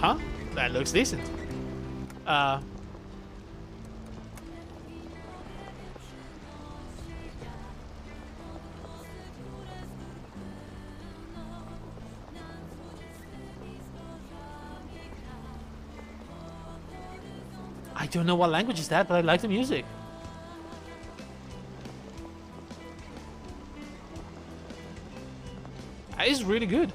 Huh? That looks decent. I don't know what language is that, but I like the music. That is really good.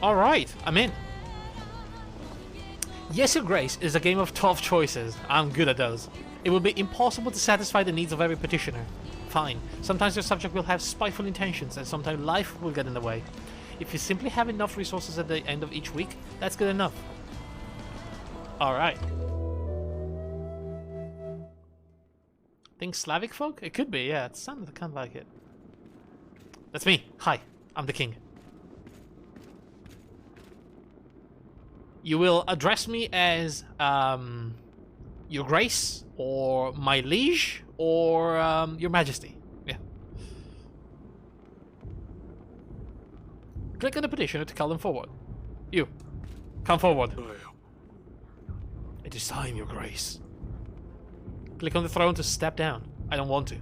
Alright, I'm in. Yes, Your Grace is a game of tough choices. I'm good at those. It will be impossible to satisfy the needs of every petitioner. Fine. Sometimes your subject will have spiteful intentions, and sometimes life will get in the way. If you simply have enough resources at the end of each week, that's good enough. Alright. Think Slavic folk? It could be, yeah. It sounded kind of like it. That's me. Hi. I'm the king. You will address me as, Your Grace, or My Liege, or, Your Majesty. Yeah. Click on the petitioner to call them forward. You. Come forward. It is time, Your Grace. Click on the throne to step down. I don't want to.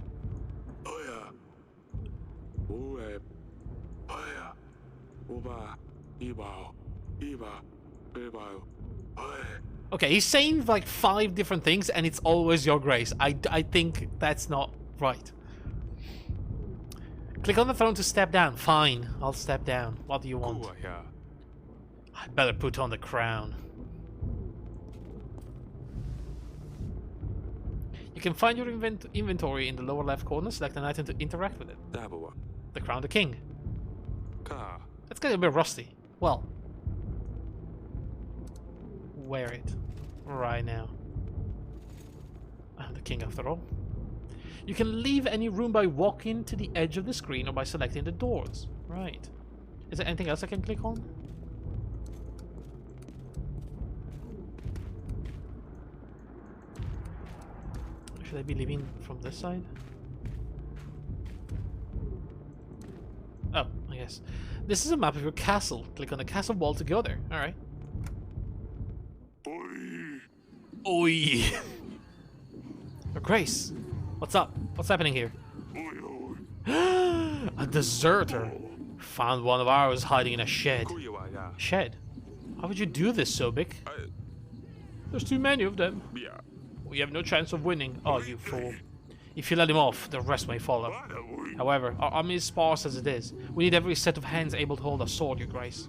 Okay, he's saying like 5 different things and it's always Your Grace. I think that's not right. Click on the throne to step down. Fine, I'll step down. What do you want? I better put on the crown. You can find your inventory in the lower left corner. Select an item to interact with it. The crown the king. That's getting a bit rusty. Well, wear it right now. I'm the king after all. You can leave any room by walking to the edge of the screen or by selecting the doors. Right. Is there anything else I can click on? Should I be leaving from this side? Oh, I guess. This is a map of your castle. Click on the castle wall to go there. Alright. Oi! Your Grace! What's up? What's happening here? A deserter! Found one of ours hiding in a shed. Shed? How would you do this, Sobek? There's too many of them. We have no chance of winning. Oh, you fool. If you let him off, the rest may follow. However, our army is sparse as it is. We need every set of hands able to hold a sword, Your Grace.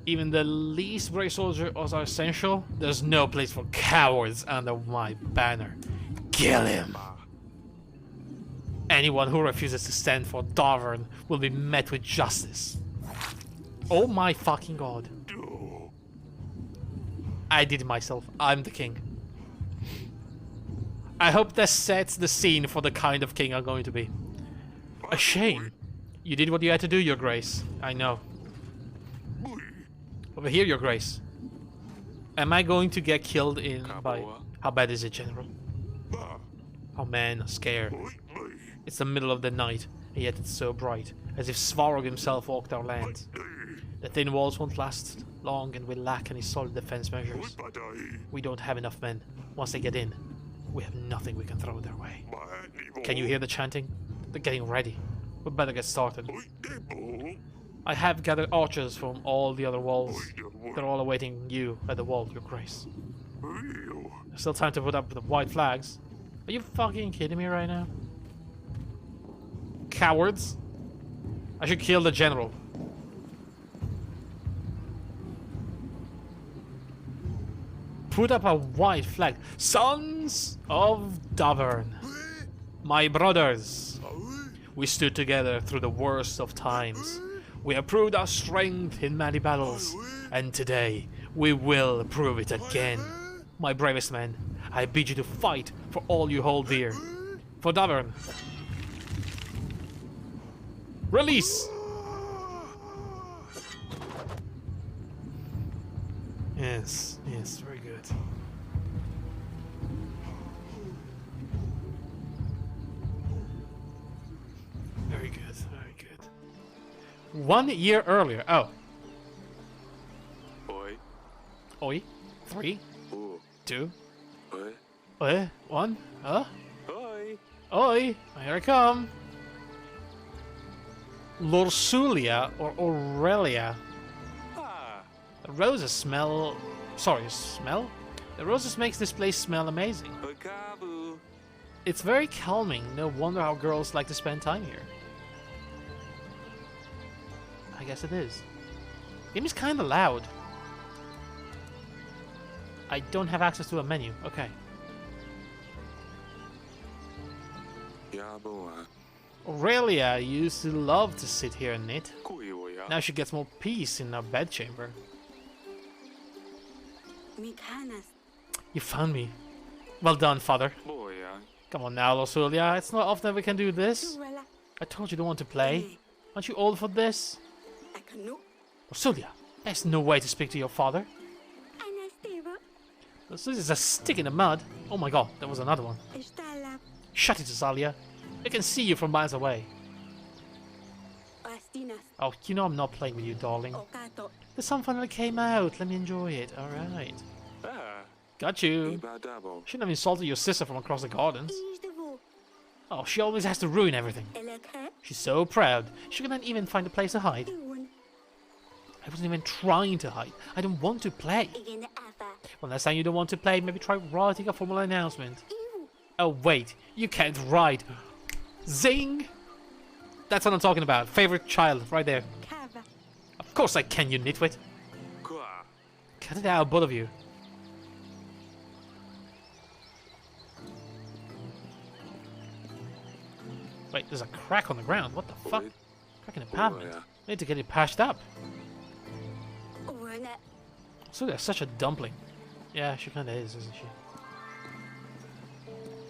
Even the least brave soldiers are essential. There's no place for cowards under my banner. Kill him! Anyone who refuses to stand for Davern will be met with justice. Oh my fucking god. I did it myself. I'm the king. I hope that sets the scene for the kind of king I'm going to be. A shame. You did what you had to do, Your Grace. I know. Over here, Your Grace. Am I going to get killed in by... How bad is it, General? Oh man, I'm scared. It's the middle of the night, and yet it's so bright, as if Svarog himself walked our land. The thin walls won't last long, and we lack any solid defense measures. We don't have enough men. Once they get in, we have nothing we can throw their way. Can you hear the chanting? They're getting ready. We better get started. I have gathered archers from all the other walls. They're all awaiting you at the wall, Your Grace. There's still time to put up the white flags. Are you fucking kidding me right now? Cowards! I should kill the general. Put up a white flag. Sons of Davern. My brothers. We stood together through the worst of times. We have proved our strength in many battles. And today, we will prove it again. My bravest men, I bid you to fight for all you hold dear. For Davern. Release! Yes, yes, very good. Very good, very good. 1 year earlier. Oh. Oi. Oi. 3, Ooh. 2, Oi. 1. Huh? Oi. Oi, here I come. Lorsulia or Aurelia. Ah. The roses smell... Sorry, smell? The roses makes this place smell amazing. Okabu. It's very calming. No wonder how girls like to spend time here. I guess it is. Game is kinda loud. I don't have access to a menu. Okay. Yaboa. Aurelia used to love to sit here and knit. Kuiwoya. Now she gets more peace in her bedchamber. You found me. Well done, father. Boya. Come on now, Lorsulia. It's not often we can do this. I told you don't want to play. Aren't you old for this? Lorsulia, there's no way to speak to your father. This is a stick in the mud. Oh my god, there was another one. Shut it, Azalia. I can see you from miles away. Oh, you know I'm not playing with you, darling. The sun finally came out. Let me enjoy it. Alright. Ah. Got you. Ibadabo. Shouldn't have insulted your sister from across the gardens. Oh, she always has to ruin everything. She's so proud. She couldn't even find a place to hide. I wasn't even trying to hide. I don't want to play. Well, next time you don't want to play, maybe try writing a formal announcement. Oh, wait. You can't write. Zing! That's what I'm talking about. Favorite child, right there. Of course I can, you nitwit. Kwa. Cut it out, both of you. Wait, there's a crack on the ground. What the fuck? Crack in the pavement. I need to get it patched up. So there's such a dumpling. Yeah, she kinda is, isn't she?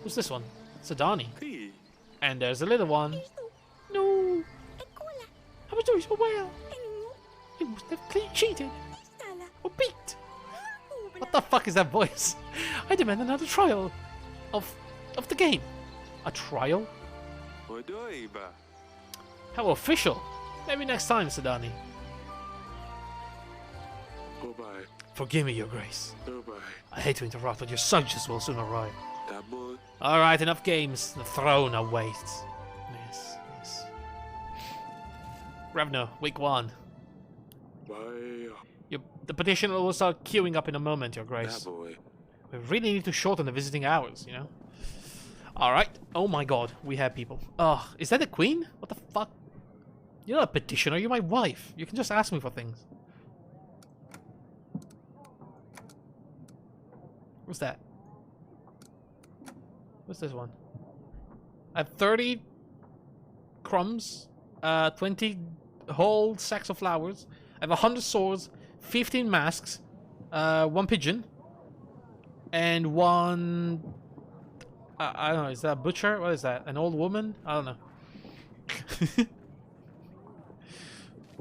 Who's this one? Sadani. Pi. And there's the little one. No! I was doing so well. You must have cheated. Or beat. What the fuck is that voice? I demand another trial of the game. A trial? Odoiba. How official. Maybe next time, Sadani. Obai. Forgive me, Your Grace. Obai. I hate to interrupt, but your subjects will soon arrive. Dabo. Alright, enough games. The throne awaits. Yes, yes. Ravno, week 1. Bye. The petition will start queuing up in a moment, Your Grace. Daboy. We really need to shorten the visiting hours, you know? Alright. Oh my god, we have people. Ugh, is that the queen? What the fuck? You're not a petitioner, you're my wife. You can just ask me for things. What's that? What's this one? I have 30 crumbs, 20 whole sacks of flowers. I have 100 swords, 15 masks, 1 pigeon, and 1... I don't know, is that a butcher? What is that? An old woman? I don't know.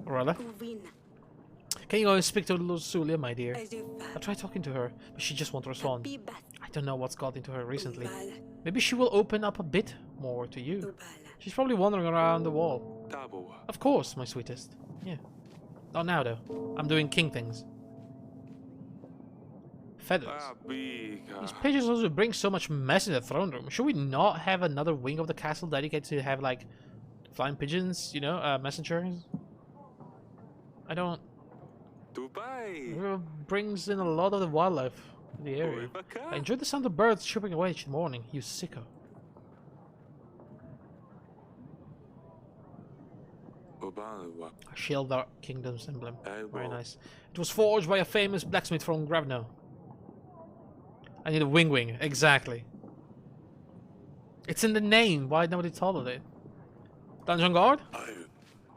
Aurelia? Can you go and speak to Lorsulia, my dear? I tried talking to her, but she just won't respond. I don't know what's got into her recently. Maybe she will open up a bit more to you. She's probably wandering around the wall. Daboa. Of course, my sweetest. Yeah. Not now, though. I'm doing king things. Feathers. These Abiga. pigeons also bring so much mess in the throne room. Should we not have another wing of the castle dedicated to have, like, flying pigeons, you know, messengers? I don't... Dubai. It brings in a lot of the wildlife in the area. I enjoy the sound of birds chirping away each morning, you sicko. Obanwa. A Sheldar Kingdom's emblem. Very Aibo. nice. It was forged by a famous blacksmith from Gravno. I need a wing. Exactly. It's in the name. Why nobody thought of it? Dungeon guard?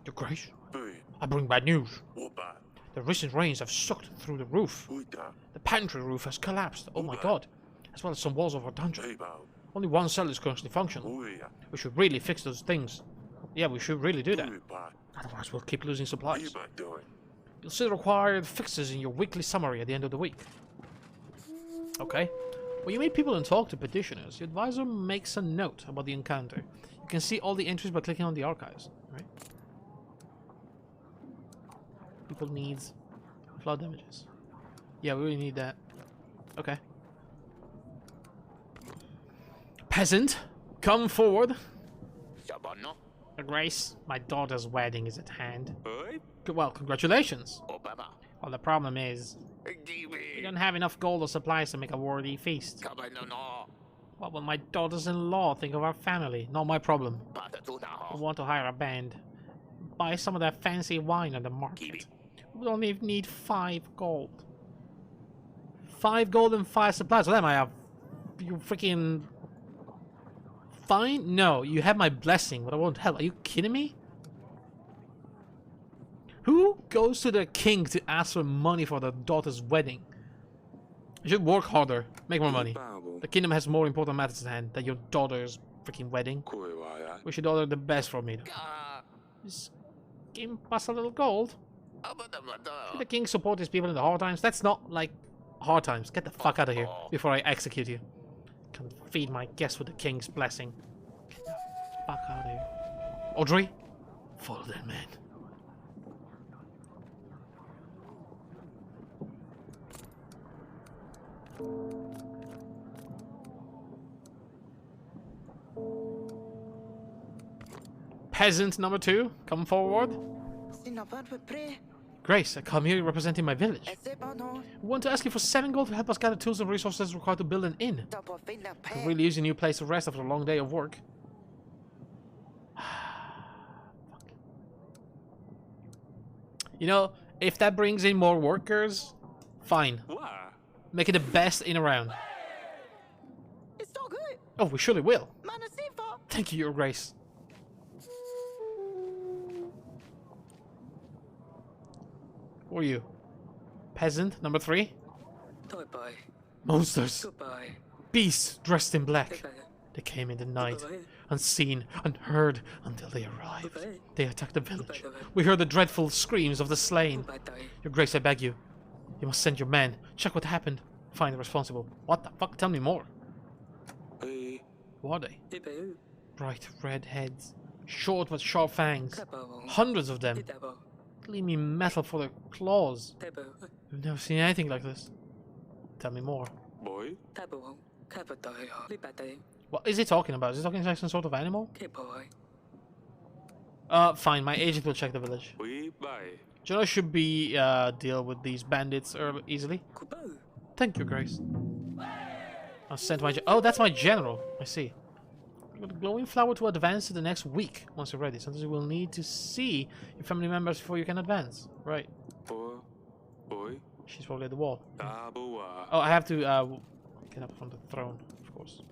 Your Grace, I bring bad news. The recent rains have sucked through the roof. The pantry roof has collapsed. Oh my god. As well as some walls of our dungeon. Only one cell is currently functional. We should really fix those things. Yeah, we should really do that. Otherwise we'll keep losing supplies. You'll see the required fixes in your weekly summary at the end of the week. Okay. When you meet people and talk to petitioners, your advisor makes a note about the encounter. You can see all the entries by clicking on the archives, right? People needs flood images. Yeah, we really need that. Okay. Peasant, come forward. Grace, my daughter's wedding is at hand. Well, congratulations. Well, the problem is, we don't have enough gold or supplies to make a worthy feast. What will my daughters-in-law think of our family? Not my problem. I want to hire a band. Buy some of that fancy wine on the market. We only need 5 gold. 5 gold and 5 supplies. Well, that might have... You freaking... Fine? No, you have my blessing, but I won't help. Are you kidding me? Who goes to the king to ask for money for their daughter's wedding? You should work harder, make more money. The kingdom has more important matters at hand than your daughter's freaking wedding. We should order the best from it. Just give us a little gold. Should the king support his people in the hard times? That's not like hard times. Get the fuck out of here before I execute you. Can't feed my guests with the king's blessing. Get the fuck out of here. Audrey, follow that man. Peasant number 2, come forward. Grace, I come here representing my village. We want to ask you for 7 gold to help us gather tools and resources required to build an inn. Could really use a new place to rest after a long day of work. You know, if that brings in more workers, fine. Make it the best inn around. Oh, we surely will. Thank you, Your Grace. Who are you? Peasant number 3? Monsters. Beasts dressed in black. They came in the night, unseen, unheard, until they arrived. They attacked the village. We heard the dreadful screams of the slain. Your Grace, I beg you. You must send your men. Check what happened. Find the responsible. What the fuck? Tell me more. Who are they? Bright red heads. Short but sharp fangs. Hundreds of them. Gleamy metal for their claws. We've never seen anything like this. Tell me more. What is he talking about? Is he talking like some sort of animal? Fine. My agent will check the village. General should be deal with these bandits easily. Thank you, Grace. I'll send my... Oh, that's my general. I see. With the glowing flower to advance to the next week once you're ready. Sometimes you will need to see your family members before you can advance. Right. She's probably at the wall. Oh, I have to get up from the throne, of course.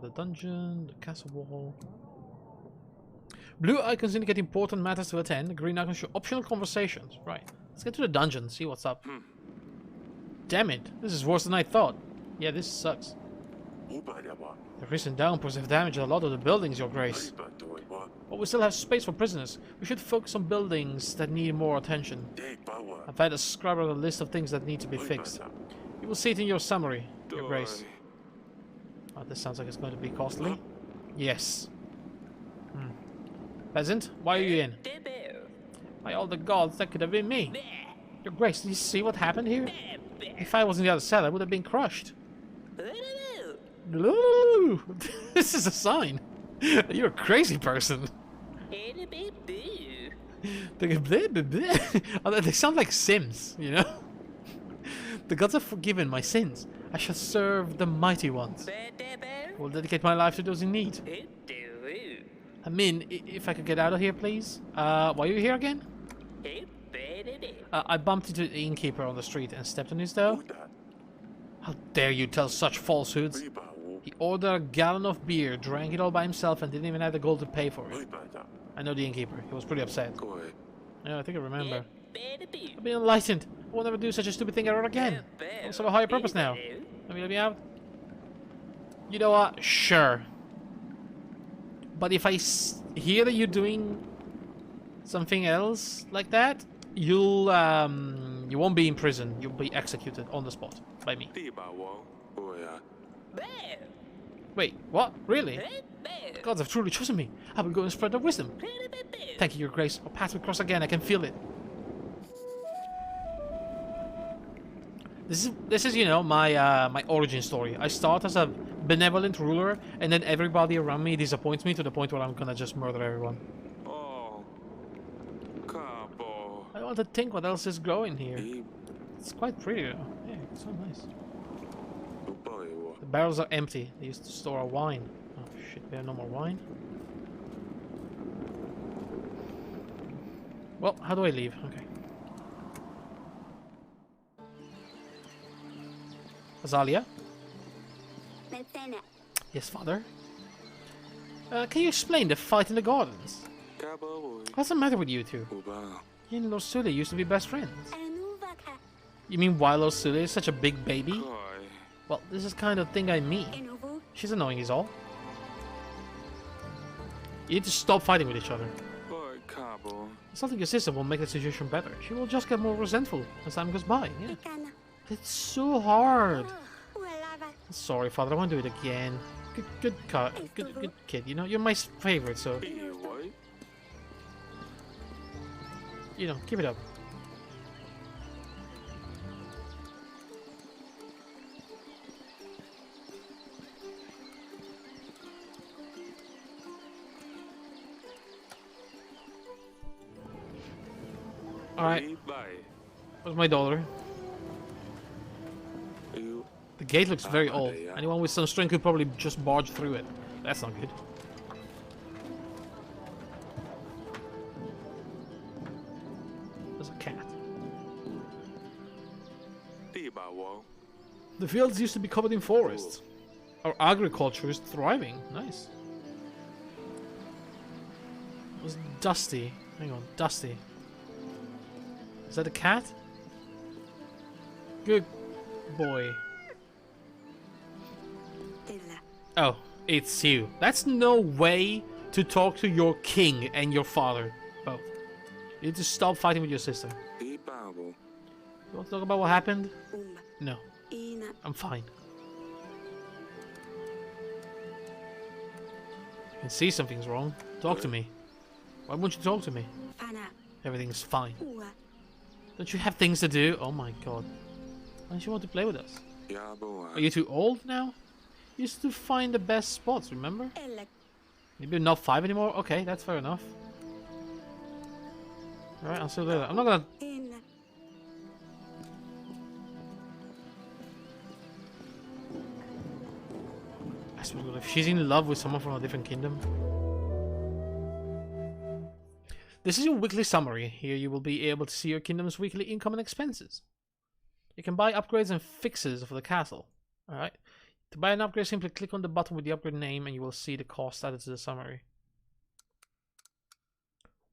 The dungeon, the castle wall. Blue icons indicate important matters to attend. Green icons show optional conversations. Right. Let's get to the dungeon, see what's up. Damn it. This is worse than I thought. Yeah, this sucks. The recent downpours have damaged a lot of the buildings, Your Grace. But we still have space for prisoners. We should focus on buildings that need more attention. I've had a scrub out a list of things that need to be fixed. You will see it in your summary, Your Grace. Oh, this sounds like it's going to be costly. Yes. Peasant, why are you in? By all the gods, that could have been me. Your Grace, did you see what happened here? If I was in the other cell, I would have been crushed. This is a sign. You're a crazy person. They sound like Sims, you know? The gods have forgiven my sins. I shall serve the mighty ones. I will dedicate my life to those in need. I mean, if I could get out of here, please. Why are you here again? I bumped into the innkeeper on the street and stepped on his toe. How dare you tell such falsehoods? He ordered a gallon of beer, drank it all by himself, and didn't even have the gold to pay for it. I know the innkeeper. He was pretty upset. Yeah, I think I remember. I've been enlightened. I will never do such a stupid thing ever again. I also have a higher purpose now. Let me out. You know what? Sure. But if I hear that you're doing something else like that, you won't be in prison. You'll be executed on the spot by me. 啲霸王會啊， Wait, what? Really? The gods have truly chosen me. I will go and spread their wisdom. Thank you, Your Grace. Our paths will cross again. I can feel it. This is you know my origin story. I start as a benevolent ruler, and then everybody around me disappoints me to the point where I'm gonna just murder everyone. 哦，卡波， I want to think what else is growing here. 咦， It's quite pretty though. Yeah, it's so nice. 好爆嘢喎， The barrels are empty. They used to store our wine. Oh shit, we have no more wine. Well, how do I leave? Okay. Azalea? Yes, father? Can you explain the fight in the gardens? 加波會 What's the matter with you two? 好吧， You and Lord Sule used to be best friends. You mean why Lord Sule is such a big baby? 係 Well, this is kind of thing I mean. She's annoying is all. You need to stop fighting with each other. 喂卡波， Insulting your sister won't make the situation better. She will just get more resentful as time goes by. Yeah. It's so hard. Sorry, father. I won't do it again. Good kid. You know, you're my favorite, so 啲位 you know, keep it up. All right. 禮拜 Where's my daughter? 要 The gate looks very old. Anyone with some strength could probably just barge through it. That's not good. There's a cat. 啲霸王 The fields used to be covered in forests. Our agriculture is thriving. Nice. It was dusty. Hang on, dusty. Is that a cat? Good boy. Oh, it's you. That's no way to talk to your king and your father. Both. You need to stop fighting with your sister. 啲霸王 You want to talk about what happened? No. I'm fine. I can see something's wrong. Talk to me. Why won't you talk to me? Everything's fine. Don't you have things to do? Oh my god. Why don't you want to play with us? 加波 Are you too old now? You used to find the best spots, remember? Maybe not 5 anymore? Okay, that's fair enough. Alright, I'll see you later. I'm not gonna... I suppose if she's in love with someone from a different kingdom. This is your weekly summary. Here you will be able to see your kingdom's weekly income and expenses. You can buy upgrades and fixes for the castle. Alright. To buy an upgrade, simply click on the button with the upgrade name and you will see the cost added to the summary.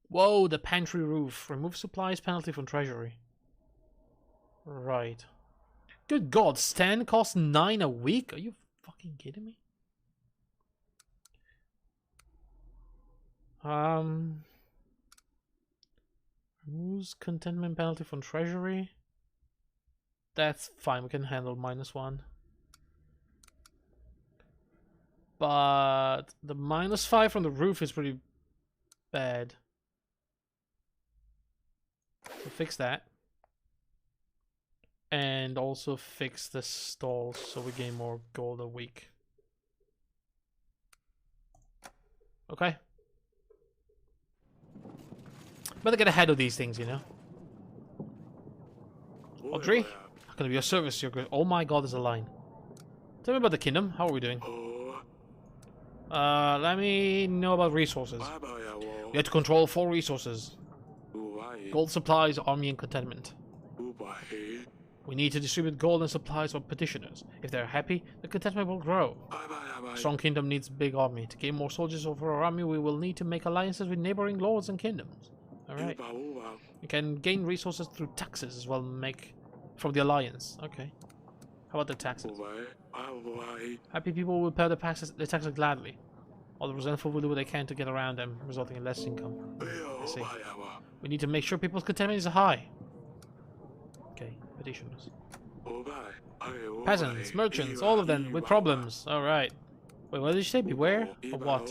Whoa, the pantry roof. Remove supplies penalty from treasury. Right. Good god, stand costs 9 a week? Are you fucking kidding me? Removes contentment penalty from treasury. That's fine, we can handle -1. But the -5 from the roof is pretty bad. So fix that. And also fix the stalls so we gain more gold a week. Okay. Better get ahead of these things, you know. Audrey, how can I be of service? You're good. Oh my god, there's a line. Tell me about the kingdom. How are we doing? 哦 Let me know about resources. 拜拜呀 You have to control 4 resources. 我拜 Gold supplies, army, and contentment. 我拜 We need to distribute gold and supplies to petitioners. If they're happy, the contentment will grow. 拜拜呀拜 Strong kingdom needs big army. To gain more soldiers over our army, we will need to make alliances with neighboring lords and kingdoms. Alright. 保護啊 You can gain resources through taxes as well, make from the alliance. Okay. How about the taxes? 我拜 Happy people will pay the taxes gladly. All the resentful will do what they can to get around them, resulting in less income. I see. We need to make sure people's contentment is high. Okay, petitioners. Peasants, merchants, all of them with problems. Alright. Wait, what did you say? Beware? Of what?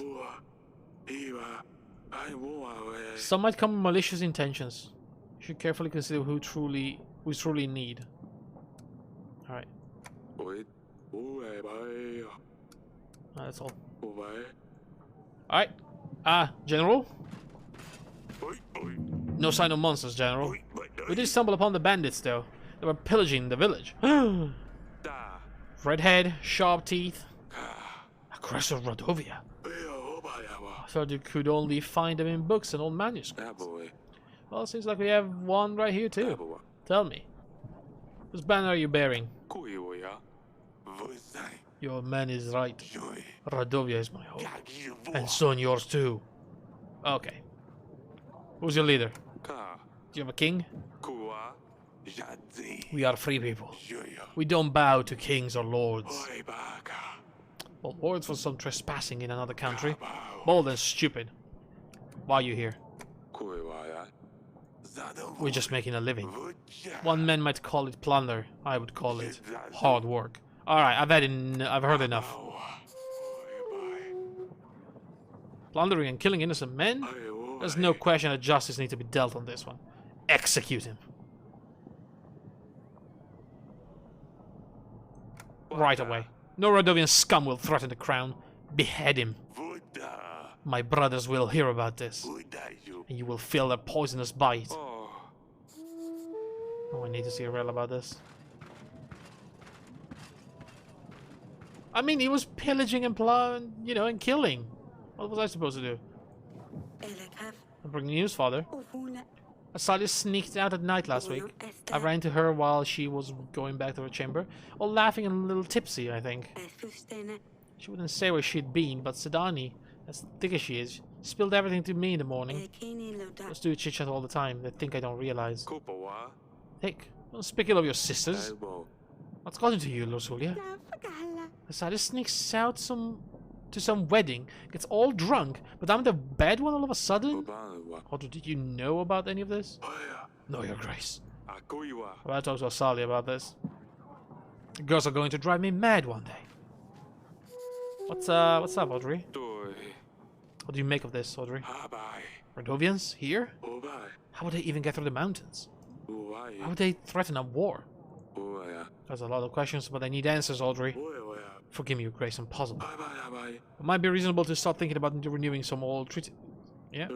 Some might come with malicious intentions. You should carefully consider who's truly in need. Alright. That's all. Alright. General? No sign of monsters, General. We did stumble upon the bandits, though. They were pillaging the village. Red head, sharp teeth. Aggressive Radovia. I thought you could only find them in books and old manuscripts. Well, seems like we have one right here, too. Tell me. Whose banner are you bearing? Your man is right. Radovia is my home. And son yours, too. Okay. Who's your leader? Do you have a king? We are free people. We don't bow to kings or lords. Well, lords for some trespassing in another country. Bold and stupid. Why are you here? We're just making a living. One man might call it plunder. I would call it hard work. Alright, I've heard enough. Plundering and killing innocent men? There's no question that justice needs to be dealt on this one. Execute him. Right away. No Radovian scum will threaten the crown. Behead him. My brothers will hear about this. And you will feel their poisonous bite. Oh, I need to see Aurel about this. I mean, he was pillaging and and killing. What was I supposed to do? Bring news, father. Asalia sneaked out at night last week. I ran into her while she was going back to her chamber, all laughing and a little tipsy, I think. She wouldn't say where she'd been, but Sedani, as thick as she is, spilled everything to me in the morning. Those two chit-chat all the time. They think I don't realize. Thick, don't speak ill of your sisters. What's got into you, Losulia? Asalia sneaks out to some wedding, gets all drunk, but I'm the bad one all of a sudden? Or did you know about any of this? No, Your Grace. I'll talk to Asalia about this. The girls are going to drive me mad one day. What's up, Audrey? What do you make of this, Audrey? Radovians? Here? How would they even get through the mountains? How would they threaten a war? There's a lot of questions, but I need answers, Audrey. Forgive me, Your Grace, I'm puzzled. It might be reasonable to start thinking about renewing some old treaty. Yeah?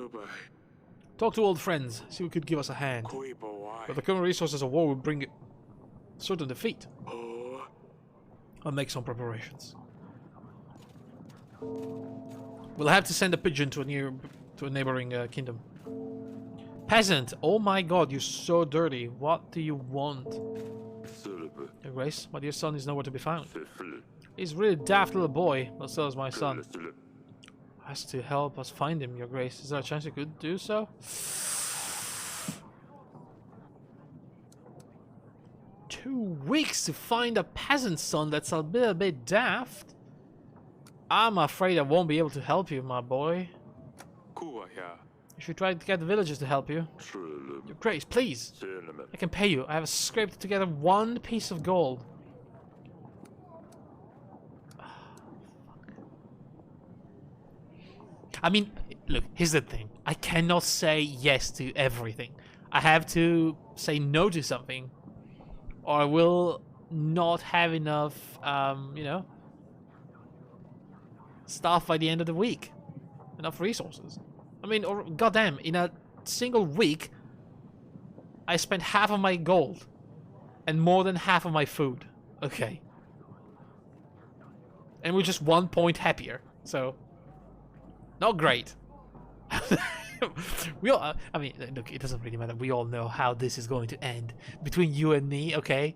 Talk to old friends, see who could give us a hand. But the current resources of war will bring certain defeat. I'll make some preparations. We'll have to send a pigeon to a neighboring kingdom. Peasant! Oh my god, you're so dirty. What do you want? Your Grace, my dear son is nowhere to be found. He's a really daft little boy, but so is my son. Has to help us find him, Your Grace. Is there a chance you could do so? 2 weeks to find a peasant son that's a bit daft? I'm afraid I won't be able to help you, my boy. You should try to get the villagers to help you. Your Grace, please. I can pay you. I have scraped together 1 piece of gold. I mean, look, here's the thing. I cannot say yes to everything. I have to say no to something, or I will not have enough, stuff by the end of the week. Enough resources. I mean, or goddamn, in a single week, I spent half of my gold and more than half of my food. Okay. And we're just 1 point happier, so not great. We all, I mean, look, it doesn't really matter. We all know how this is going to end. Between you and me, okay?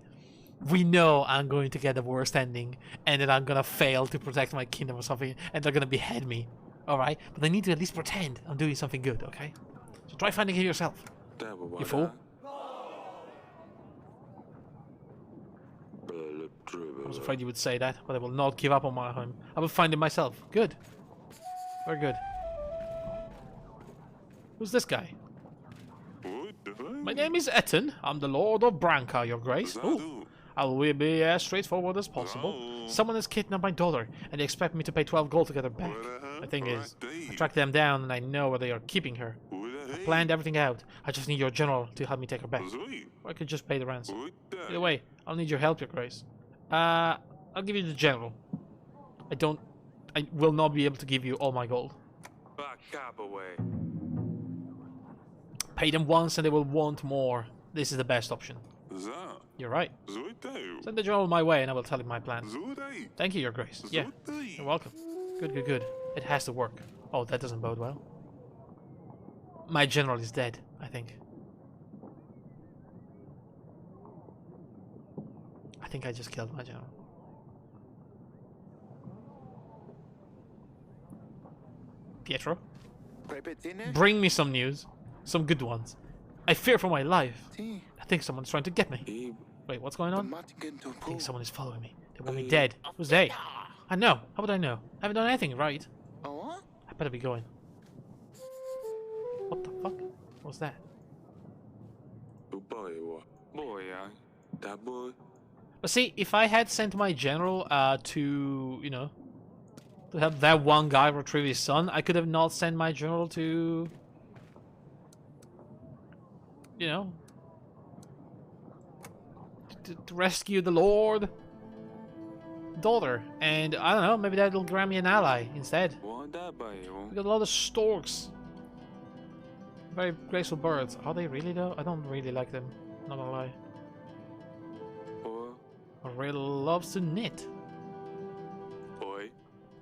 We know I'm going to get the worst ending, and then I'm gonna fail to protect my kingdom or something, and they're gonna behead me. Alright? But I need to at least pretend I'm doing something good, okay? So try finding it yourself. You fool. I was afraid you would say that, but I will not give up on my home. I will find it myself. Good. Very good. Who's this guy? My name is Etten. I'm the Lord of Branca, your grace. Ooh. I will be as straightforward as possible. Someone has kidnapped my daughter, and they expect me to pay 12 gold to get her back. The thing is, I tracked them down, and I know where they are keeping her. I planned everything out. I just need your general to help me take her back. Or I could just pay the ransom. Either way, I'll need your help, your grace. I'll give you the general. I will not be able to give you all my gold. Pay them once and they will want more. This is the best option. You're right. Send the general my way and I will tell him my plans. Thank you, your grace. Yeah, you're welcome. Good, good, good. It has to work. Oh, that doesn't bode well. My general is dead, I think. I think I just killed my general. Pietro? Bring me some news. Some good ones. I fear for my life. I think someone's trying to get me. Wait, what's going on? I think someone is following me. They want me dead. Who's they? I know. How would I know? I haven't done anything right. I better be going. What the fuck? What's that? But see, if I had sent my general to, you know, to help that one guy retrieve his son, I could have not sent my general to, you know, to rescue the Lord daughter. And I don't know, maybe that'll grant me an ally instead. We got a lot of storks. Very graceful birds. Are they really though? I don't really like them, not gonna lie. Aurel loves to knit.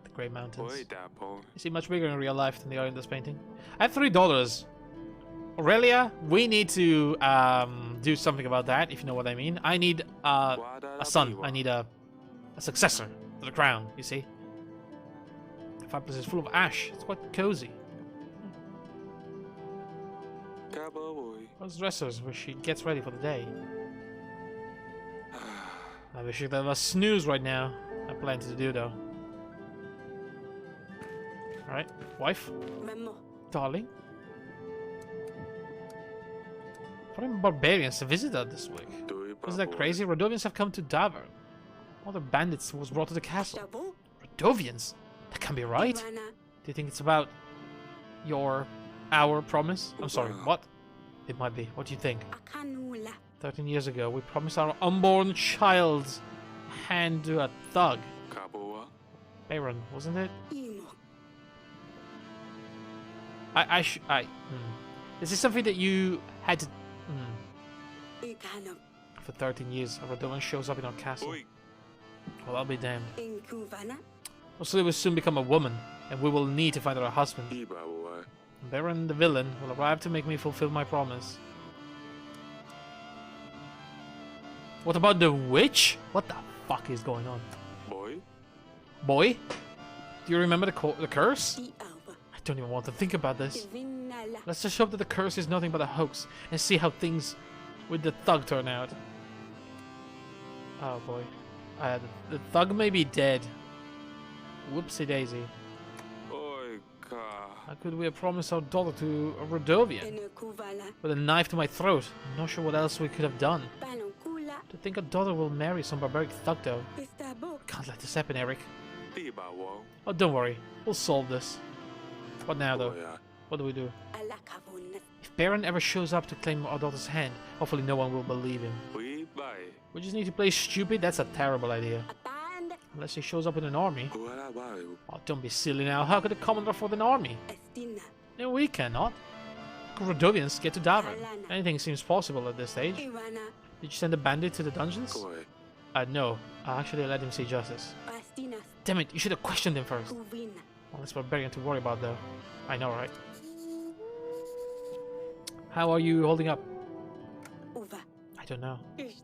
The Grey Mountains. You seem much bigger in real life than they are in this painting. I have $3. Aurelia, we need to do something about that, if you know what I mean. I need a son. I need a successor to the crown, you see. The fireplace is full of ash. It's quite cozy. Those dressers where she gets ready for the day. I wish you could have a snooze right now. I have plenty to do though. Alright, wife. Darling. Foreign barbarians have visited this week. Isn't that crazy? Radovians have come to Davern. All the bandits was brought to the castle. Radovians? That can't be right. Do you think it's about our promise? I'm sorry, what? It might be. What do you think? 13 years ago, we promised our unborn child's hand to a thug. Baron, wasn't it? This is something that you had to... For 13 years, a Radovan shows up in our castle. Well, I'll be damned. Ursula will soon become a woman, and we will need to find her a husband. Baron the villain will arrive to make me fulfill my promise. What about the witch? What the fuck is going on? Boy? Do you remember the curse? I don't even want to think about this. Let's just hope that the curse is nothing but a hoax and see how things with the thug turn out. Oh boy. The thug may be dead. Whoopsie daisy. How could we have promised our daughter to a Radovian? With a knife to my throat. I'm not sure what else we could have done. To think a daughter will marry some barbaric thug though. Can't let this happen, Eric. Oh, don't worry. We'll solve this. What now though? What do we do? If Baron ever shows up to claim our daughter's hand, hopefully no one will believe him. We just need to play stupid? That's a terrible idea. Unless he shows up in an army. Oh, don't be silly now. How could a commander afford an army? No, we cannot. Radovians get to Davern. Anything seems possible at this stage. Did you send a bandit to the dungeons? No. I actually let him see justice. Damn it, you should have questioned him first. Well, that's barbarian to worry about though. I know, right? How are you holding up? I don't know. It's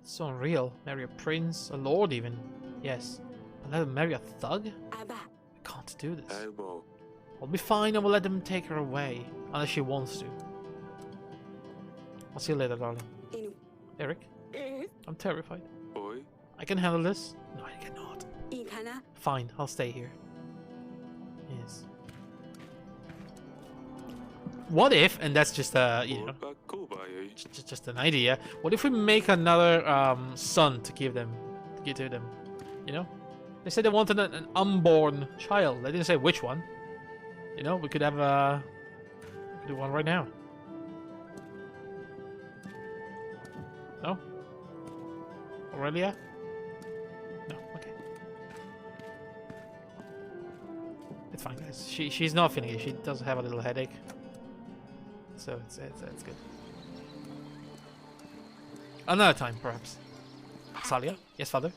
so unreal. Marry a prince, a lord even. Yes. But let him marry a thug? I can't do this. I'll be fine and we'll let them take her away. Unless she wants to. I'll see you later, darling. Eric? I'm terrified. I can handle this. No, I cannot. Fine, I'll stay here. Yes. What if, and that's just you know, just an idea. What if we make another son to give them, to them? You know, they said they wanted an unborn child. They didn't say which one. You know, we could have we could do one right now. No? Aurelia? No. Okay. It's fine, guys. She's not feeling it. She does have a little headache, so it's good. Another time, perhaps. Salia? Yes, father?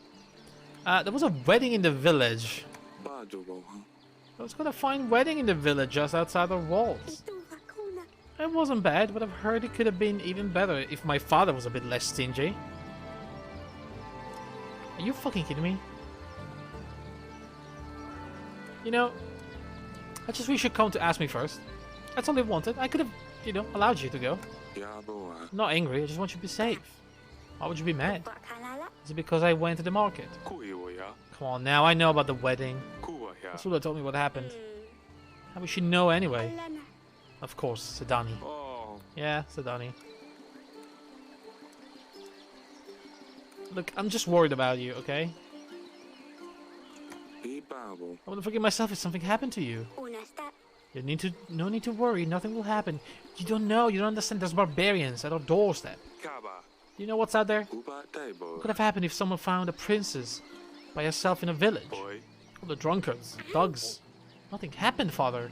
There was a wedding in the village. There was a fine wedding in the village just outside our walls. It wasn't bad, but I've heard it could have been even better if my father was a bit less stingy. Are you fucking kidding me? You know, I just wish you'd come to ask me first. That's all I wanted. I could have, you know, allowed you to go. I'm not angry, I just want you to be safe. Why would you be mad? Is it because I went to the market? Come on now, I know about the wedding. Sula told me what happened. How would she know anyway? Of course, Sedani. Yeah, Sedani. Look, I'm just worried about you, okay? I want to forgive myself if something happened to you. No need to worry, nothing will happen. You don't know, you don't understand, there's barbarians at our doorstep. Do you know what's out there? What could have happened if someone found a princess by herself in a village? All the drunkards, thugs. Nothing happened, father.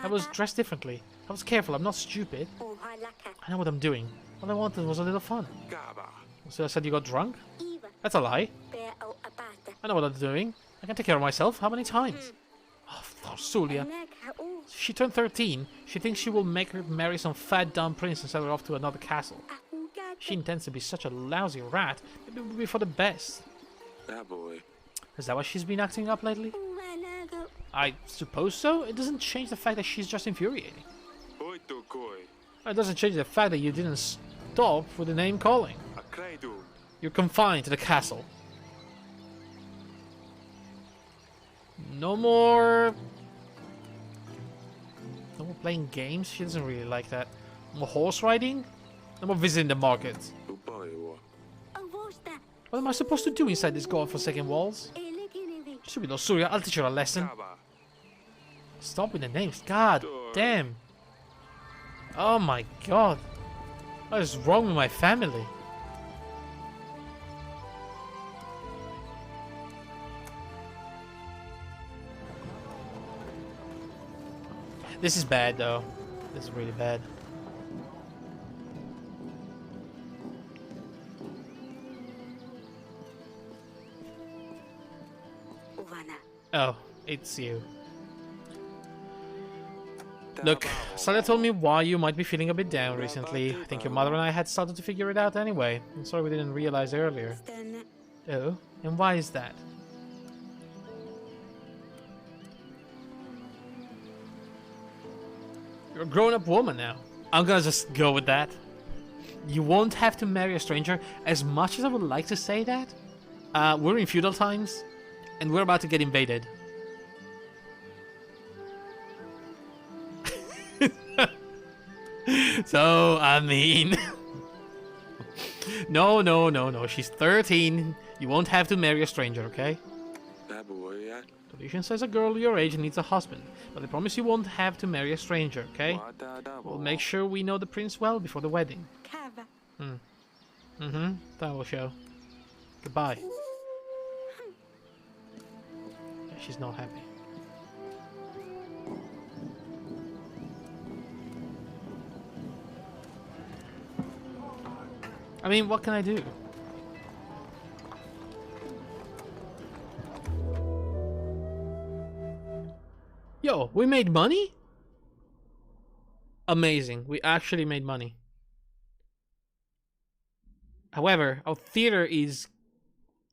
I was dressed differently. I was careful, I'm not stupid. I know what I'm doing. All I wanted was a little fun. So I said you got drunk? That's a lie. I know what I'm doing. I can take care of myself. How many times? Oh, Sulia. She turned 13. She thinks she will make her marry some fat dumb prince and send her off to another castle. She intends to be such a lousy rat. Maybe it will be for the best. Is that why she's been acting up lately? I suppose so. It doesn't change the fact that she's just infuriating. It doesn't change the fact that you didn't stop with the name calling. You're confined to the castle. No more playing games. She doesn't really like that. No more horse riding. No more visiting the market. What am I supposed to do inside these godforsaken walls? Stupido Surya, I'll teach her a lesson. Stop with the names. God damn. Oh my god. What is wrong with my family? This is bad though. This is really bad. Oh, it's you. Look, Salia told me why you might be feeling a bit down recently. I think your mother and I had started to figure it out anyway. I'm sorry we didn't realize earlier. Oh, and why is that? You're a grown-up woman now. I'm gonna just go with that. You won't have to marry a stranger. As much as I would like to say that, we're in feudal times, and we're about to get invaded. So, I mean... No. She's 13. You won't have to marry a stranger, okay? Tradition says a girl your age needs a husband, but I promise you won't have to marry a stranger, okay? We'll make sure we know the prince well before the wedding. That will show. Goodbye. Yeah, she's not happy. I mean, what can I do? Yo, we made money? Amazing. We actually made money. However, our theater is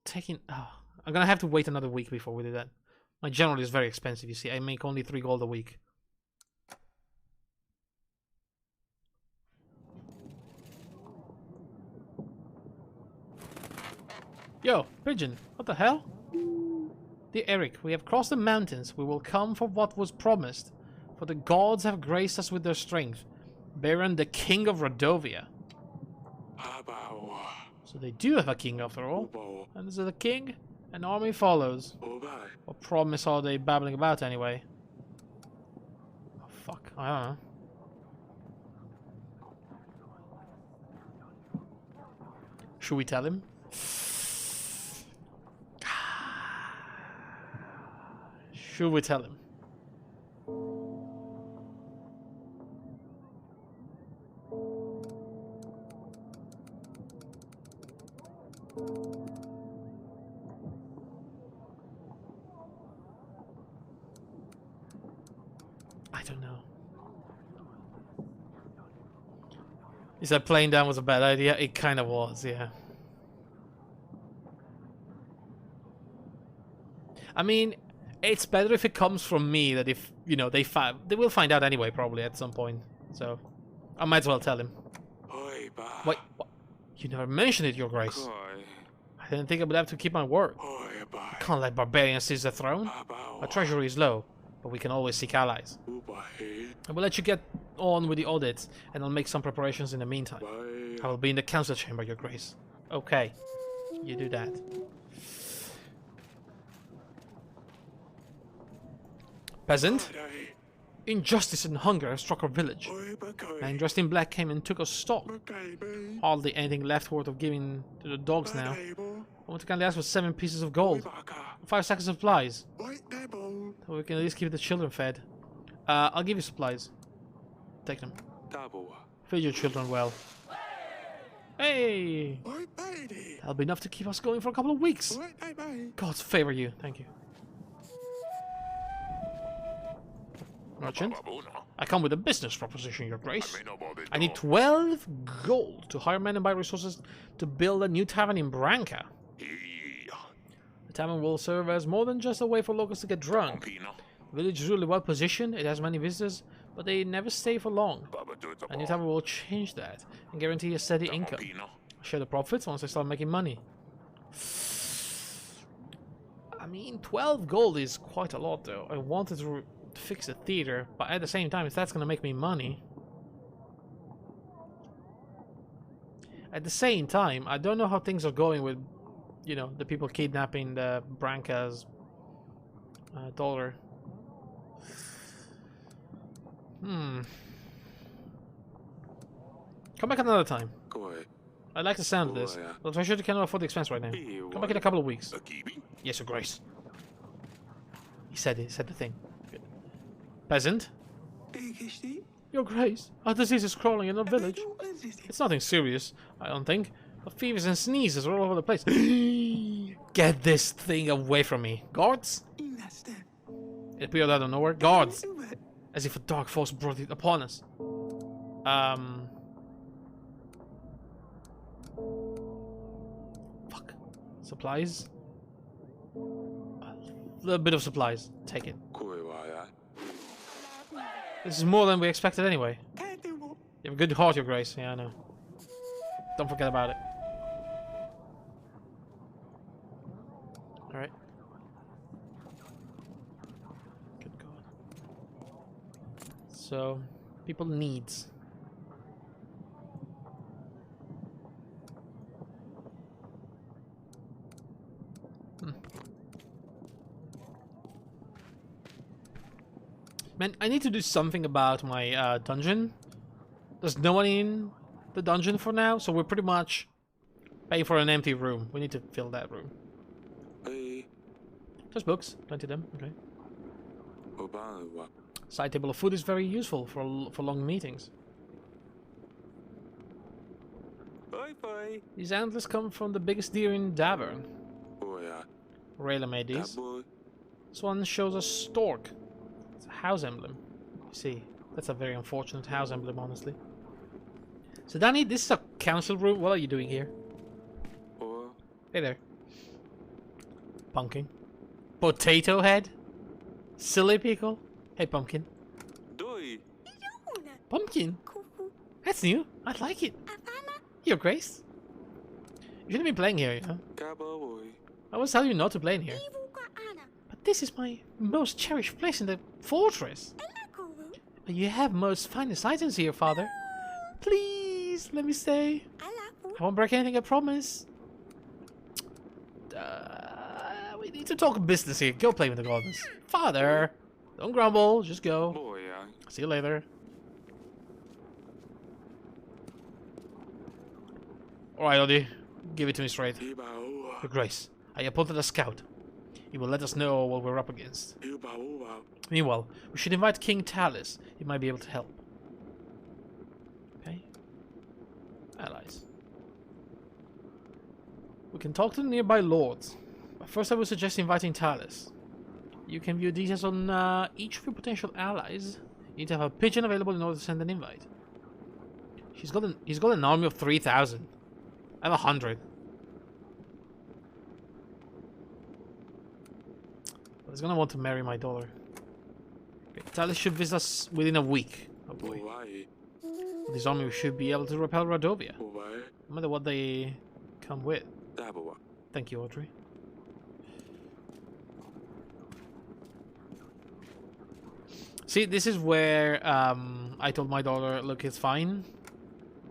taking... Oh, I'm gonna have to wait another week before we do that. My general is very expensive, you see. I make only 3 gold a week. Yo, Pigeon, what the hell? Dear Eric, we have crossed the mountains. We will come for what was promised. For the gods have graced us with their strength. Baron, the king of Rodovia. Abawa. So they do have a king after all. Ubo. And is it a king? An army follows. Obai. What problem is all they babbling about anyway? Oh, fuck, I don't know. Should we tell him? Should we tell him? I don't know. He said playing down was a bad idea. It kind of was, yeah. I mean, it's better if it comes from me than if, you know, they will find out anyway, probably at some point. So, I might as well tell him. Oi, ba. Wait, what? You never mentioned it, Your Grace. Koi. I didn't think I would have to keep my word. Oi, ba. Can't let barbarians seize the throne. Abawa. Our treasury is low, but we can always seek allies. Ubai. I will let you get on with the audit, and I'll make some preparations in the meantime. Bai. I will be in the council chamber, Your Grace. Okay, you do that. Peasant, Bai. injustice and hunger have struck our village. Oi, ba koi. Man dressed in black came and took us stock. Ba kai bai. Hardly anything left worth of giving to the dogs now. Ba bo. I want to kindly ask for 7 pieces of Oi, gold, ba ka. 5 sacks of supplies, Oi, debo. so we can at least keep the children fed. I'll give you supplies. Take them. Daboa. Feed your children well. Hey! Oi, baby. That'll be enough to keep us going for a couple of weeks. Oi, bai bai. Gods favor you. Thank you. Merchant, I come with a business proposition, Your Grace. I need 12 gold to hire men and buy resources to build a new tavern in Branca. The tavern will serve as more than just a way for locals to get drunk. The village is really well positioned, it has many visitors, but they never stay for long. A new tavern will change that and guarantee a steady income. I'll share the profits once I start making money. I mean, 12 gold is quite a lot though. I wanted to fix the theater, but at the same time, if that's gonna make me money... At the same time, I don't know how things are going with, you know, the people kidnapping the Branca's daughter. Come back another time. Koi. I like the sound of this, but I sure you cannot afford the expense right now. Come back in a couple of weeks. Yes, Your Grace. He said it. He said the thing. Good. Peasant. Your Grace, a disease is crawling in our village. It's nothing serious, I don't think. But fevers and sneezes are all over the place. Get this thing away from me. Guards? It appeared out of nowhere. Guards! As if a dark force brought it upon us. Fuck. Supplies? A little bit of supplies. Take it. This is more than we expected anyway. You have a good heart, Your Grace. Yeah, I know. Don't forget about it. Alright. Good God. So, people needs. Man, I need to do something about my dungeon. There's no one in the dungeon for now, so we're pretty much paying for an empty room. We need to fill that room. Just books, plenty of them. Okay. Side table of food is very useful for long meetings. These antlers come from the biggest deer in Davern. Rayla made these. This one shows a stork. It's a house emblem. You see, that's a very unfortunate house emblem, honestly. So Danny, this is a council room. What are you doing here? Hey there. Pumpkin. Potato head? Silly pickle? Hey, Pumpkin. Pumpkin? That's new. I like it. Your Grace. You shouldn't be playing here, you know? I was telling you not to play in here. But this is my most cherished place in the fortress. You have most finest items here, father. Please, let me stay. I won't break anything, I promise. We need to talk business here. Go play with the gardens. Father, don't grumble, just go. See you later. Alright, Odie. Give it to me straight. Your Grace, I appointed a scout. He will let us know what we're up against. Meanwhile, we should invite King Talus. He might be able to help. Okay. Allies. We can talk to the nearby lords. But first I would suggest inviting Talus. You can view details on each of your potential allies. You need to have a pigeon available in order to send an invite. He's got an army of 3,000. I have 100. But he's gonna want to marry my daughter. Okay, Talus should visit us within a week. Oh boy. With this army we should be able to repel Radovia. No matter what they come with. Thank you, Audrey. See, this is where I told my daughter, look, it's fine.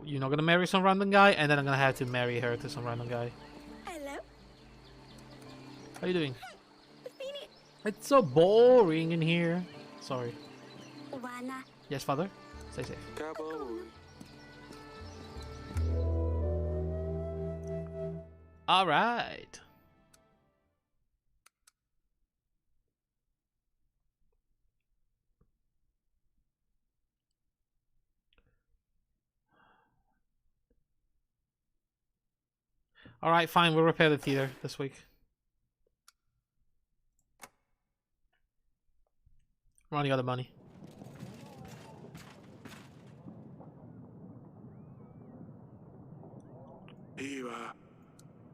You're not gonna marry some random guy, and then I'm gonna have to marry her to some random guy. Hello. How you doing? It's so boring in here. Sorry. Yes, father? Stay safe. Alright. Alright, fine, we'll repair the theater this week. Running out of money.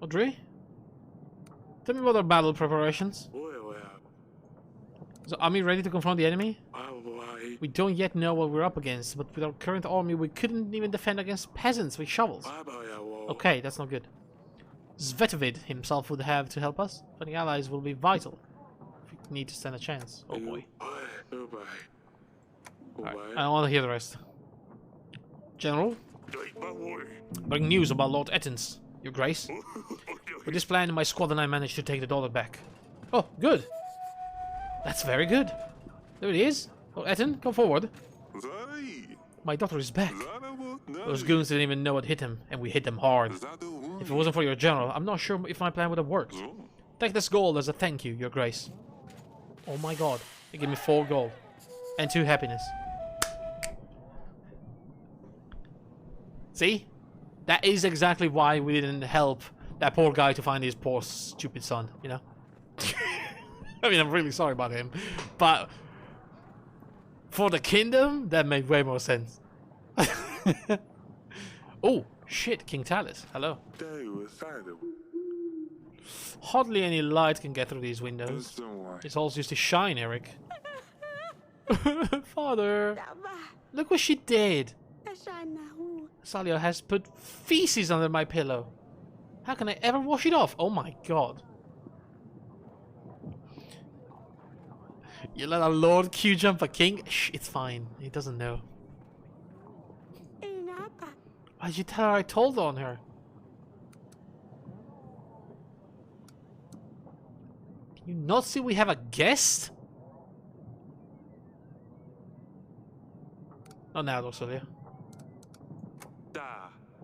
Audrey? Tell me about our battle preparations. Is the army ready to confront the enemy? We don't yet know what we're up against, but with our current army we couldn't even defend against peasants with shovels. Okay, that's not good. Zvetovid himself would have to help us. Finding allies will be vital if we need to stand a chance. Oh boy. Right, I don't want to hear the rest. General? Bring news about Lord Ettins, Your Grace. With this plan, my squad and I managed to take the daughter back. Oh, good. That's very good. There it is. Oh, Ettin, come forward. My daughter is back. Those goons didn't even know what hit him, and we hit them hard. If it wasn't for your general, I'm not sure if my plan would have worked. Take this gold as a thank you, Your Grace. Oh my god. They gave me 4 gold. And 2 happiness. See? That is exactly why we didn't help that poor guy to find his poor stupid son, you know? I mean, I'm really sorry about him. But for the kingdom, that made way more sense. Oh, shit, King Talus. Hello. Hardly any light can get through these windows. It's all used to shine, Eric. Father, look what she did. Salio has put feces under my pillow. How can I ever wash it off? Oh my god. You let a lord Q jump a king? Shh, it's fine. He doesn't know. Why'd you tell her I told on her? Can you not see we have a guest? Not now, Dorsalia.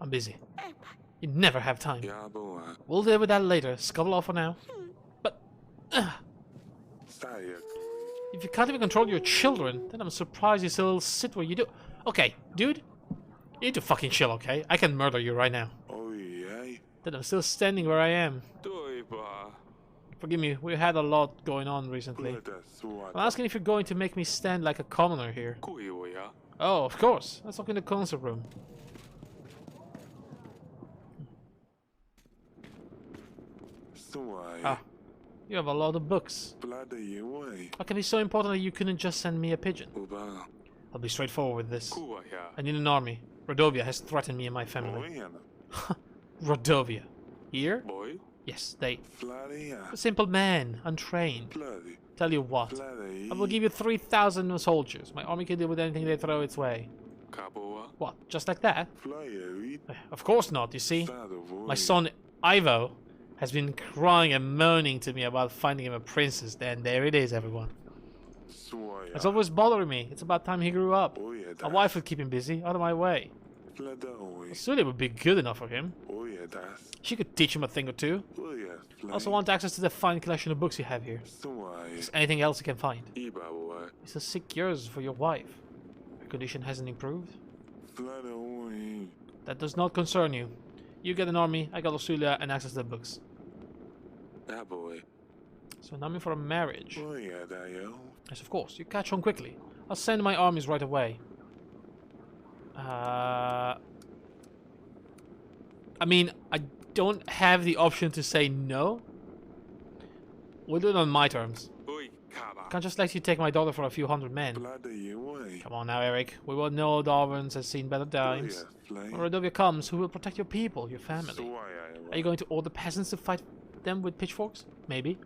I'm busy. You never have time. We'll deal with that later. Scuttle off for now. But if you can't even control your children, then I'm surprised you still sit where you do. Okay, dude. You need to fucking chill, okay? I can murder you right now. Then I'm still standing where I am. Forgive me, we had a lot going on recently. I'm asking if you're going to make me stand like a commoner here. Oh, of course. Let's talk in the concert room. Ah, you have a lot of books. How can it be so important that you couldn't just send me a pigeon? I'll be straightforward with this. I need an army. Radovia has threatened me and my family. Radovia? Here? Yes, they... A simple man, untrained. Tell you what, Bloody. I will give you 3,000 soldiers. My army can deal with anything they throw its way. Kaboa. What, just like that? Flyoid. Of course not, you see. Sadavoy. My son, Ivo, has been crying and moaning to me about finding him a princess. Then there it is, everyone. Swaya. It's always bothering me. It's about time he grew up. Oh yeah, A wife would keep him busy, out of my way. Fladaoi. Sulia would be good enough for him. Oh yeah, that's. She could teach him a thing or two. Oh yeah, I also want access to the fine collection of books you have here. Swaya. Is anything else you can find? Ibawa. It's a sick years for your wife. Her condition hasn't improved. Fladaoi. That does not concern you. You get an army, I got Lusulia and access to the books. That boy. So now me for a marriage. Oh yeah, that yo. Yes, of course. You catch on quickly. I'll send my armies right away. I mean, I don't have the option to say no. We'll do it on my terms. Oi, Kaba. Can't just let you take my daughter for a few hundred men. Bloody way. Come on now, Eric. We all know Darwin's has seen better times. When Rodovia comes, who will protect your people, your family? Are you going to order peasants to fight them with pitchforks? Maybe.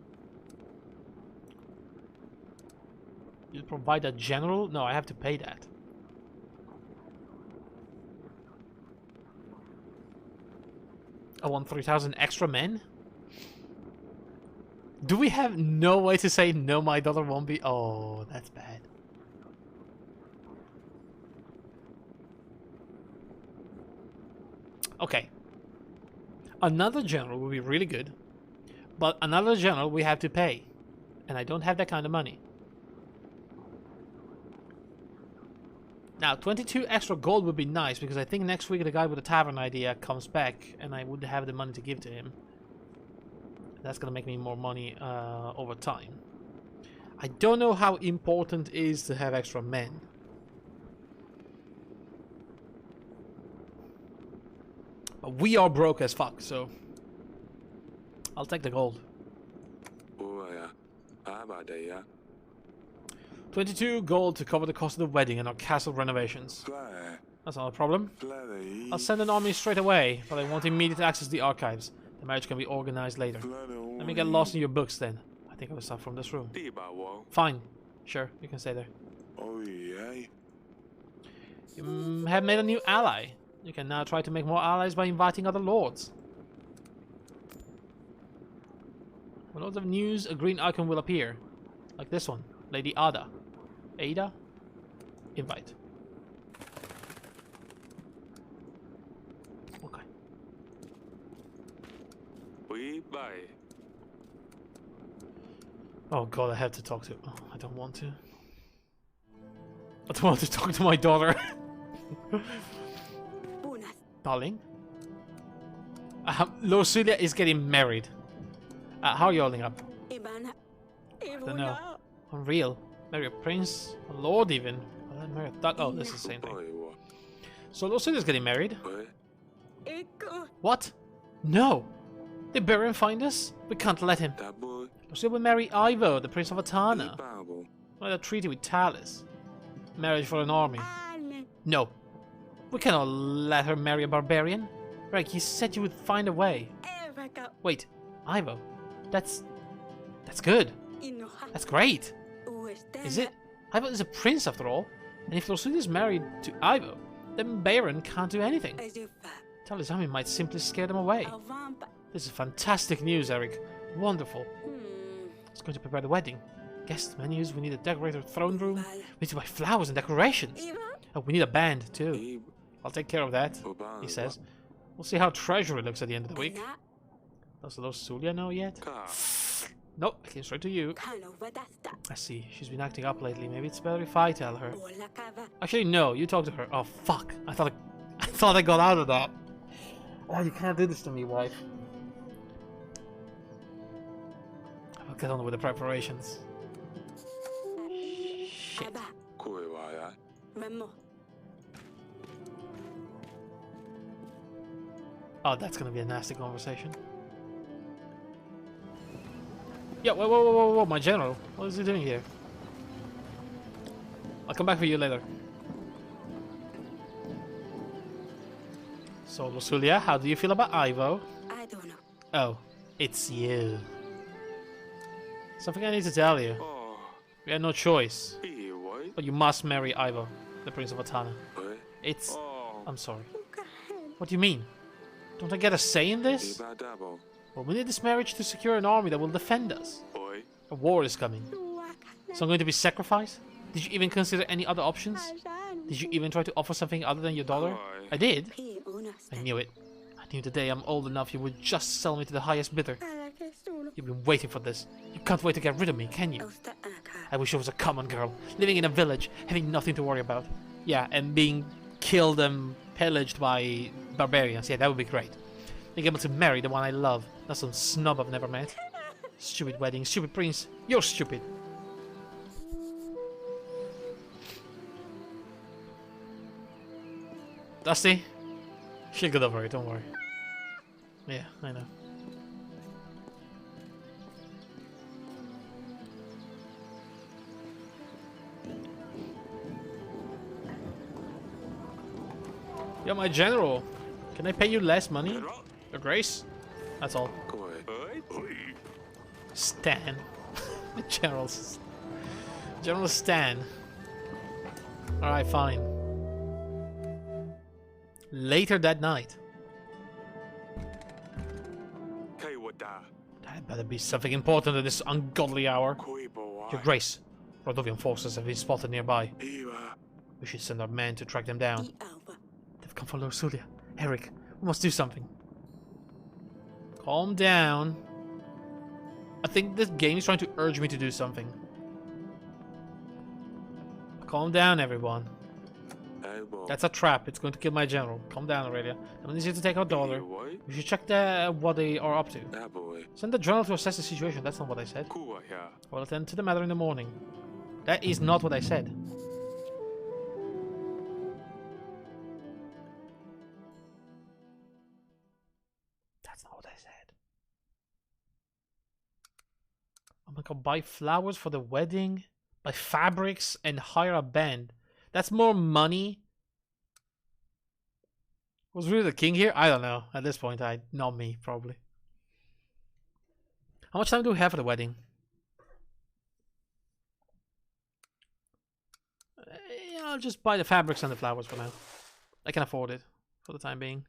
You provide a general? No, I have to pay that. I want 3,000 extra men? Do we have no way to say no, my daughter won't be? Oh, that's bad. Okay. Another general will be really good. But another general we have to pay. And I don't have that kind of money. Now, 22 extra gold would be nice, because I think next week the guy with the tavern idea comes back, and I would have the money to give to him. That's gonna make me more money over time. I don't know how important it is to have extra men. But we are broke as fuck, so I'll take the gold. Oh yeah. How about that, yeah? 22 gold to cover the cost of the wedding and our castle renovations. Fly. That's not a problem. Bloody. I'll send an army straight away, but I want immediate access to the archives. The marriage can be organized later. Let me get lost in your books then. I think I will start from this room. Fine. Sure, you can stay there. Oh yeah. You have made a new ally. You can now try to make more allies by inviting other lords. When lots of news, a green icon will appear. Like this one. Lady Ada. Ada? Invite. Okay. Bye. Oh god, I have to talk to... Oh, I don't want to. I don't want to talk to my daughter. Darling? Lusulia is getting married. How are you holding up? I don't know. Unreal. Marry a prince, a lord even. Marry a duck. Oh, this is the same thing. So Lusulia's getting married. What? No! Did Baron find us? We can't let him. Lusulia will marry Ivo, the Prince of Atana. What a treaty with Talis. Marriage for an army. No. We cannot let her marry a barbarian. Right, you said you would find a way. Wait, Ivo. That's good. That's great. Is it? Ivo is a prince after all. And if Lusulia is married to Ivo, then Baron can't do anything. Talis' army might simply scare them away. This is fantastic news, Eric. Wonderful. It's going to prepare the wedding. Guest menus, we need a decorated throne room. We need to buy flowers and decorations. Oh, we need a band, too. I'll take care of that, he says. We'll see how Treasury looks at the end of the week. Does Lusulia know yet? Nope, I came straight to you. I see. She's been acting up lately. Maybe it's better if I tell her. Actually, no. You talk to her. Oh, fuck. I thought I got out of that. Oh, you can't do this to me, wife. I'll get on with the preparations. Shit. Oh, that's gonna be a nasty conversation. Yeah, whoa, my general. What is he doing here? I'll come back for you later. So, Lusulia, how do you feel about Ivo? I don't know. Oh, it's you. Something I need to tell you. Oh, You had no choice. But you must marry Ivo, the Prince of Atana. It's... I'm sorry. What do you mean? Don't I get a say in this? Well, we need this marriage to secure an army that will defend us. A war is coming. So I'm going to be sacrificed? Did you even consider any other options? Did you even try to offer something other than your daughter? I did. I knew it. I knew the day I'm old enough you would just sell me to the highest bidder. You've been waiting for this. You can't wait to get rid of me, can you? I wish I was a common girl, living in a village, having nothing to worry about. Yeah, and being killed and pillaged by barbarians. Yeah, that would be great. Being able to marry the one I love, not some snub I've never met. Stupid wedding, stupid prince. You're stupid. Dusty? She'll get over it, don't worry. Yeah, I know. You're my general. Can I pay you less money? Your grace? That's all. Stan. General Stan. Alright, fine. Later that night. That better be something important at this ungodly hour. Your grace. Rodovian forces have been spotted nearby. We should send our men to track them down. They've come for Lorsulia. Eric, we must do something. Calm down. I think this game is trying to urge me to do something. Calm down, everyone. That's a trap. It's going to kill my general. Calm down, Aurelia. I'm easy to take our daughter. We should check what they are up to. Send the general to assess the situation. That's not what I said. We'll attend to the matter in the morning. That is not what I said. That's not what I said. I'm gonna go buy flowers for the wedding, buy fabrics, and hire a band. That's more money. Was really the king here? I don't know. At this point, not me, probably. How much time do we have for the wedding? Yeah, I'll just buy the fabrics and the flowers for now. I can afford it for the time being.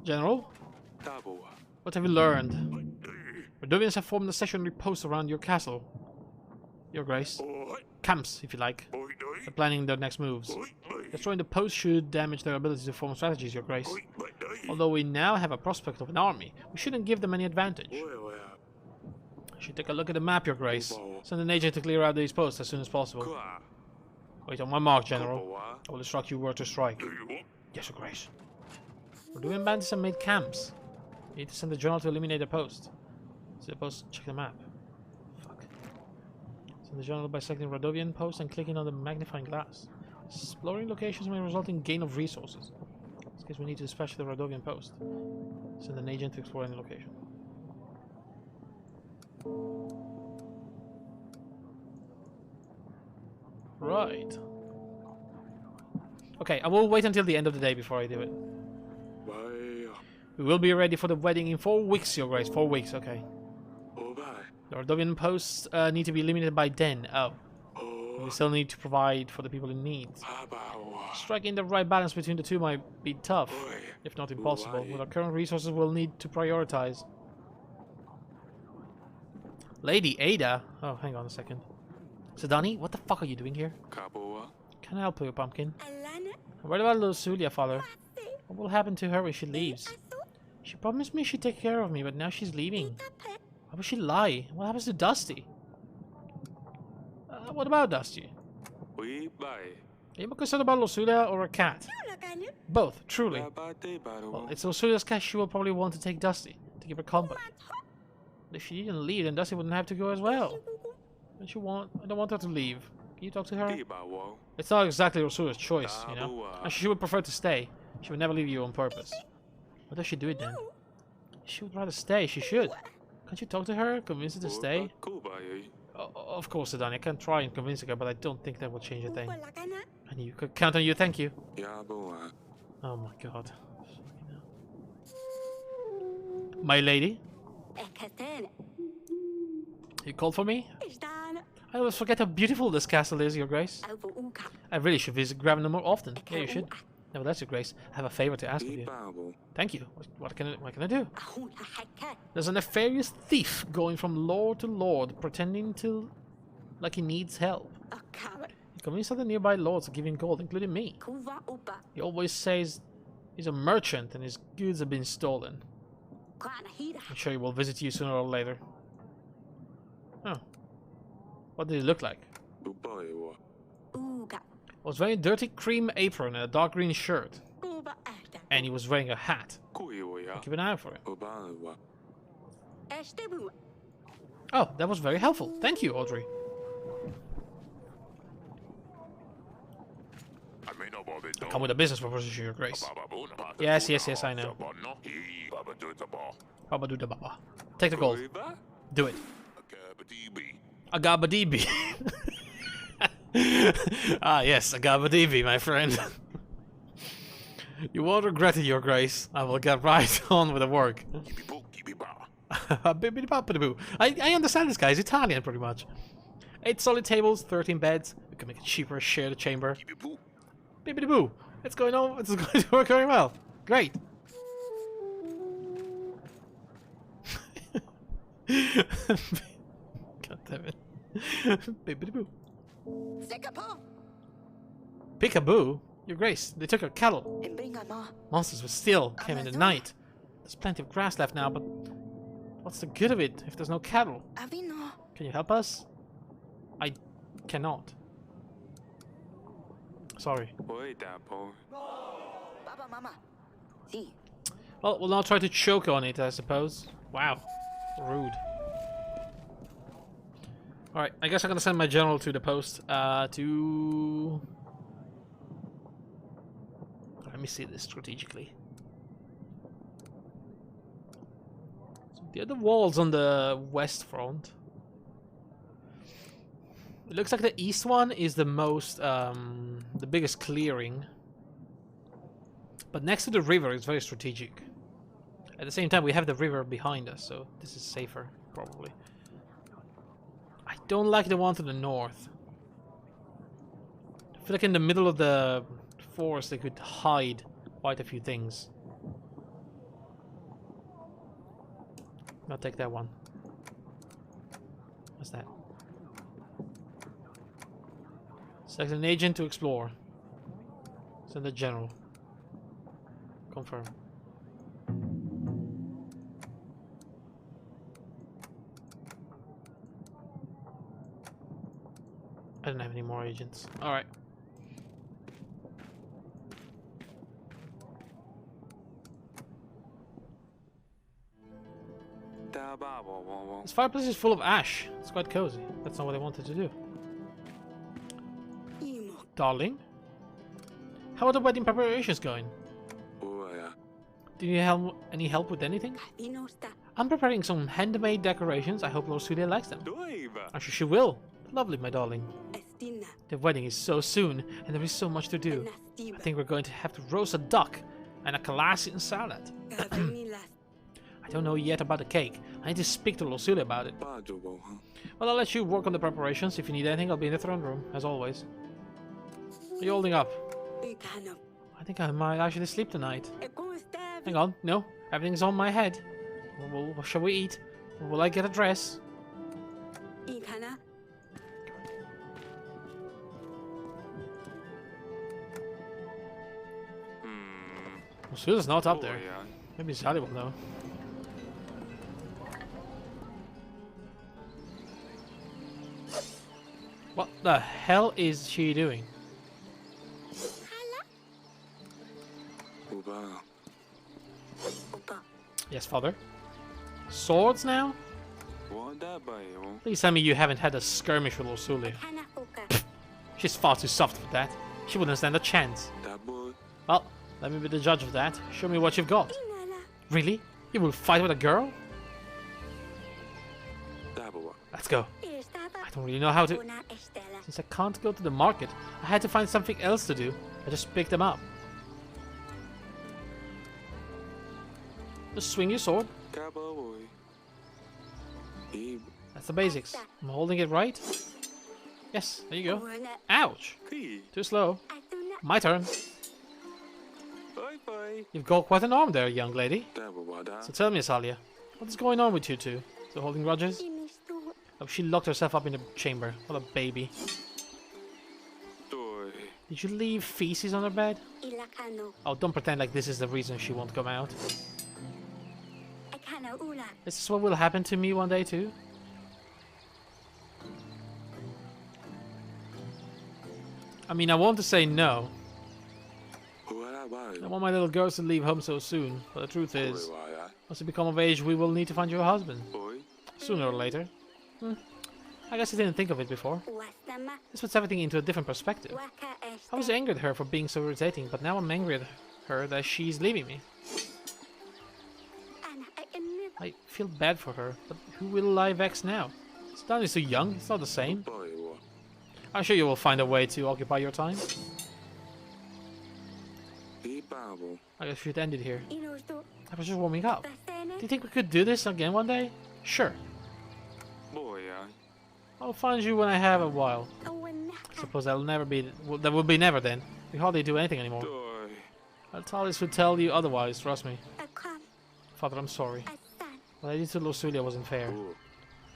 General? What have you learned? Radovians have formed a stationary post around your castle. Your grace. Camps, if you like. They're planning their next moves. Destroying the post should damage their ability to form strategies, your grace. Although we now have a prospect of an army, we shouldn't give them any advantage. I should take a look at the map, your grace. Send an agent to clear out these posts as soon as possible. Wait on my mark, General. I will instruct you where to strike. Yes, your grace. Radovian bandits have made camps. You need to send the general to eliminate the post. So the post, check the map. Fuck. Send the general by selecting Radovian post and clicking on the magnifying glass. Exploring locations may result in gain of resources. In this case, we need to dispatch the Radovian post. Send an agent to explore any location. Right. Okay, I will wait until the end of the day before I do it. We will be ready for the wedding in 4 weeks, your grace. 4 weeks, okay. The Radovian posts need to be eliminated by then. Oh. We still need to provide for the people in need. Striking the right balance between the two might be tough, if not impossible. With our current resources, we'll need to prioritize. Lady Ada? Oh, hang on a second. Sedani, what the fuck are you doing here? Can I help you, pumpkin? What about Lorsulia, father? What will happen to her when she leaves? She promised me she'd take care of me, but now she's leaving. Why would she lie? What happens to Dusty? What about Dusty? Are you more concerned about Lorsulia or a cat? Both, truly. Well, it's Lorsulia's cat. She will probably want to take Dusty to keep her company. But if she didn't leave, then Dusty wouldn't have to go as well. I don't want her to leave. Can you talk to her? It's not exactly Lorsulia's choice, you know. And she would prefer to stay. She would never leave you on purpose. What does she do it then? She would rather stay. She should. Can't you talk to her? Convince her to stay? Of course, Sedani. I can try and convince her, but I don't think that will change a thing. And you could count on you. Thank you. Oh my god. My lady, you called for me? I always forget how beautiful this castle is, Your Grace. I really should visit Gravenor more often. Yeah, you should. Nevertheless, Your Grace, I have a favor to ask of you. Thank you. What can I do? There's a nefarious thief going from lord to lord, pretending to like he needs help. He convinced other nearby lords to give him gold, including me. He always says he's a merchant and his goods have been stolen. I'm sure he will visit you sooner or later. Oh. What did he look like? He was wearing a dirty cream apron and a dark green shirt. And he was wearing a hat. I'll keep an eye out for him. Oh, that was very helpful. Thank you, Audrey. Come with a business proposition, Your Grace. Yes, I know. Baba do da baba. Take the gold. Do it. Agabadibi. Ah, yes, Agabadibi, my friend. You won't regret it, Your Grace. I will get right on with the work. I understand this guy. He's Italian, pretty much. 8 solid tables, 13 beds. We can make it cheaper, share the chamber. Bibbidi boo. It's going on. It's going to work very well. Great. God damn it. Bibbidi boo. Peekaboo? Your Grace, they took our cattle. Monsters will steal, came in the night. There's plenty of grass left now, but what's the good of it if there's no cattle? Can you help us? I cannot. Sorry. Well, we'll now try to choke on it, I suppose. Wow. Rude. Alright, I guess I'm gonna send my general to the post, Let me see this strategically. So the other walls on the west front. It looks like the east one is the most, the biggest clearing. But next to the river is very strategic. At the same time, we have the river behind us, so this is safer, probably. I don't like the one to the north. I feel like in the middle of the forest they could hide quite a few things. I'll take that one. What's that? Select an agent to explore. Send a general. Confirm. I don't have any more agents. Alright. This fireplace is full of ash. It's quite cozy. That's not what I wanted to do. Darling? How are the wedding preparations going? Do you need any help with anything? I'm preparing some handmade decorations. I hope Lord Sulia likes them. I'm sure she will. Lovely, my darling. The wedding is so soon, and there is so much to do. I think we're going to have to roast a duck and a Calassian salad. I don't know yet about the cake. I need to speak to Lord Sulia about it. Well, I'll let you work on the preparations. If you need anything, I'll be in the throne room, as always. Are you holding up? I think I might actually sleep tonight. Hang on, no. Everything's on my head. Well, shall we eat? Will I get a dress? Sulia's not up there. Maybe Sally will know. What the hell is she doing? Yes, father. Swords now? Please tell me you haven't had a skirmish with Lord Sulia. She's far too soft for that. She wouldn't stand a chance. Well, let me be the judge of that. Show me what you've got. Really? You will fight with a girl? Let's go. I don't really know how to... Since I can't go to the market, I had to find something else to do. I just picked them up. Just swing your sword. Cowboy. That's the basics. I'm holding it right. Yes, there you go. Ouch! Too slow. My turn. You've got quite an arm there, young lady. So tell me, Asalia, what is going on with you two? So holding grudges? Oh, she locked herself up in the chamber. What a baby. Did you leave feces on her bed? Oh, don't pretend like this is the reason she won't come out. This is what will happen to me one day too. I mean, I want to say no. I want my little girls to leave home so soon, but the truth is, once you become of age, we will need to find you a husband. Sooner or later. I guess I didn't think of it before. This puts everything into a different perspective. I was angry at her for being so irritating, but now I'm angry at her that she's leaving me. I feel bad for her, but who will I vex now? Stan is so young, it's not the same. I'm sure you will find a way to occupy your time. I guess we should end it here. I was just warming up. Do you think we could do this again one day? Sure. I'll find you when I have a while. I suppose that'll never be. That will be never then. We hardly do anything anymore. Altalis would tell you otherwise, trust me. Father, I'm sorry. What I did to Losulia wasn't fair.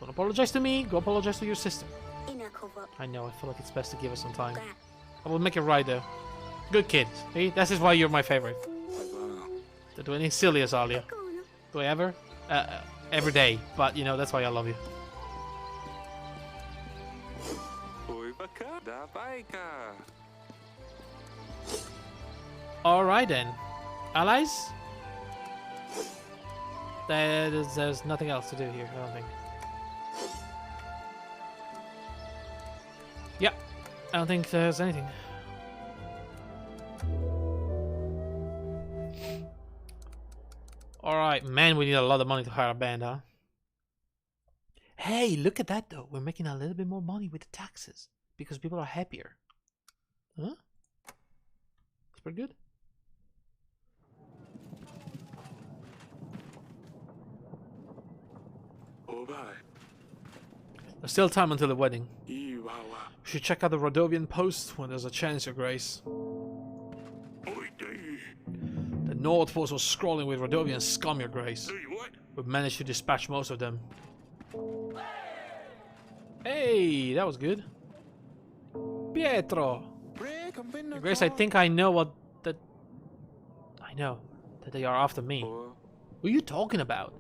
Don't apologize to me, go apologize to your sister. I know, I feel like it's best to give her some time. I will make it right though. Good kid. See, this is why you're my favorite. Don't do anything silly, Asalia. Do I ever? Every day. But, you know, that's why I love you. Alright then. Allies? There's nothing else to do here, I don't think. Yeah, I don't think there's anything. Alright, man, we need a lot of money to hire a band, huh? Hey, look at that though. We're making a little bit more money with the taxes. Because people are happier. Huh? That's pretty good. There's still time until the wedding. We should check out the Rhodovian post when there's a chance, Your Grace. The North Force was scrolling with Rhodovian scum, Your Grace. We've managed to dispatch most of them. Hey, that was good. Pietro! Your Grace, I think I know what that... I know that they are after me. What are you talking about?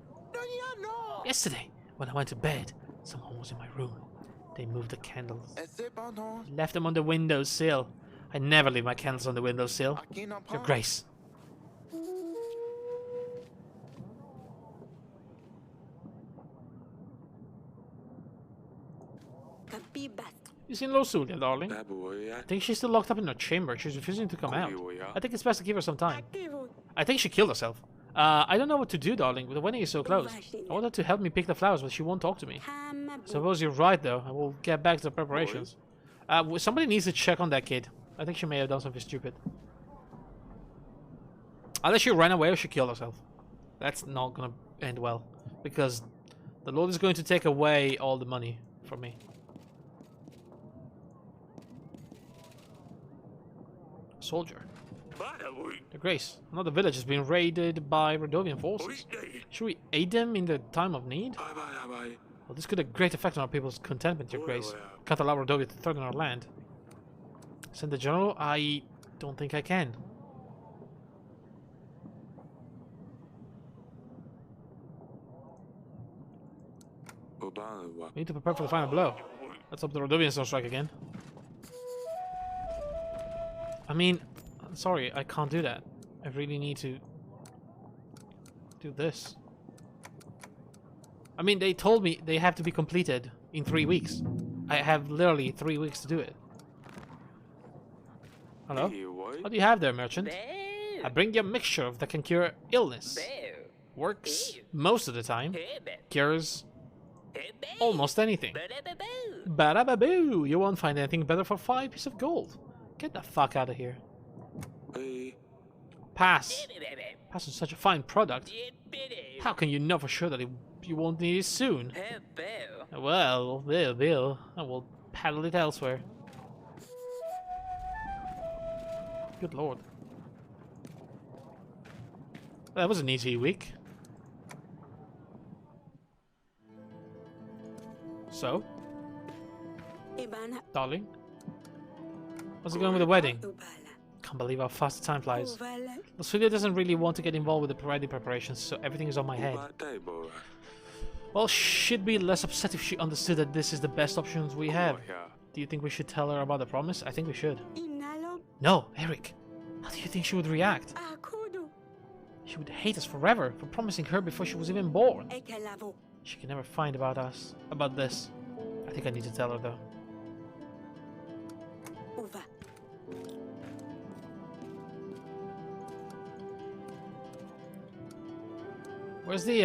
Yesterday, when I went to bed, someone was in my room. They moved the candles. Left them on the windowsill. I never leave my candles on the windowsill. Your Grace. You seen Losulia, darling? I think she's still locked up in her chamber. She's refusing to come out. I think it's best to give her some time. I think she killed herself. I don't know what to do, darling. The wedding is so close. I want her to help me pick the flowers, but she won't talk to me. Suppose you're right, though. I will get back to the preparations. Somebody needs to check on that kid. I think she may have done something stupid. Either she ran away or she killed herself. That's not gonna end well. Because the Lord is going to take away all the money from me. Soldier. Your Grace, another village has been raided by Rhodovian forces. Should we aid them in the time of need? Well, this could have great effect on our people's contentment, Your Grace. Can't allow Rhodovia to threaten our land. Send the general? I don't think I can. We need to prepare for the final blow. Let's hope the Rhodovians don't strike again. I mean, I'm sorry, I can't do that. I really need to do this. I mean, they told me they have to be completed in 3 weeks. I have literally 3 weeks to do it. Hello? What do you have there, merchant? I bring you a mixture that can cure illness. Works most of the time. Cures almost anything. Ba-da-ba-boo! You won't find anything better for 5 pieces of gold. Get the fuck out of here. Pass. Pass is such a fine product. How can you know for sure that you won't need it soon? Hey, Bill. Well, Bill, I will paddle it elsewhere. Good lord. That was an easy week. So? Darling? How's it going with the wedding? Can't believe how fast the time flies. Australia doesn't really want to get involved with the wedding preparations, so everything is on my head. Well, she'd be less upset if she understood that this is the best options we have. Do you think we should tell her about the promise? I think we should. No, Eric. How do you think she would react? She would hate us forever for promising her before she was even born. She can never find about this. I think I need to tell her though. Where's the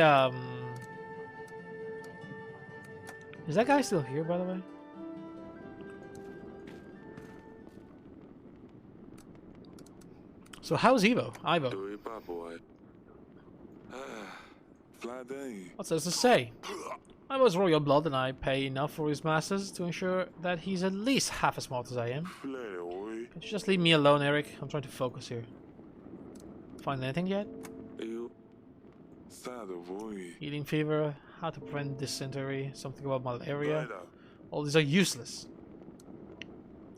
Is that guy still here, by the way? So how's Ivo? What's there to say? I was royal blood and I pay enough for his masters to ensure that he's at least half as smart as I am. Could you just leave me alone, Eric? I'm trying to focus here. Find anything yet? Eating fever, how to prevent dysentery, something about malaria. All these are useless.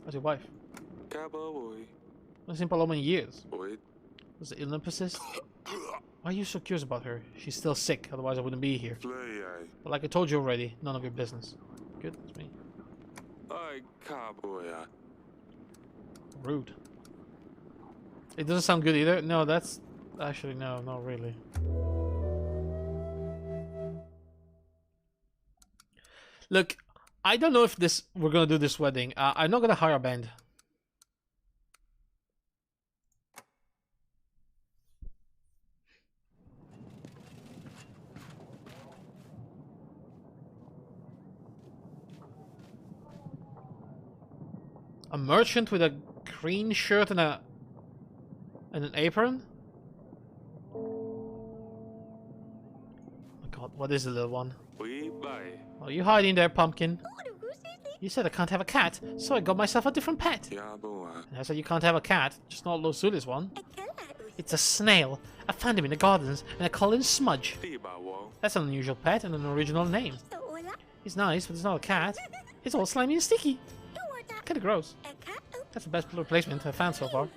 How's your wife? I haven't seen Paloma in years. Does the illness persist? Why are you so curious about her? She's still sick, otherwise I wouldn't be here. But like I told you already, none of your business. Good, it's me. Rude. It doesn't sound good either. No, that's... Actually, no, not really. Look, I don't know if we're gonna do this wedding. I'm not gonna hire a band. A merchant with a green shirt and an apron? Oh my god, what is the little one? Are you hiding there, pumpkin? You said I can't have a cat, so I got myself a different pet. And I said you can't have a cat, just not Losuli's one. It's a snail. I found him in the gardens, and I call him Smudge. That's an unusual pet and an original name. He's nice, but it's not a cat. It's all slimy and sticky. Kinda gross. That's the best replacement I've found so far.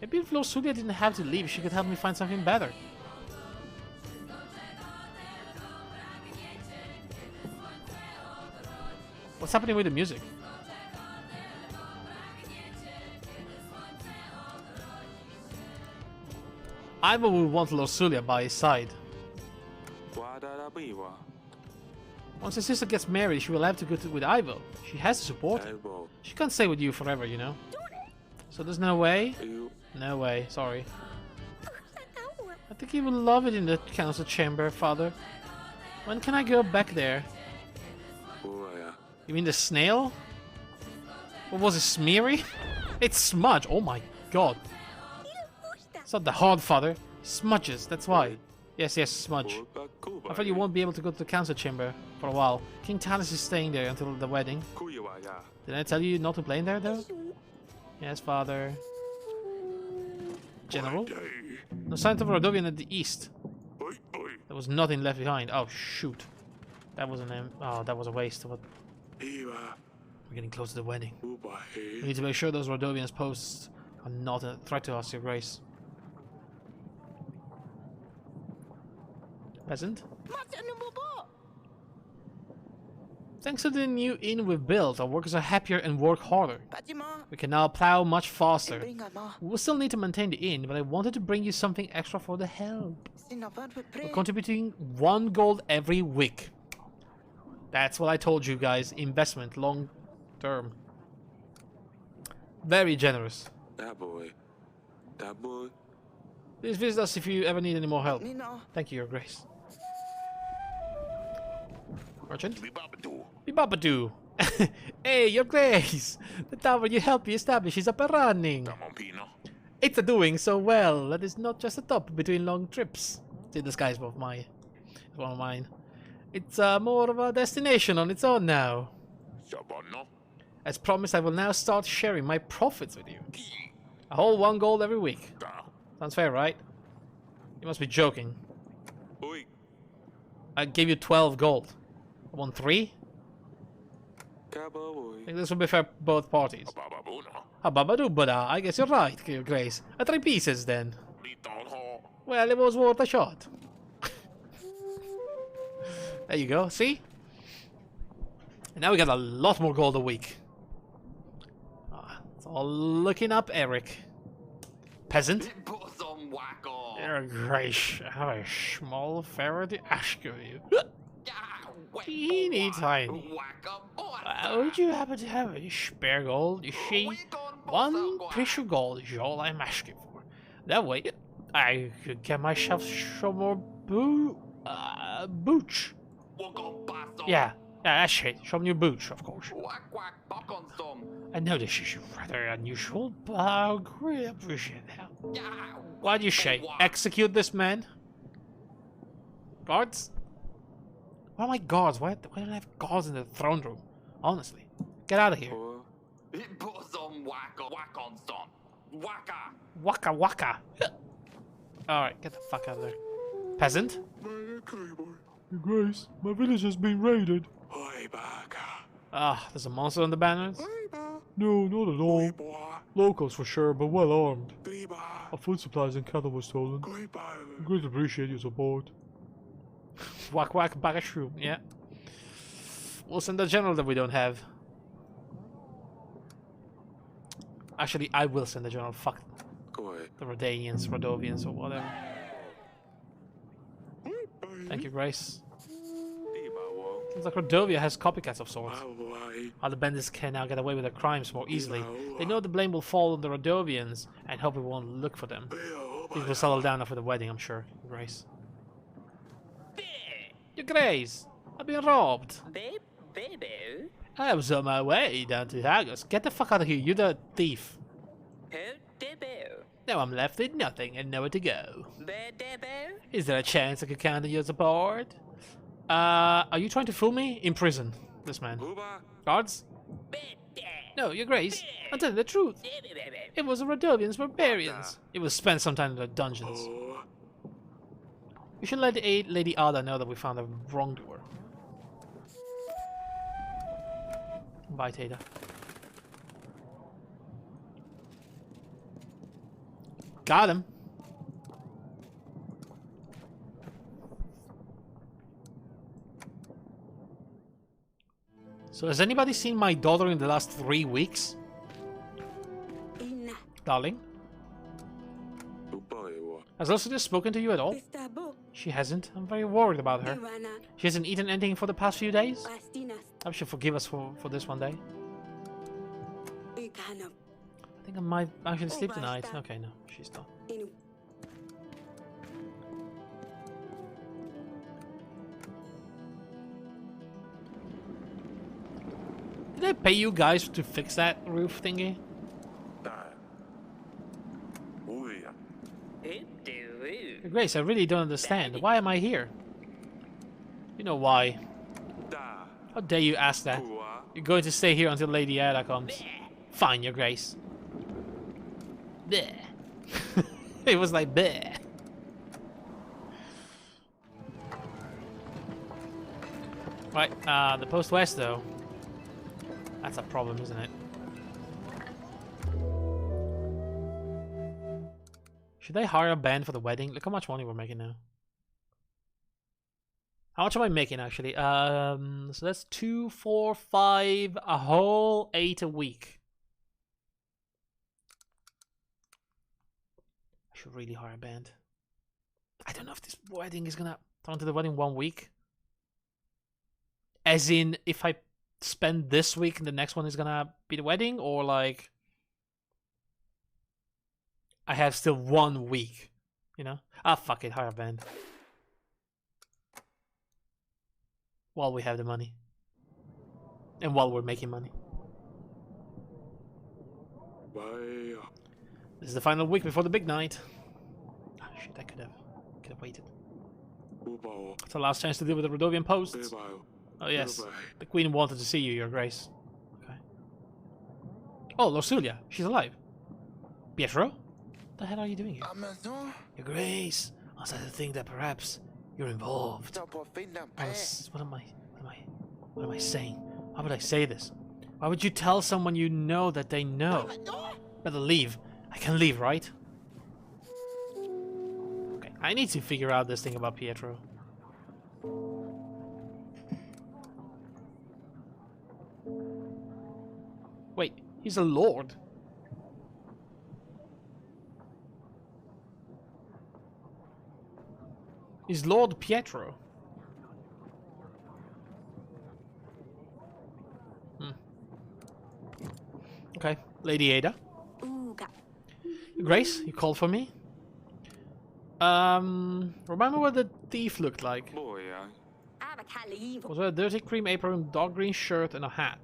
Maybe if Losulia didn't have to leave, she could help me find something better. What's happening with the music? Ivo will want Losulia by his side. Once his sister gets married, she will have to go with Ivo. She has to support him. She can't stay with you forever, you know? So there's no way? No way, sorry. I think he will love it in the council chamber, father. When can I go back there? You mean the snail? What was it, Smeary? It's Smudge, oh my god. It's not the hard father. Smudges, that's why. Yes, Smudge. I thought you won't be able to go to the council chamber for a while. King Talis is staying there until the wedding. Did I tell you not to play in there, though? Yes, father. General? No sign of Rodovian at the east. There was nothing left behind. Oh, shoot. That was that was a waste. We're getting close to the wedding. We need to make sure those Rodovians posts are not a threat to us, Your Grace. Peasant? Thanks to the new inn we've built, our workers are happier and work harder. We can now plow much faster. We will still need to maintain the inn, but I wanted to bring you something extra for the help. We're contributing 1 gold every week. That's what I told you guys. Investment, long term. Very generous. That boy. Please visit us if you ever need any more help. Thank you, Your Grace. Merchant? Bibabadoo. Hey, Your Grace! The tower you helped me establish is up and running. It's doing so well that it's not just a stop between long trips. See, this guy's both my It's one of mine. It's more of a destination on its own now. As promised, I will now start sharing my profits with you. A whole 1 gold every week. Sounds fair, right? You must be joking. I gave you 12 gold. I want 3? I think this will be fair for both parties. Hababadu, but I guess you're right, Your Grace. 3 pieces then. Well, it was worth a shot. There you go, see? And now we got a lot more gold a week. It's all looking up, Eric. Peasant? Your Grace, I have a small favor to ask of you. Teeny tiny. Would you happen to have a spare gold? You see, 1 piece of gold is all I'm asking for. That way, I could get myself some more boots. Yeah, that's it. Some new boots, of course. I know this is rather unusual, but I greatly appreciate that. What do you say? Execute this man? Guards? Why am I guards? Why don't I have guards in the throne room? Honestly. Get out of here. Waka waka. Alright, get the fuck out of there. Peasant? Your Grace, my village has been raided. Ah, there's a monster on the banners? No, not at all. Locals for sure, but well armed. Our food supplies and cattle were stolen. We greatly appreciate your support. Whack whack bag of shroom, yeah. We'll send a general that we don't have. Actually, I will send a general. Fuck the Rodanians, Rodovians, or whatever. Thank you, Grace. Seems like Rodovia has copycats of sorts. Other bandits can now get away with their crimes more easily. They know the blame will fall on the Rodovians and hope we won't look for them. Things will settle down after the wedding, I'm sure, Grace. Your Grace, I've been robbed. I was on my way down to Hagos. Get the fuck out of here, you're the thief. Now I'm left with nothing and nowhere to go. Is there a chance I could count on your support? Are you trying to fool me? In prison, this man. Guards? No, Your Grace, I'm telling the truth. It was the Rodovians barbarians. It was spent some time in the dungeons. We should let Lady Ada know that we found a wrongdoer. Bye, Tata. Got him. So has anybody seen my daughter in the last 3 weeks? Darling? Has Elsa spoken to you at all? She hasn't. I'm very worried about her. She hasn't eaten anything for the past few days? I should forgive us for this one day. I think I might actually sleep tonight. Okay, no, she's not. Did I pay you guys to fix that roof thingy? Grace, I really don't understand. Why am I here? You know why. How dare you ask that? You're going to stay here until Lady Ada comes. Fine, Your Grace. Bleh. It was like bleh. Right, the Post West though. That's a problem, isn't it? Should I hire a band for the wedding? Look how much money we're making now. How much am I making actually? So that's 2, 4, 5, a whole 8 a week. I should really hire a band. I don't know if this wedding is gonna turn to the wedding 1 week. As in, if I spend this week and the next one is gonna be the wedding, or like I have still 1 week, you know? Ah, fuck it, hire a band. While we have the money. And while we're making money. This is the final week before the big night. Ah, shit, I could have waited. It's our last chance to deal with the Rhodovian posts. Oh yes, the Queen wanted to see you, Your Grace. Okay. Oh, Lorsulia, she's alive. Pietro? What the hell are you doing here? Your Grace, I started to think that perhaps you're involved. What am I saying? Why would I say this? Why would you tell someone you know that they know? Better leave. I can leave, right? Okay, I need to figure out this thing about Pietro. Wait, he's a lord. He's Lord Pietro. Okay, Lady Ada. Grace, you called for me? Remember what the thief looked like? Was it a dirty cream apron, dark green shirt, and a hat?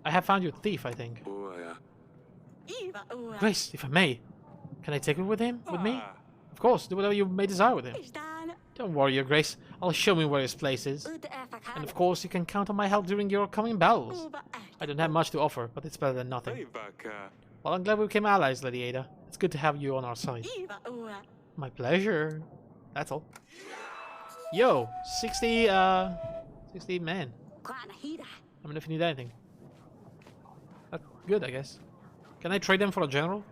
I have found your thief, I think. Grace, if I may, can I take it with him? With me? Of course, do whatever you may desire with him. Don't worry, Your Grace. I'll show him where his place is. And of course, you can count on my help during your coming battles. I don't have much to offer, but it's better than nothing. Well, I'm glad we became allies, Lady Ada. It's good to have you on our side. My pleasure. That's all. Yo, 60 men. I mean, if you need anything. That's good, I guess. Can I trade them for a general?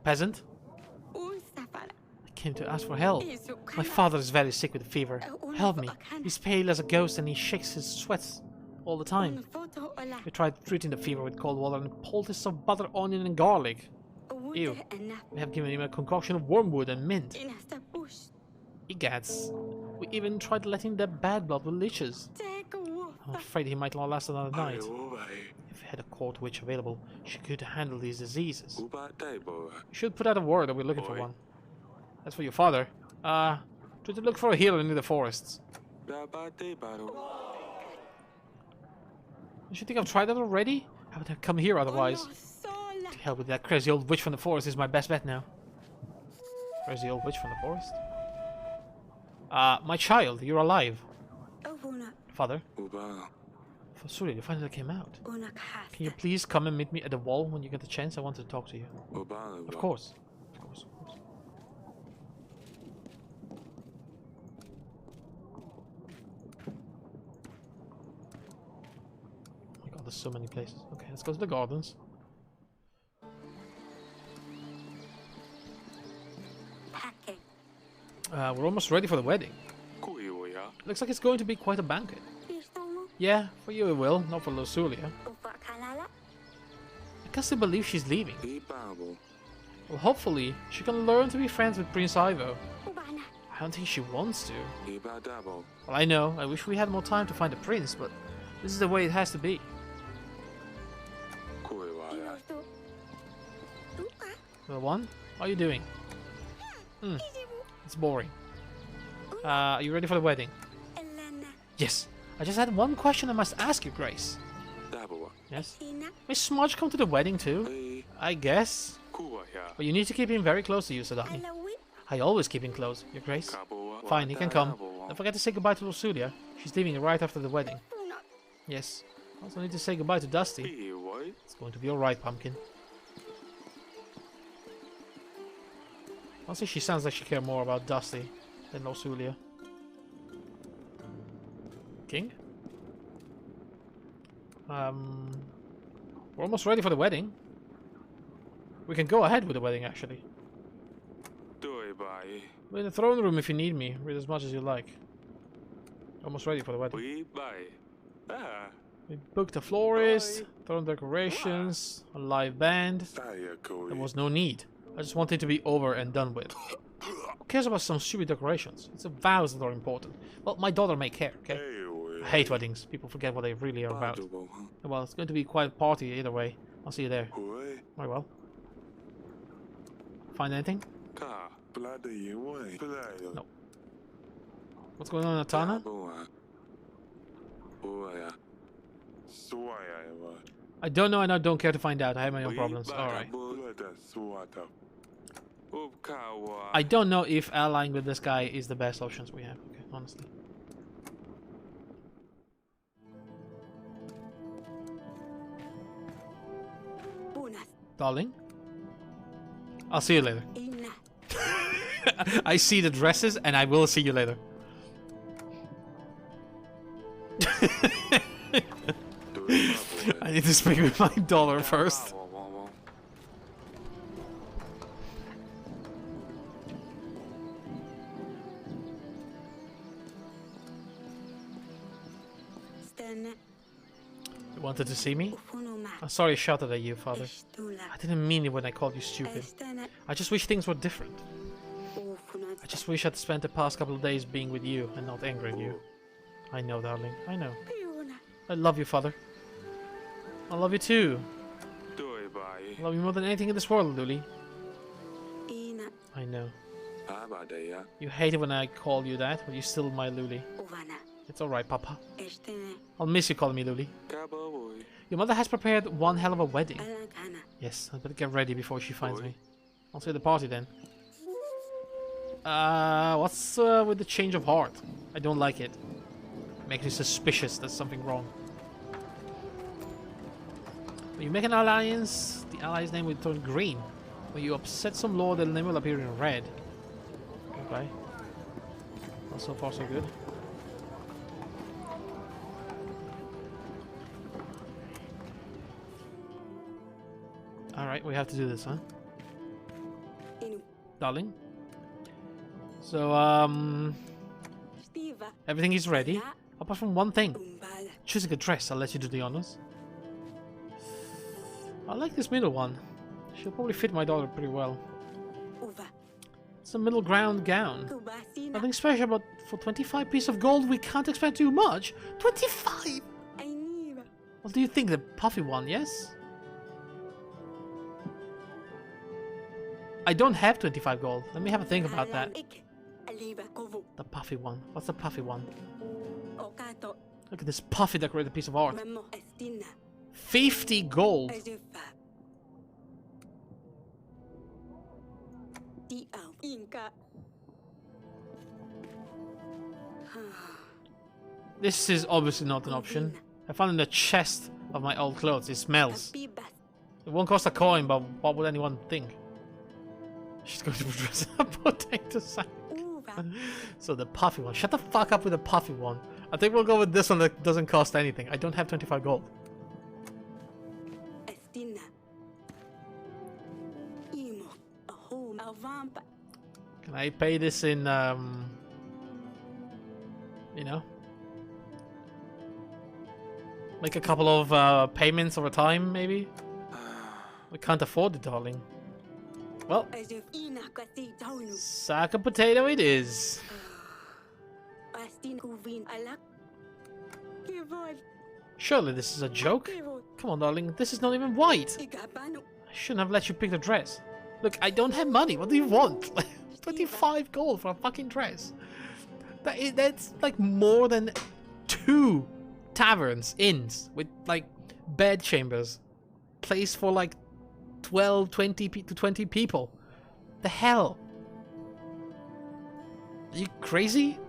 Peasant? I came to ask for help. My father is very sick with a fever. Help me. He's pale as a ghost and he shakes his sweats all the time. We tried treating the fever with cold water and poultice of butter, onion and garlic. Ew. We have given him a concoction of wormwood and mint. Egads. We even tried letting the bad blood with leeches. I'm afraid he might not last another night. If we had a court witch available, she could handle these diseases. We should put out a word that we're looking for one. As for your father, try to look for a healer in the forests. Don't you think I've tried that already? I would have come here otherwise. To hell with that crazy old witch from the forest is my best bet now. Crazy old witch from the forest? My child, you're alive. Father? Sorry, you finally came out. Can you please come and meet me at the wall when you get the chance? I want to talk to you. Of course. Of course, of course. Oh my god, there's so many places. Okay, let's go to the gardens. We're almost ready for the wedding. Looks like it's going to be quite a banquet. Yeah, for you it will, not for Lorsulia. I can't still believe she's leaving. Well, hopefully, she can learn to be friends with Prince Ivo. I don't think she wants to. Well, I know, I wish we had more time to find the prince, but this is the way it has to be. Well, one, what are you doing? It's boring. Are you ready for the wedding? Yes. I just had one question I must ask you, Grace. Yes? May Smudge come to the wedding too? I guess. But you need to keep him very close to you, Sadani. I always keep him close, Your Grace. Fine, he can come. Don't forget to say goodbye to Lorsulia. She's leaving right after the wedding. Yes. I also need to say goodbye to Dusty. It's going to be alright, Pumpkin. Honestly, she sounds like she cares more about Dusty than Lorsulia. King? We're almost ready for the wedding. We can go ahead with the wedding, actually. We're in the throne room if you need me. Read as much as you like. Almost ready for the wedding. We booked a florist, throne decorations, a live band. There was no need. I just want it to be over and done with. Who cares about some stupid decorations? It's the vows that are important. Well, my daughter may care, okay? I hate weddings. People forget what they really are about. Well, it's going to be quite a party either way. I'll see you there. Very well. Find anything? No. What's going on, Atana? I don't know and I don't care to find out. I have my own problems. Alright. Ubkawa. I don't know if allying with this guy is the best options we have, okay, honestly. Darling? I'll see you later. I see the dresses and I will see you later. I need to speak with my dollar first. You wanted to see me? I'm sorry I shouted at you, father. I didn't mean it when I called you stupid. I just wish things were different. I just wish I'd spent the past couple of days being with you and not angering you. I know, darling. I know. I love you, father. I love you too. I love you more than anything in this world, Luli. I know. You hate it when I call you that, but you're still my Luli. It's alright, Papa. I'll miss you calling me Luli. Your mother has prepared one hell of a wedding. Yes, I better get ready before she finds me. I'll see you at the party then. What's with the change of heart? I don't like it. Makes me suspicious there's something wrong. When you make an alliance, the ally's name will turn green. When you upset some lord, their name will appear in red. Okay. Well, so far so good. Alright, we have to do this, huh? Darling? So, everything is ready. Apart from one thing. Choosing a dress, I'll let you do the honors. I like this middle one. She'll probably fit my daughter pretty well. It's a middle ground gown. Nothing special, but for 25 pieces of gold, we can't expect too much. 25! What do you think? The puffy one, yes? I don't have 25 gold. Let me have a think about that. The puffy one. What's the puffy one? Look at this puffy decorated piece of art. 50 gold. This is obviously not an option. I found it in the chest of my old clothes. It smells. It won't cost a coin, but what would anyone think? She's going to dress a potato sack. So the puffy one. Shut the fuck up with the puffy one. I think we'll go with this one that doesn't cost anything. I don't have 25 gold. Can I pay this in, you know? Make a couple of payments over time, maybe? We can't afford it, darling. Well, sack of potato it is. Surely this is a joke? Come on, darling, this is not even white. I shouldn't have let you pick the dress. Look, I don't have money. What do you want? 25 gold for a fucking dress. That's like more than 2 taverns, inns, with like bed chambers. Place for like 12, 20 to 20 people. The hell? Are you crazy?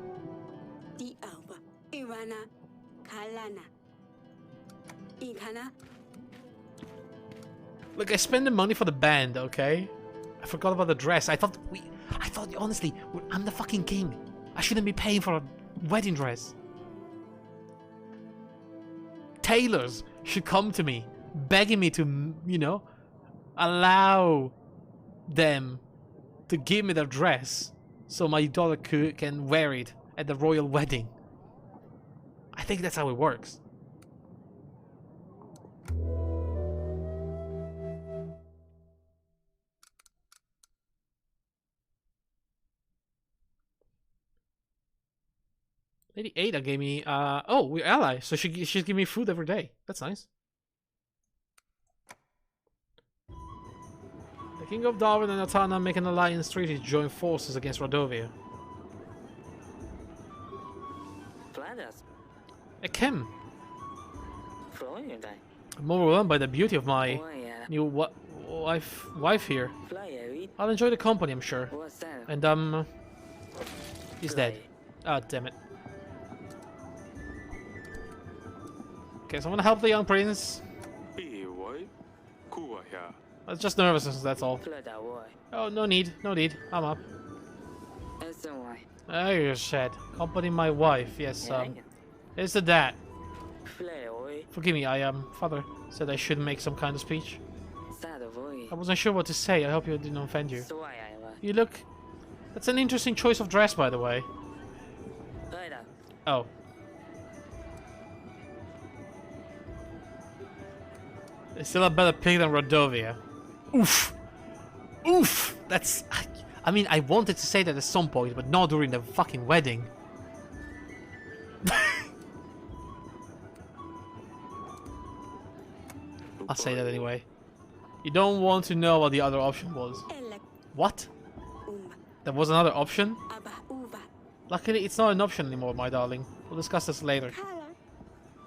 Look, I spent the money for the band, okay? I forgot about the dress. I thought honestly, I'm the fucking king. I shouldn't be paying for a wedding dress. Tailors should come to me, begging me to, you know, allow them to give me their dress so my daughter can wear it at the royal wedding. I think that's how it works. Lady Ada gave me, oh, we're allies, so she's giving me food every day. That's nice. The King of Darwin and Atana make an alliance treaty to join forces against Radovia. Akem. I'm overwhelmed by the beauty of my new wife here. I'll enjoy the company, I'm sure. What's that? And, he's dead. Ah, damn it. Okay, so I'm gonna help the young prince. I was just nervous, that's all. Oh, no need, no need. I'm up. Oh, you're sad. Accompany my wife, yes, it's the dad. Forgive me, father said I should make some kind of speech. I wasn't sure what to say, I hope you didn't offend you. You look... That's an interesting choice of dress, by the way. Oh. It's still a better pick than Rodovia. Oof! Oof! That's... I mean, I wanted to say that at some point, but not during the fucking wedding. I'll say that anyway. You don't want to know what the other option was. What? There was another option? Luckily, it's not an option anymore, my darling. We'll discuss this later.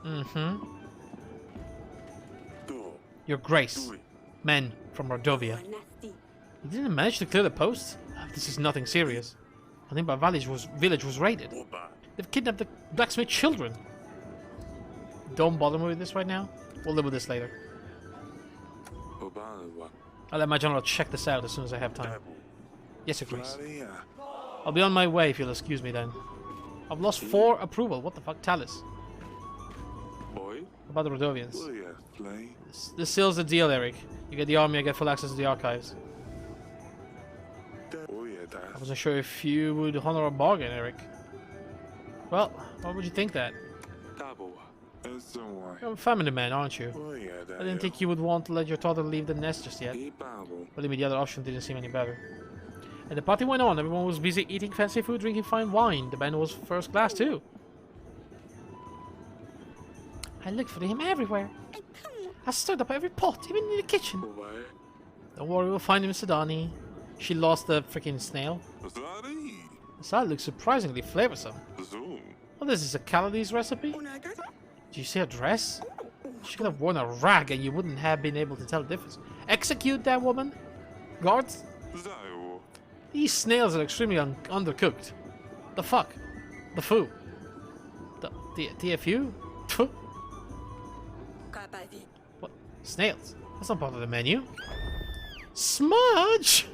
Mm-hmm. Your Grace. Men from Rodovia. You didn't manage to clear the posts? This is nothing serious. I think my village was raided. They've kidnapped the blacksmith children. Don't bother me with this right now. We'll live with this later. I'll let my general check this out as soon as I have time. Yes, Your Grace. I'll be on my way if you'll excuse me then. I've lost 4 approval. What the fuck? Tallis. About the Rodovians. This seals the deal, Eric. You get the army, I get full access to the archives. I wasn't sure if you would honor a bargain, Eric. Well, why would you think that? You're a family man, aren't you? I didn't think you would want to let your daughter leave the nest just yet. Believe me, the other option didn't seem any better. And the party went on. Everyone was busy eating fancy food, drinking fine wine. The band was first class too. I looked for him everywhere. I stirred up every pot, even in the kitchen. Don't worry, we'll find him in Sedani. She lost the freaking snail. The salad looks surprisingly flavorsome. Oh, this is a Calades recipe? Did you see her dress? She could have worn a rag and you wouldn't have been able to tell the difference. Execute that woman! Guards! These snails are extremely undercooked. The fuck? The foo? The TFU? Phew. What? Snails? That's not part of the menu. Smudge!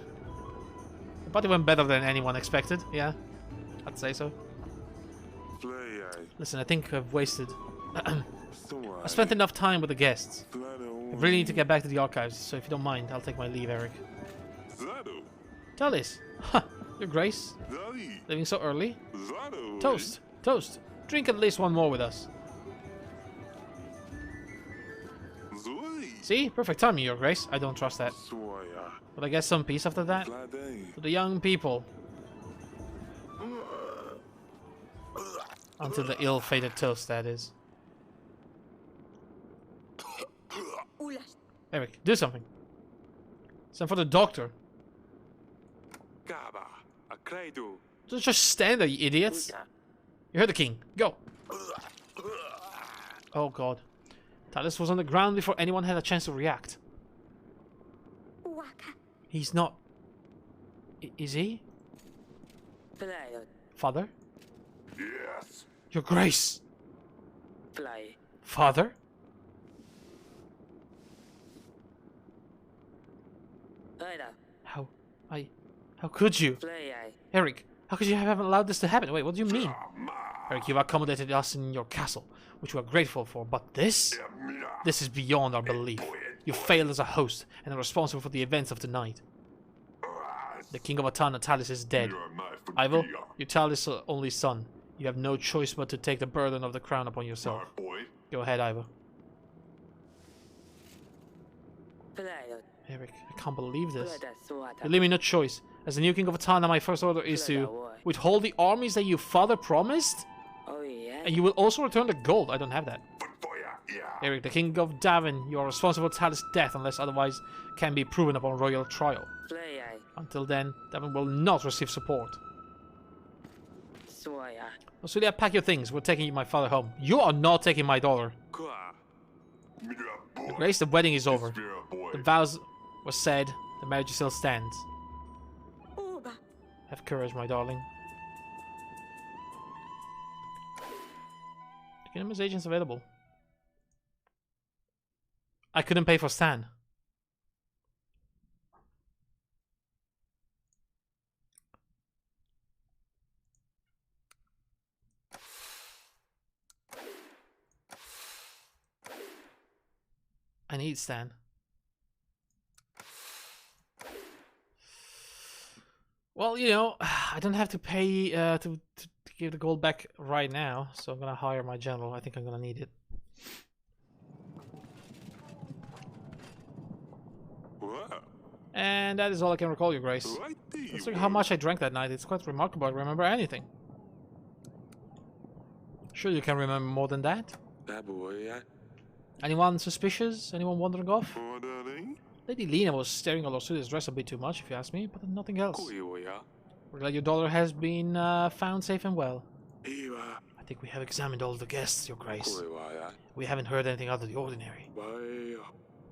The party went better than anyone expected, yeah. I'd say so. Listen, I think I've wasted... I spent enough time with the guests. I really need to get back to the archives, so if you don't mind, I'll take my leave, Eric. Tallis! Ha! Your Grace? Leaving so early? Toast! Toast! Drink at least one more with us. See? Perfect timing, Your Grace. I don't trust that. But I get some peace after that? To the young people. Until the ill-fated toast, that is. Eric, do something. Send for the doctor. Just stand there, you idiots. You heard the king. Go. Oh god. Tallis was on the ground before anyone had a chance to react. He's not... Is he? Father? Yes. Your Grace! Father? How could you? Eric, how could you have allowed this to happen? Wait, what do you mean? Eric, you've accommodated us in your castle, which we are grateful for, but this? This is beyond our belief. You failed as a host and are responsible for the events of tonight. The king of Atana, Tallis, is dead. Ivo, you're Tallis' only son. You have no choice but to take the burden of the crown upon yourself. Go ahead, Ivo. Eric, I can't believe this. You leave me no choice. As the new king of Atana, my first order is to withhold the armies that your father promised? And you will also return the gold. I don't have that. Eric, the king of Davin, you are responsible for Tallis' death unless otherwise can be proven upon royal trial. Until then, Davin will not receive support. Auxilia, pack your things. We're taking my father home. You are not taking my daughter. Grace, the wedding is over. The vows were said. The marriage still stands. Have courage, my darling. The kingdom has agents available. I couldn't pay for Stan. I need Stan. Well, you know, I don't have to pay to give the gold back right now, so I'm gonna hire my general. I think I'm gonna need it. And that is all I can recall, Your Grace. Considering how much I drank that night, it's quite remarkable I remember anything. Sure you can remember more than that? Anyone suspicious? Anyone wandering off? Lady Lena was staring at Lorsulia's dress a bit too much, if you ask me, but nothing else. We're glad your daughter has been found safe and well. I think we have examined all the guests, Your Grace. We haven't heard anything out of the ordinary.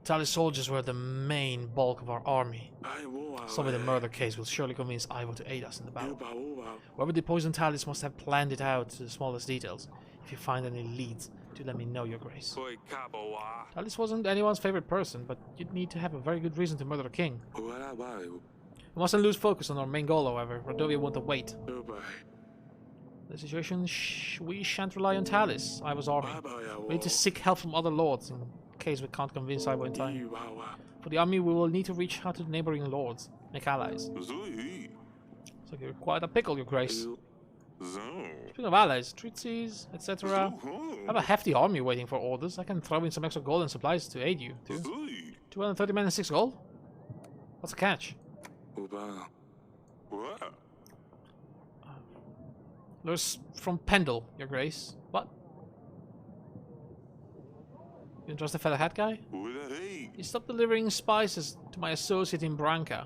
Talis soldiers were the main bulk of our army. Solving the murder case will surely convince Ivo to aid us in the battle. Whoever depoisoned Talis must have planned it out to the smallest details. If you find any leads, do let me know, Your Grace. Talis wasn't anyone's favorite person, but you'd need to have a very good reason to murder a king. We mustn't lose focus on our main goal, however. Rodovia won't wait. The situation, we shan't rely on Talis, Ivo's army. We need to seek help from other lords in case we can't convince Ivo in time. For the army, we will need to reach out to the neighboring lords, make allies. So you're quite a pickle, Your Grace. Speaking of allies, treaties, etc. I have a hefty army waiting for orders. I can throw in some extra gold and supplies to aid you, too. 230 men and 6 gold? What's the catch? There's from Pendle, Your Grace. What? You don't trust the feather hat guy? He stopped delivering spices to my associate in Branca.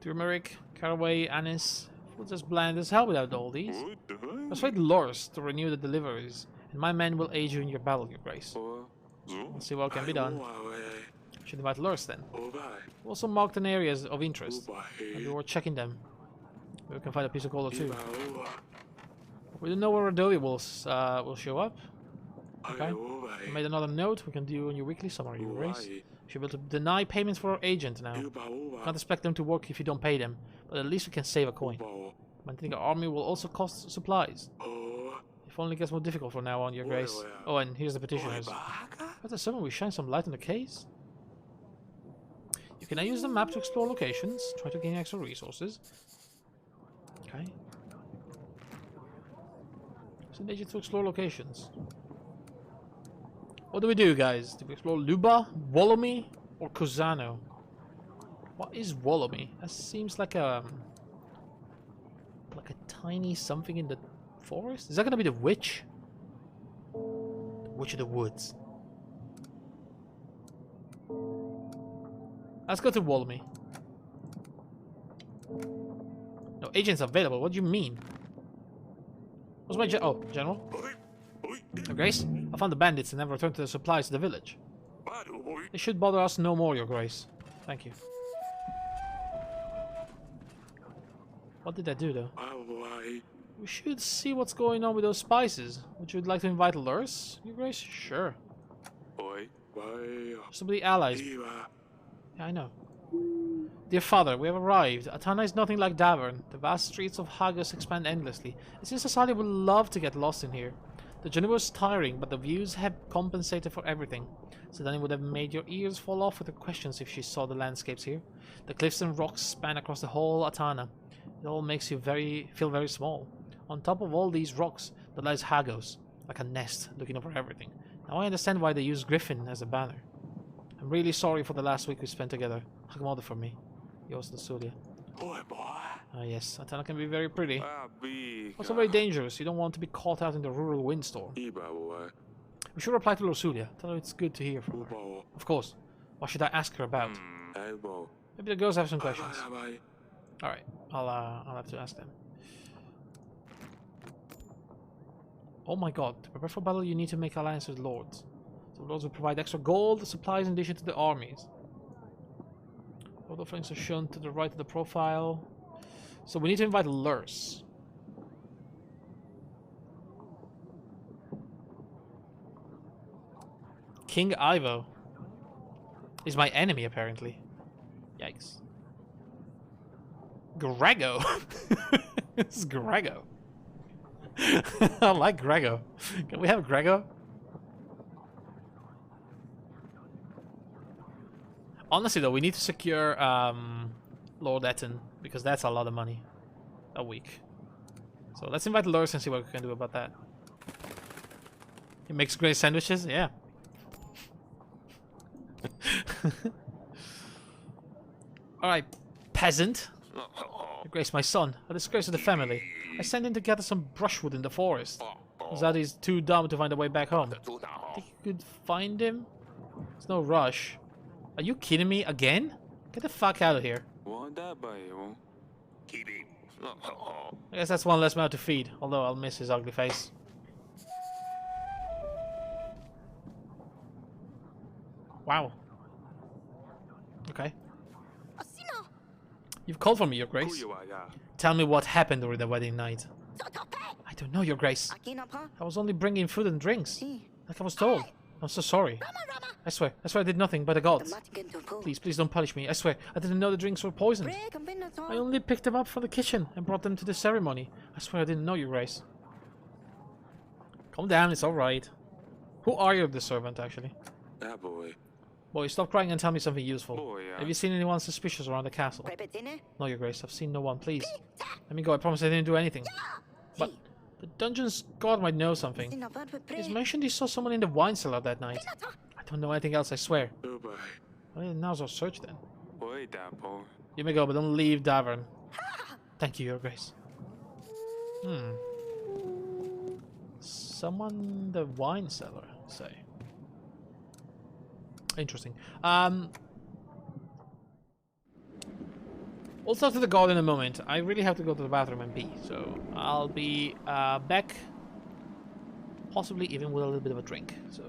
Turmeric, caraway, anise. Food's as bland as hell without all these. Persuade Loris to renew the deliveries, and my men will aid you in your battle, Your Grace. Let's see what can be done. Should invite Loris then. We'll also mark an areas of interest, and we were checking them. Maybe we can find a piece of gold or two. We don't know where Rodovia will show up. Okay. I made another note. We can do on your weekly summary, Your Grace. Should be able to deny payments for our agent now. Can't expect them to work if you don't pay them, but at least we can save a coin. Maintaining our army will also cost supplies. If only it gets more difficult from now on, Your Grace. Oh, and here's the petitioners. Let's assume we shine some light on the case. You can now use the map to explore locations, try to gain extra resources. Okay. Send agent to explore locations. What do we do, guys? Do we explore Luba, Wolomi, or Kozano? What is Wolomi? That seems like a tiny something in the forest. Is that gonna be the witch? The Witch of the Woods. Let's go to Wolomi. No agents available. What do you mean? What's my General? Your Grace, I found the bandits and never returned to the supplies to the village. They should bother us no more, Your Grace. Thank you. What did I do, though? We should see what's going on with those spices. Would you like to invite Lurs, Your Grace? Sure. Somebody allies. Yeah, I know. Dear Father, we have arrived. Atana is nothing like Davern. The vast streets of Haggis expand endlessly. It seems society would love to get lost in here. The journey was tiring, but the views have compensated for everything. Sedani would have made your ears fall off with her questions if she saw the landscapes here. The cliffs and rocks span across the whole Atana. It all makes you feel very small. On top of all these rocks, there lies Hagos, like a nest looking over everything. Now I understand why they use Griffin as a banner. I'm really sorry for the last week we spent together. Accommodate for me. Yours, Lorsulia. Ah, yes, Atana can be very pretty. Also very dangerous. You don't want to be caught out in the rural windstorm. We should reply to Lorsulia. Tell her it's good to hear from her. Of course. What should I ask her about? Maybe the girls have some questions. Alright, I'll have to ask them. Oh my god, to prepare for battle you need to make alliance with lords. So lords will provide extra gold, supplies in addition to the armies. Lord offerings are shown to the right of the profile. So we need to invite Lurs. King Ivo is my enemy, apparently. Yikes. Grego. This is Grego. I like Grego. Can we have Grego? Honestly, though, we need to secure Lord Etten, because that's a lot of money a week. So let's invite Lurs and see what we can do about that. He makes great sandwiches? Yeah. Alright, peasant. Grace, my son, a disgrace to the family. I sent him to gather some brushwood in the forest. Zaddy's too dumb to find a way back home. Think you could find him? There's no rush. Are you kidding me again? Get the fuck out of here. I guess that's one less mouth to feed, although I'll miss his ugly face. Wow. Okay. You've called for me, Your Grace. Tell me what happened during the wedding night. I don't know, Your Grace. I was only bringing food and drinks, like I was told. I'm so sorry. I swear I did nothing by the gods. Please, please don't punish me. I swear, I didn't know the drinks were poisoned. I only picked them up from the kitchen and brought them to the ceremony. I swear I didn't know, Your Grace. Calm down, it's alright. Who are you, the servant, actually? That boy. Boy, stop crying and tell me something useful. Boy, Have you seen anyone suspicious around the castle? No, Your Grace, I've seen no one, please. Let me go, I promise I didn't do anything. But the dungeon's guard might know something. He's mentioned he saw someone in the wine cellar that night. I don't know anything else, I swear. Well, now's our search then. You may go, but don't leave Davern. Thank you, Your Grace. Someone in the wine cellar, say. Interesting. We'll talk to the guard in a moment. I really have to go to the bathroom and pee, so I'll be back, possibly even with a little bit of a drink. So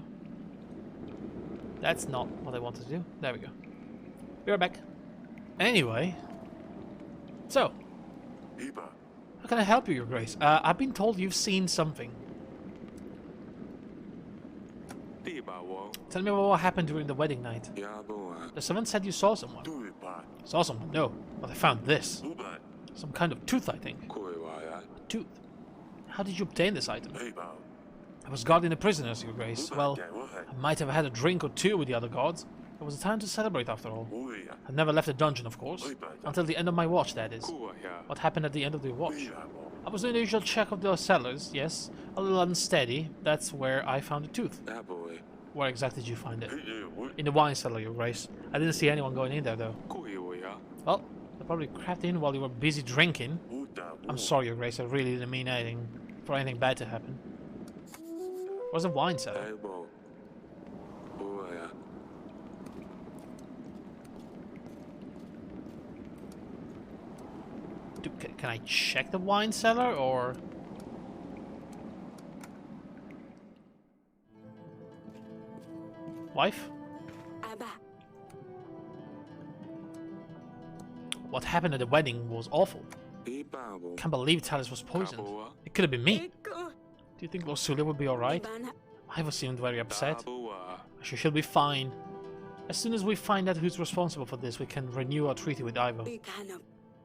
that's not what I wanted to do. There we go. Be right back. Anyway, so how can I help you, Your Grace? I've been told you've seen something. Tell me what happened during the wedding night. The servant said you saw someone. Saw someone? No, but I found this. Some kind of tooth, I think. A tooth? How did you obtain this item? I was guarding the prisoners, Your Grace. Well, I might have had a drink or two with the other guards. It was a time to celebrate, after all. I never left the dungeon, of course. Until the end of my watch, that is. What happened at the end of the watch? I was doing the usual check of the cellars, yes. A little unsteady. That's where I found the tooth. Where exactly did you find it? In the wine cellar, Your Grace. I didn't see anyone going in there, though. Well, they probably crept in while you were busy drinking. I'm sorry, Your Grace. I really didn't mean anything for anything bad to happen. It was a wine cellar. Can I check the wine cellar, or... Wife? What happened at the wedding was awful. Can't believe Talis was poisoned. It could have been me. Do you think Lord Sulia would be alright? Ivo seemed very upset. She'll be fine. As soon as we find out who's responsible for this, we can renew our treaty with Ivo.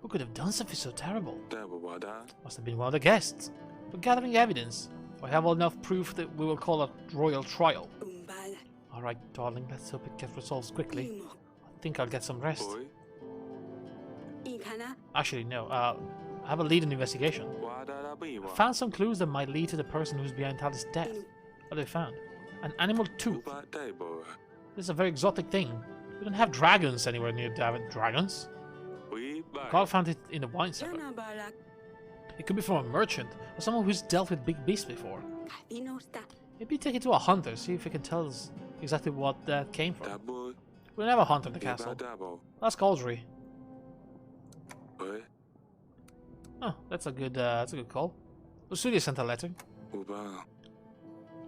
Who could have done something so terrible? Must have been one of the guests. We're gathering evidence. We have enough proof that we will call a royal trial. Alright, darling, let's hope it gets resolved quickly. I think I'll get some rest. Actually, no, I have a lead in investigation. I found some clues that might lead to the person who's behind Talis' death. What have they found? An animal tooth. This is a very exotic thing. We don't have dragons anywhere near Davern. Dragons? Carl found it in the wine cellar. It could be from a merchant, or someone who's dealt with big beasts before. Maybe take it to a hunter, see if he can tell us exactly what that came from. We don't have a hunter in the castle. Ask Audrey. Oh, that's a good call. Lucilia sent a letter.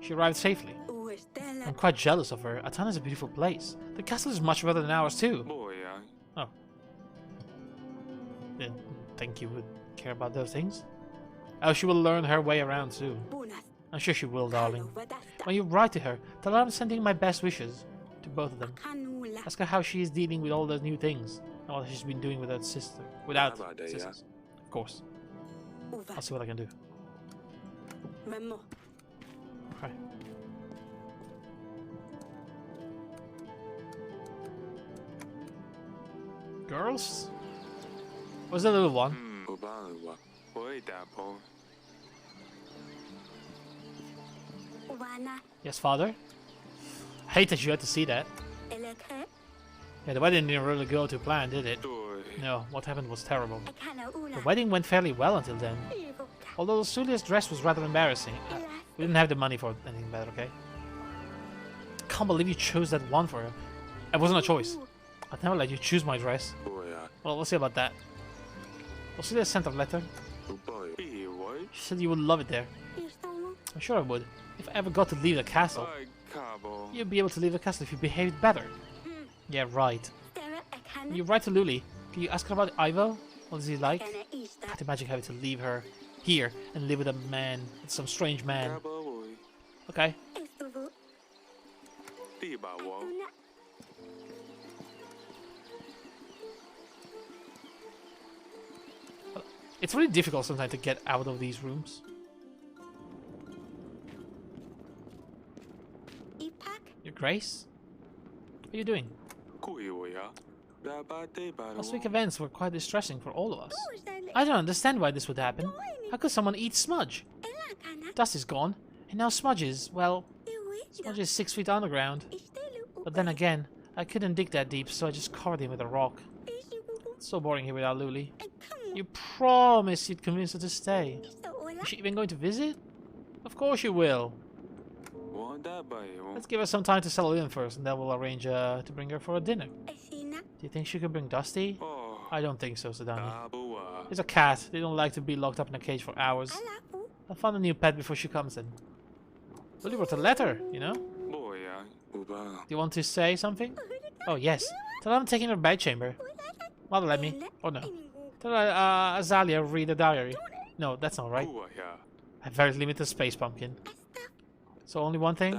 She arrived safely. I'm quite jealous of her. Atana is a beautiful place. The castle is much better than ours too. Oh. think you would care about those things. Oh, she will learn her way around soon. I'm sure she will, darling. When you write to her, tell her I'm sending my best wishes to both of them. Ask her how she is dealing with all those new things and what she's been doing with her sister. Without sisters, of course. I'll see what I can do. Okay. Girls? What's the little one? Yes, father? I hate that you had to see that. Yeah, the wedding didn't really go to plan, did it? No, what happened was terrible. The wedding went fairly well until then. Although Sulia's dress was rather embarrassing. We didn't have the money for anything better, okay? I can't believe you chose that one for her. It wasn't a choice. I'd never let you choose my dress. Well, we'll see about that. Sulia sent a letter. She said you would love it there. I'm sure I would. If I ever got to leave the castle, you'd be able to leave the castle if you behaved better. Yeah, right. You write to Luli. Can you ask her about Ivo? What is he like? I can't imagine having to leave her here and live with a man, some strange man. Okay. It's really difficult sometimes to get out of these rooms. Your Grace? What are you doing? Last week's events were quite distressing for all of us. I don't understand why this would happen. How could someone eat Smudge? Dust is gone, and now Smudge is, well, Smudge is 6 feet underground. But then again, I couldn't dig that deep, so I just covered him with a rock. It's so boring here without Luli. You promised you'd convince her to stay. Is she even going to visit? Of course you will. Let's give her some time to settle in first, and then we'll arrange to bring her for a dinner. Do you think she could bring Dusty? I don't think so, Sadani. He's a cat. They don't like to be locked up in a cage for hours. I'll find a new pet before she comes in. Luli wrote a letter, you know? Do you want to say something? Oh, yes. Tell her I'm taking her bedchamber. Mother, let me. Oh, no. Tell her Azalea read a diary. No, that's not right. I have very limited space, Pumpkin. So only one thing?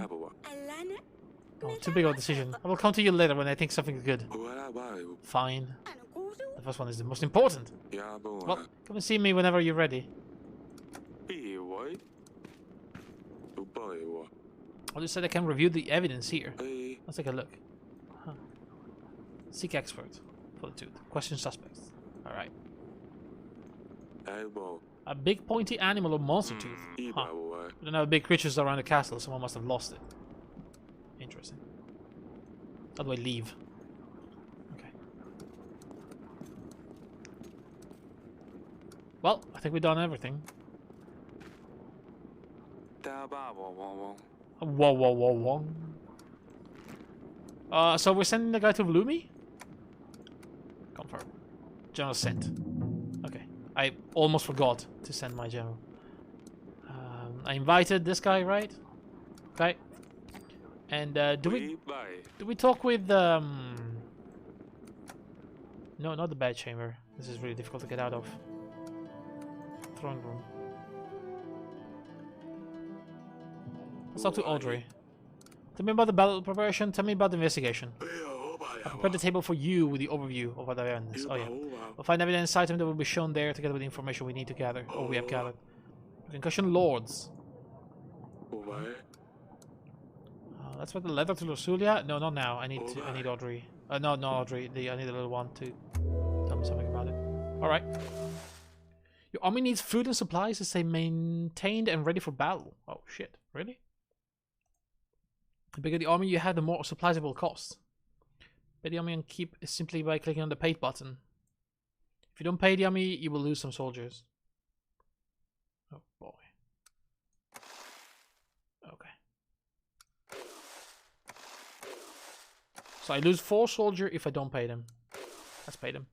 Oh, too big of a decision. I will come to you later when I think something is good. Fine. The first one is the most important. Well, come and see me whenever you're ready. I just said I can review the evidence here. Let's take a look. Huh. Seek expert for the tooth. Question suspects. Alright. A big pointy animal or monster tooth. Huh. We don't have big creatures around the castle. Someone must have lost it. Interesting. How do I leave? Okay. Well, I think we've done everything. Whoa. So we're sending the guy to Lumi? Confirm. General sent. Okay. I almost forgot to send my general. I invited this guy, right? Okay. And do we talk with no, not the bedchamber. This is really difficult to get out of. Throne room. Let's talk to Audrey. Tell me about the battle preparation. Tell me about the investigation. I prepared the table for you with the overview of what I learned. Oh yeah. We'll find evidence item that will be shown there together with the information we need to gather, or we have gathered. Concussion Lords. That's what the letter to Lusulia? No, not now. I need Audrey. No, Audrey. I need the little one to tell me something about it. Alright. Your army needs food and supplies to stay maintained and ready for battle. Oh shit, really? The bigger the army you have, the more supplies it will cost. Pay the army and keep simply by clicking on the paid button. If you don't pay the army, you will lose some soldiers. Oh boy. Okay. So I lose 4 soldiers if I don't pay them. Let's pay them.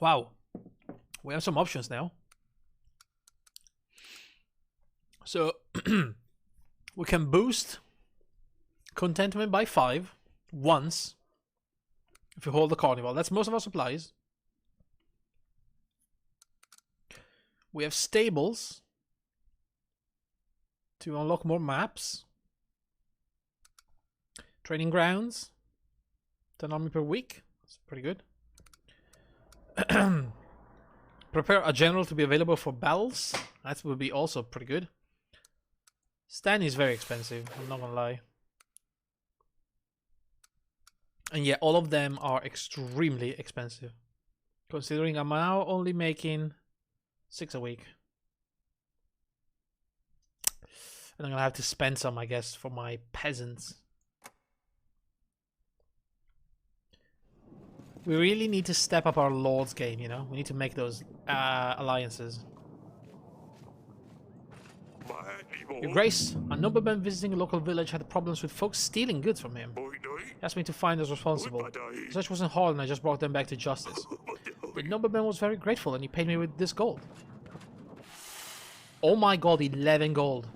Wow. We have some options now. So we can boost Contentment by 5 once if you hold the carnival. That's most of our supplies. We have stables to unlock more maps. Training grounds. 10 army per week. That's pretty good. Prepare a general to be available for battles. That would be also pretty good. Stan is very expensive, I'm not gonna lie. And yeah, all of them are extremely expensive. Considering I'm now only making 6 a week. And I'm gonna have to spend some, I guess, for my peasants. We really need to step up our Lord's game, you know? We need to make those alliances. Your Grace, a nobleman visiting a local village had problems with folks stealing goods from him. He asked me to find those responsible. The search wasn't hard and I just brought them back to justice. The nobleman was very grateful and he paid me with this gold. Oh my god, 11 gold.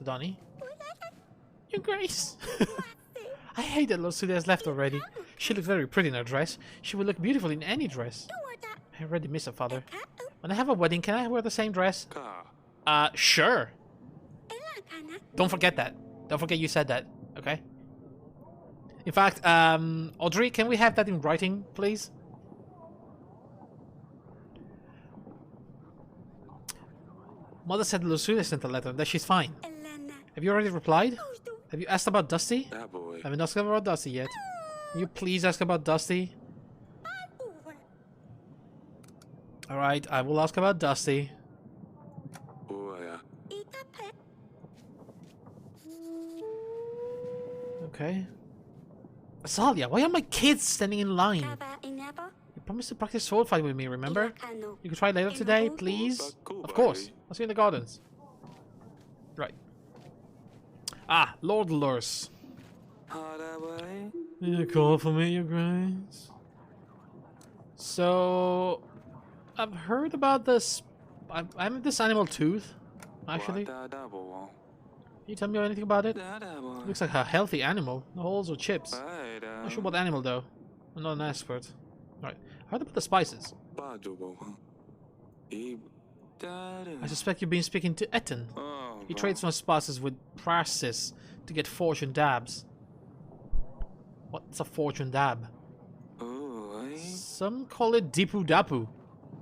Donnie. Your Grace. I hate that Lucia has left already. She looks very pretty in her dress. She would look beautiful in any dress. I already miss her father. When I have a wedding, can I wear the same dress? Sure. Don't forget that. Don't forget you said that, okay? In fact, Audrey, can we have that in writing, please? Mother said Lucia sent a letter, that she's fine. Have you already replied? Have you asked about Dusty? I haven't asked about Dusty yet. Can you please ask about Dusty? Alright, I will ask about Dusty. Okay. Azalia, why are my kids standing in line? You promised to practice sword fight with me, remember? You can try later today, please? Of course. I'll see you in the gardens. Right. Ah, Lord Lurs. You call for me, Your Grace? So, I've heard about this. I'm this animal tooth, actually. Can you tell me anything about it? Looks like a healthy animal. No holes or chips. Not sure what animal though. I'm not an expert. Right. I heard about the spices. I suspect you've been speaking to Etten. He trades my spices with Praxis to get fortune dabs. What's a fortune dab? Some call it Dipu Dapu.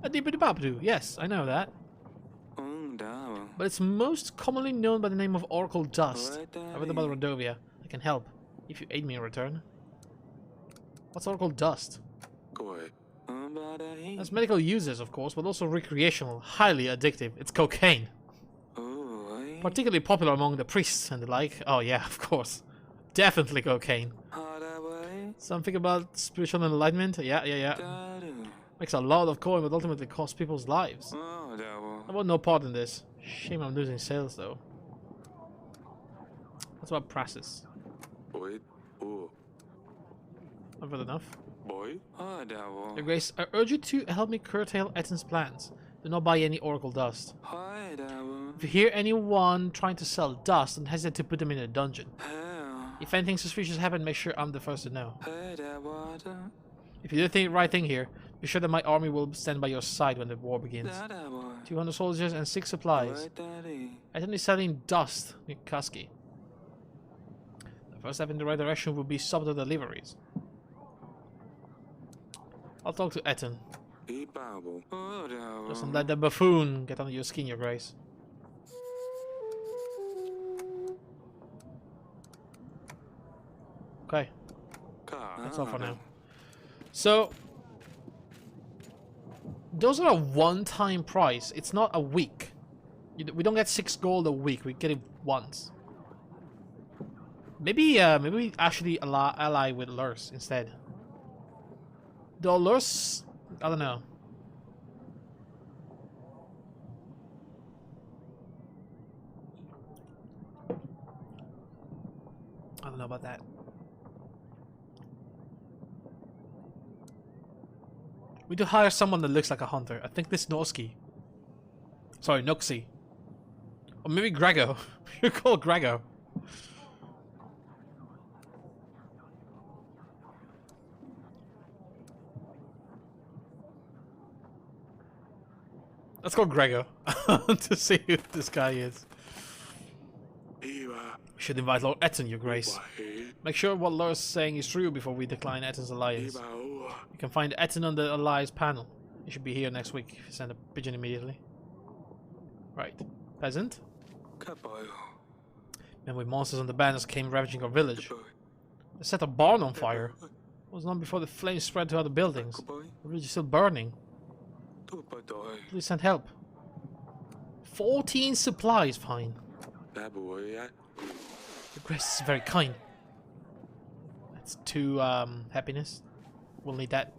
A Dipu Dapu, yes, I know that. But it's most commonly known by the name of Oracle Dust. I read about Rodovia. I can help, if you aid me in return. What's Oracle Dust? Has medical uses, of course, but also recreational, highly addictive. It's cocaine. Particularly popular among the priests and the like. Oh yeah, of course. Definitely cocaine. Something about spiritual enlightenment? Yeah. Makes a lot of coin, but ultimately costs people's lives. I want no part in this. Shame I'm losing sales, though. What's about Praxis? Not good enough. Your Grace, I urge you to help me curtail Etten's plans. Do not buy any Oracle Dust. If you hear anyone trying to sell dust, don't hesitate to put them in a dungeon. If anything suspicious happens, make sure I'm the first to know. If you do the right thing here, be sure that my army will stand by your side when the war begins. 200 soldiers and 6 supplies. Etten is selling dust in Kaski. The first step in the right direction will be subtle deliveries. I'll talk to Etten. Just don't let the buffoon get under your skin, Your Grace. Okay. That's all for now. So, those are a one-time price. It's not a week. We don't get 6 gold a week. We get it once. Maybe we actually ally with Lurs instead. Though Lurs, I don't know. I don't know about that. We need to hire someone that looks like a hunter. I think this Norsky. Sorry, Noxy. Or maybe Grego. You call Grego. Let's call Grego to see who this guy is. We should invite Lord Etten, Your Grace. Make sure what Laura's saying is true before we decline Etten's alliance. You can find Etten on the alliance panel. He should be here next week if you send a pigeon immediately. Right. Peasant? Men with monsters on the banners came ravaging our village. They set a barn on fire. It was long before the flames spread to other buildings. The village is still burning. Please send help. 14 supplies, fine. Your Grace is very kind. That's 2 happiness. We'll need that.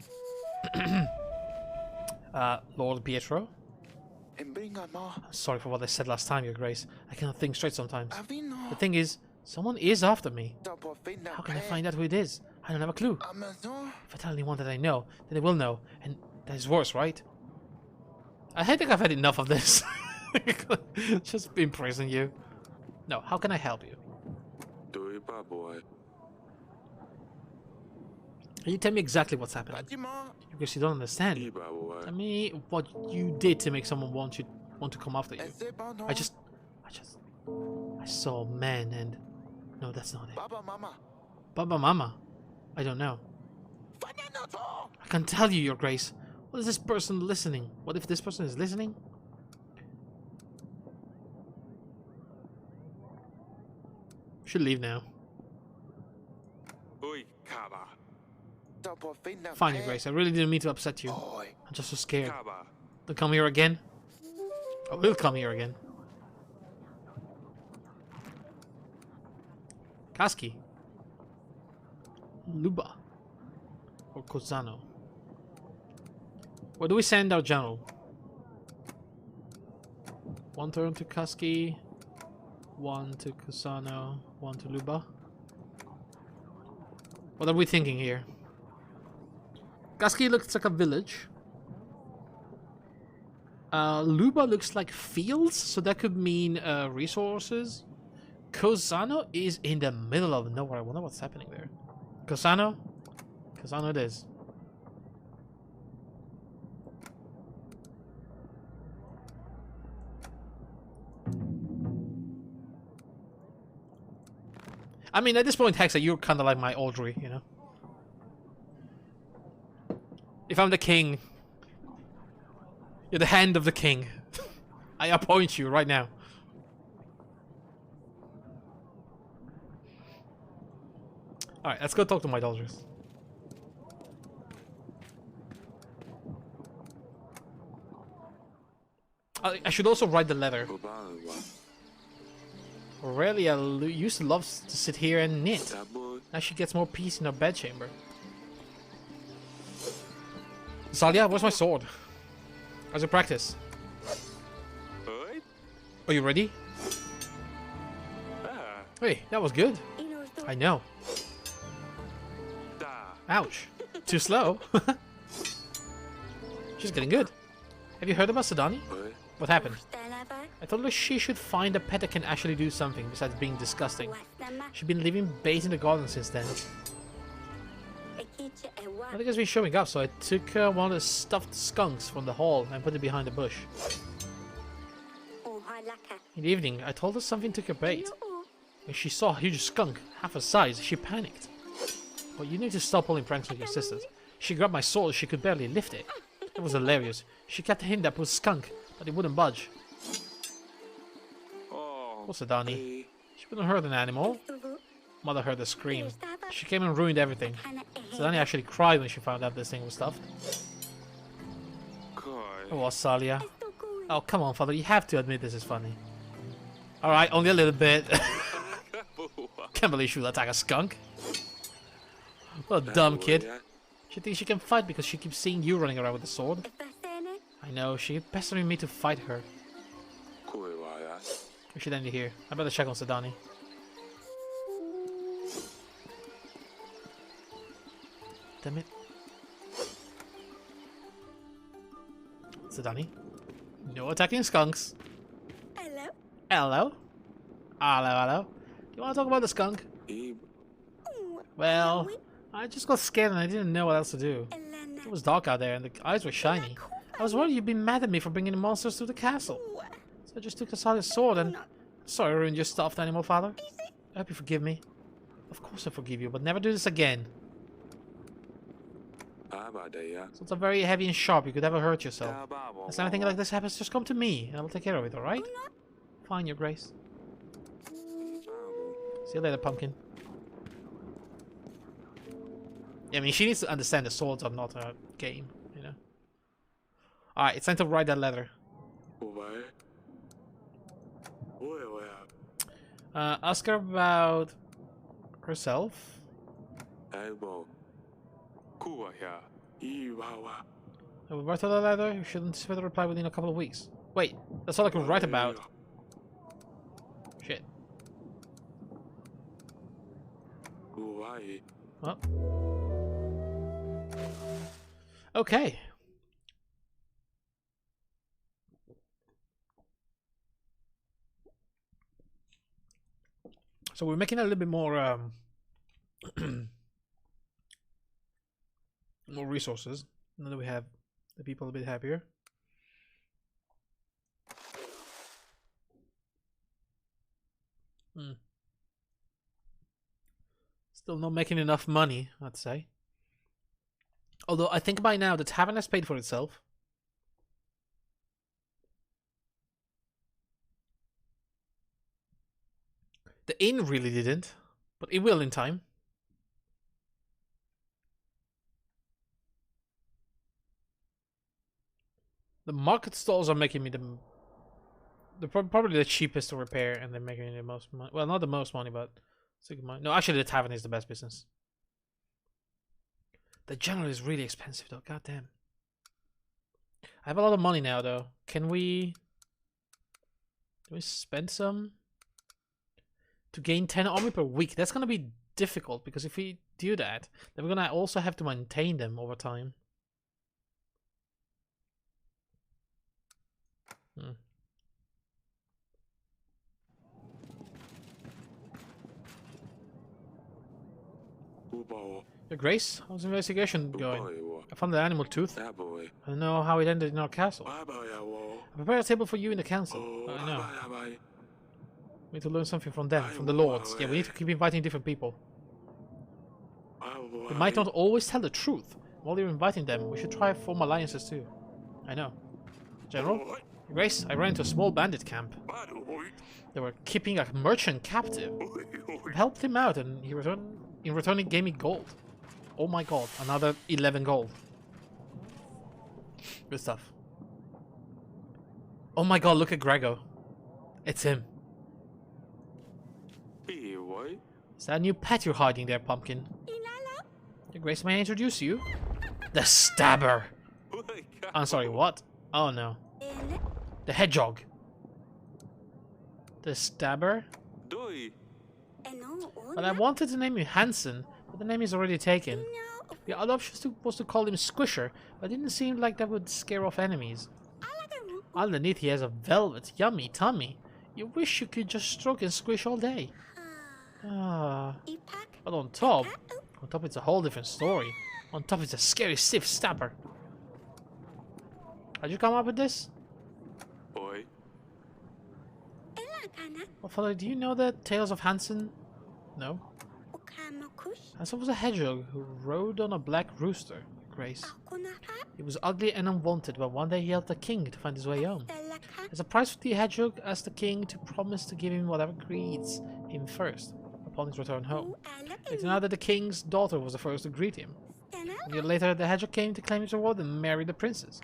Lord Pietro. I'm sorry for what I said last time, Your Grace. I cannot think straight sometimes. The thing is, someone is after me. How can I find out who it is? I don't have a clue. If I tell anyone that I know, then they will know. And that is worse, right? I think I've had enough of this. Just impressing you. No, how can I help you? Can you tell me exactly what's happening? Because you don't understand. Tell me what you did to make someone want to come after you. I saw a man and... No, that's not it. Baba Mama? I don't know. I can't tell you, Your Grace. What is this person listening? What if this person is listening? Should leave now. Fine, Your Grace. I really didn't mean to upset you. I'm just so scared. Don't come here again. I will come here again. Kaski. Luba. Or Kozano. Where do we send our general? 1 turn to Kaski. 1 to Kozano. 1 to Luba. What are we thinking here? Kaski looks like a village. Luba looks like fields, so that could mean resources. Kozano is in the middle of nowhere. I wonder what's happening there. Kozano? Kozano it is. I mean, at this point, Hexa, you're kind of like my Audrey, you know? If I'm the king, you're the hand of the king. I appoint you right now. Alright, let's go talk to my daughters. I should also write the letter. Aurelia used to love to sit here and knit. Now she gets more peace in her bedchamber. Salia, where's my sword? How's your practice? Are you ready? Hey, that was good. I know. Ouch. Too slow. She's getting good. Have you heard about Sadani? What happened? I told her she should find a pet that can actually do something besides being disgusting. She's been living bait in the garden since then. I think it's been showing up, so I took one of the stuffed skunks from the hall and put it behind a bush. In the evening, I told her something took her bait. When she saw a huge skunk, half her size, she panicked. Well, you need to stop pulling pranks with your sisters. She grabbed my sword, she could barely lift it. It was hilarious. She kept hitting that poor skunk, but it wouldn't budge. Poor Sadani. She wouldn't hurt an animal. Mother heard her scream. She came and ruined everything. Sadani actually cried when she found out this thing was stuffed. Oh, Salia. Oh, come on, father. You have to admit this is funny. Alright, only a little bit. Can't believe she would attack a skunk. What a dumb kid. She thinks she can fight because she keeps seeing you running around with a sword. I know, she keeps pestering me to fight her. We should end it here. I better check on Sadani. Damn it. Mr. Dunny. No attacking skunks. Hello. Hello? Hello, hello. Do you want to talk about the skunk? Well, I just got scared and I didn't know what else to do. It was dark out there and the eyes were shiny. I was worried you'd be mad at me for bringing the monsters to the castle. So I just took the solid sword and... Sorry I ruined your stuffed animal, father. I hope you forgive me. Of course I forgive you, but never do this again. So it's very heavy and sharp, you could ever hurt yourself. If anything like this happens, just come to me and I'll take care of it, alright? Fine, your grace. See you later, pumpkin. Yeah, I mean, she needs to understand the swords are not a game, you know? Alright, it's time to write that letter. Ask her about herself. I will write her the letter. You should anticipate a reply within a couple of weeks. Wait, that's all I can write about. Shit. Well. Okay. So we're making a little bit more more resources. Now that we have the people a bit happier. Still not making enough money, I'd say. Although I think by now the tavern has paid for itself. The inn really didn't, but it will in time. The market stalls are making me they're probably the cheapest to repair, and they're making me the most money. Well, not the most money, but money. No, actually, the tavern is the best business. The general is really expensive, though. God damn. I have a lot of money now, though. Can we spend some to gain 10 army per week? That's gonna be difficult because if we do that, then we're gonna also have to maintain them over time. Your Grace, how's the investigation going? I found the animal tooth. I don't know how it ended in our castle. I prepared a table for you in the council. I know. We need to learn something from them, from the lords. Yeah, we need to keep inviting different people. We might not always tell the truth. While you're inviting them, we should try to form alliances too. I know. General? Your Grace, I ran into a small bandit camp. They were keeping a merchant captive. I helped him out and he in return he gave me gold. Oh my god, another 11 gold. Good stuff. Oh my god, look at Grego. It's him. Is that a new pet you're hiding there, pumpkin? Your Grace, may I introduce you? The Stabber! I'm sorry, what? Oh no. The Hedgehog. The Stabber? Well, I wanted to name you Hansen, but the name is already taken. The other option was to call him Squisher, but it didn't seem like that would scare off enemies. Underneath he has a velvet, yummy tummy. You wish you could just stroke and squish all day. But on top it's a whole different story. On top it's a scary stiff stabber. How'd you come up with this? Boy. Well, father, do you know the Tales of Hansen? No. Hansen was a hedgehog who rode on a black rooster, Grace. He was ugly and unwanted, but one day he helped the king to find his way home. As a prize for the hedgehog, asked the king to promise to give him whatever greets him first upon his return home. It turned out that the king's daughter was the first to greet him. A year later, the hedgehog came to claim his reward and marry the princess.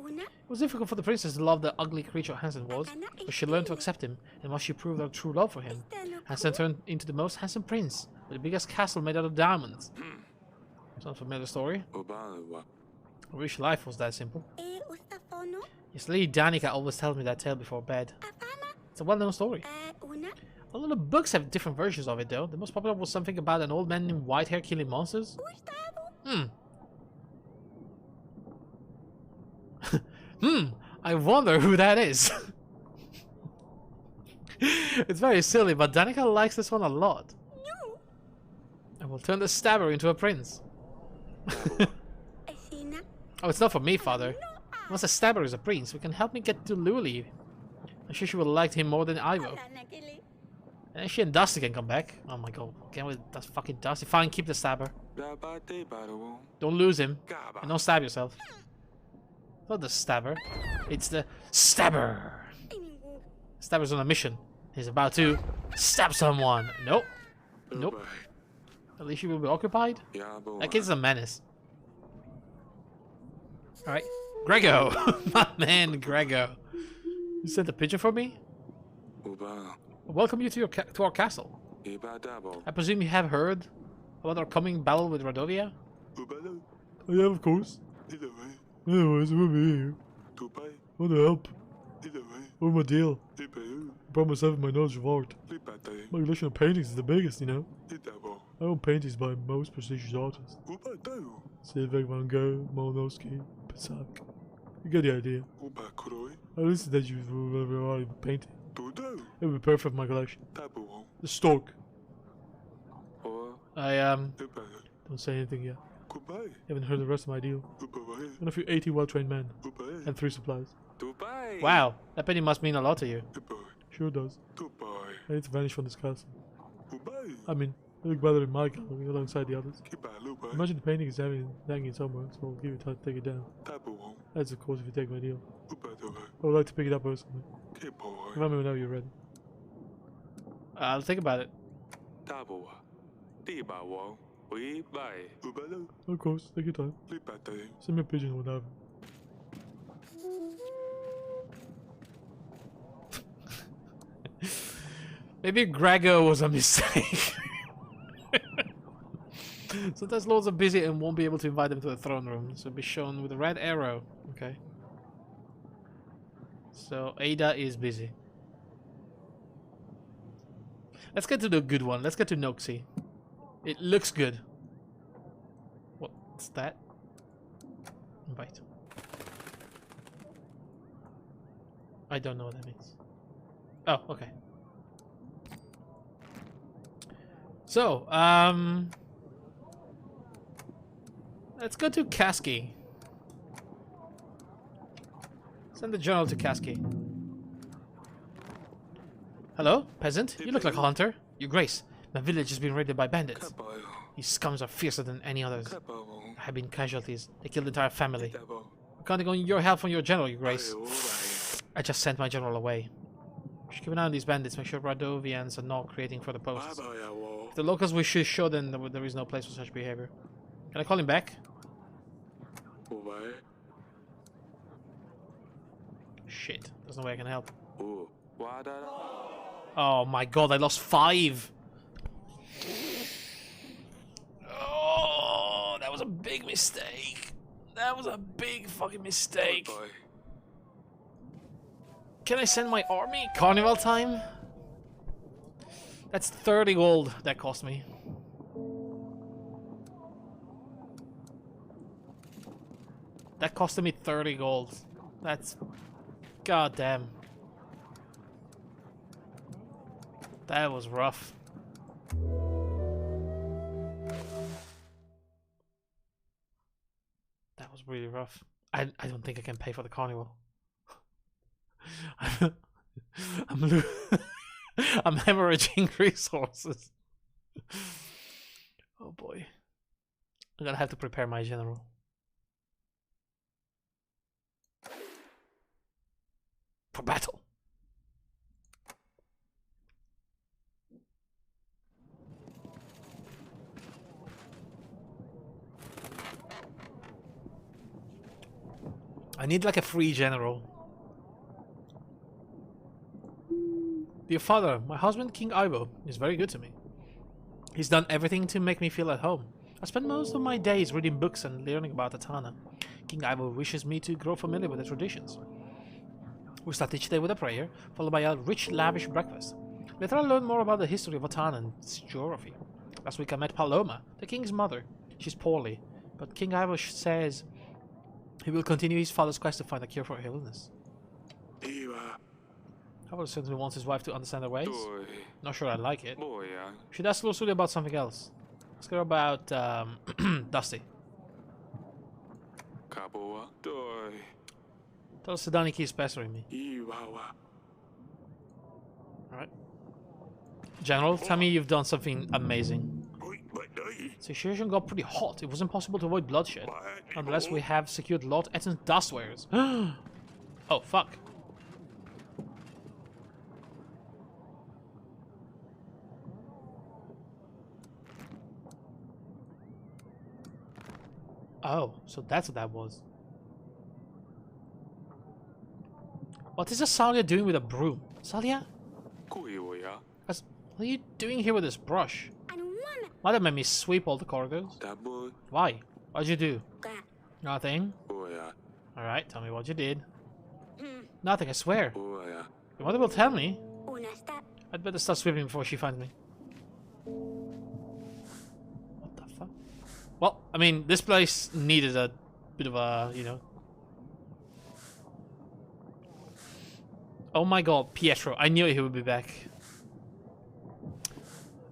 It was difficult for the princess to love the ugly creature Hansen was, but she learned to accept him, and once she proved her true love for him, Hansen turned into the most handsome prince, with the biggest castle made out of diamonds. Sounds familiar story. I wish life was that simple. Yes, Lady Danica always tells me that tale before bed. It's a well-known story. A lot of books have different versions of it, though. The most popular was something about an old man named Whitehair killing monsters. I wonder who that is. It's very silly, but Danica likes this one a lot. No. I will turn the stabber into a prince. Oh, it's not for me, father. Once a stabber is a prince, we can help me get to Luli. I'm sure she will like him more than Ivo. And she and Dusty can come back. Oh my god, can't wait. That's fucking Dusty. Fine, keep the stabber. Don't lose him. And don't stab yourself. It's not the stabber. It's the stabber. Stabber's on a mission. He's about to stab someone. Nope. Nope. At least she will be occupied. That kid's a menace. Alright. Grego! My man, Grego. You sent a picture for me? Welcome you to our castle. I presume you have heard about our coming battle with Radovia? Yeah, of course. Anyways, we'll be here. Want to help? What's my deal? I promise having my knowledge of art. My collection of paintings is the biggest, you know. I own paintings by most prestigious artists. Sivek, Van Gogh, Malinowski, Pisak. You get the idea. I listened that you were painting. It would be perfect for my collection. The stork. I don't say anything yet. You haven't heard the rest of my deal. And a few 80 well-trained men. And 3 supplies. Wow, that penny must mean a lot to you. Sure does. I need to vanish from this castle. I mean, I look better in my gallery alongside the others. Imagine the painting is hanging somewhere, so I'll give you time to take it down. That's of course if you take my deal. I would like to pick it up personally. Remind me whenever you're ready. I'll think about it. Of course, take your time. Send me a pigeon or whatever. Maybe Grego was a mistake. Sometimes lords are busy and won't be able to invite them to the throne room, so be shown with a red arrow. Okay. So Ada is busy. Let's get to the good one. Let's get to Noxie. It looks good. What's that? Invite. I don't know what that means. Oh, okay. So, let's go to Kasky. Send the journal to Kasky. Hello, peasant? You look like a hunter. Your Grace, my village has been raided by bandits. These scums are fiercer than any others. There have been casualties. They killed the entire family. I'm counting on your help from your general, Your Grace. I just sent my general away. We should keep an eye on these bandits, make sure Radovians are not creating further posts. If the locals we should show them that there is no place for such behavior. Can I call him back? Shit, there's no way I can help. Oh my god, I lost 5! Oh, that was a big mistake. That was a big fucking mistake. Can I send my army? Carnival time? That's 30 gold that cost me. That costed me 30 gold. That's... goddamn. That was rough. That was really rough. I don't think I can pay for the carnival. I'm hemorrhaging resources. Oh boy. I'm gonna have to prepare my general. For battle. I need like a free general. Dear father, my husband King Ivo is very good to me. He's done everything to make me feel at home. I spend most of my days reading books and learning about Atana. King Ivo wishes me to grow familiar with the traditions. We start each day with a prayer, followed by a rich, lavish breakfast. Later I learn more about the history of Atana and its geography. Last week I met Paloma, the king's mother. She's poorly, but King Ivo says he will continue his father's quest to find a cure for her illness. Howard certainly wants his wife to understand her ways. Tôi Not sure I like it. Boy à. Should ask Lucy about something else. Ask her about Dusty. Cabo à. Tôi Tell Sedani keeps pestering me. Iwawa. Alright. General, tell me you've done something amazing. Situation got pretty hot. It was impossible to avoid bloodshed. Unless we have secured Lord Etton's dust wares. Oh, fuck. Oh, so that's what that was. What is Asalia doing with a broom? Asalia? Kuiwa à. What are you doing here with this brush? Mother made me sweep all the corridors. That boy. Why? What'd you do? Nothing. Boy à. Alright, tell me what you did. Nothing, I swear. Boy à. Your mother will tell me. I'd better start sweeping before she finds me. What the fuck? Well, I mean, this place needed a bit of a, you know. Oh my god, Pietro. I knew he would be back.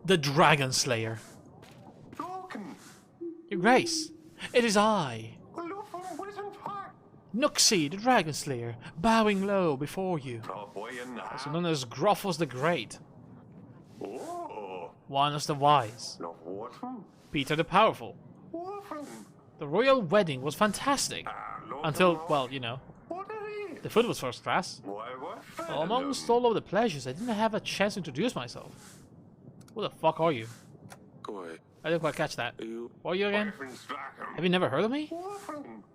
The Dragon Slayer. Your Grace, it is I. Nuxie, the Dragon Slayer, bowing low before you. Also known as Gruffos the Great. Juanos the Wise. Peter the Powerful. The royal wedding was fantastic. Until, well, you know, the food was first class. Well, amongst all of the pleasures, I didn't have a chance to introduce myself. Who the fuck are you? Boy. I didn't quite catch that. You. Who are you again? Have you never heard of me?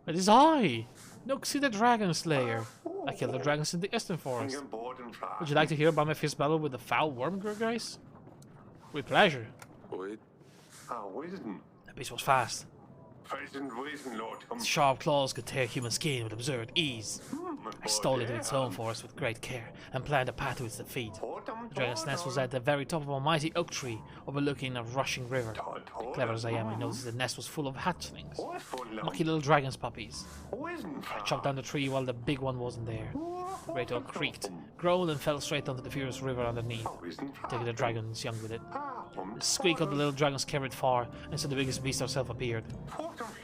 It is I, Nuxie the Dragon Slayer. I killed the dragons in the Eastern Forest. Would you like to hear about my fierce battle with the foul worm, Your Grace? With pleasure. Boy. The beast was fast. Its sharp claws could tear human skin with absurd ease. I stole it in its own forest with great care and planned a path to its defeat. The dragon's nest was at the very top of a mighty oak tree overlooking a rushing river. Clever as I am, I noticed the nest was full of hatchlings, lucky little dragon's puppies. I chopped down the tree while the big one wasn't there. The great oak creaked, groaned and fell straight onto the furious river underneath, taking the dragon's young with it. The squeak of the little dragons carried far, and so the biggest beast herself appeared.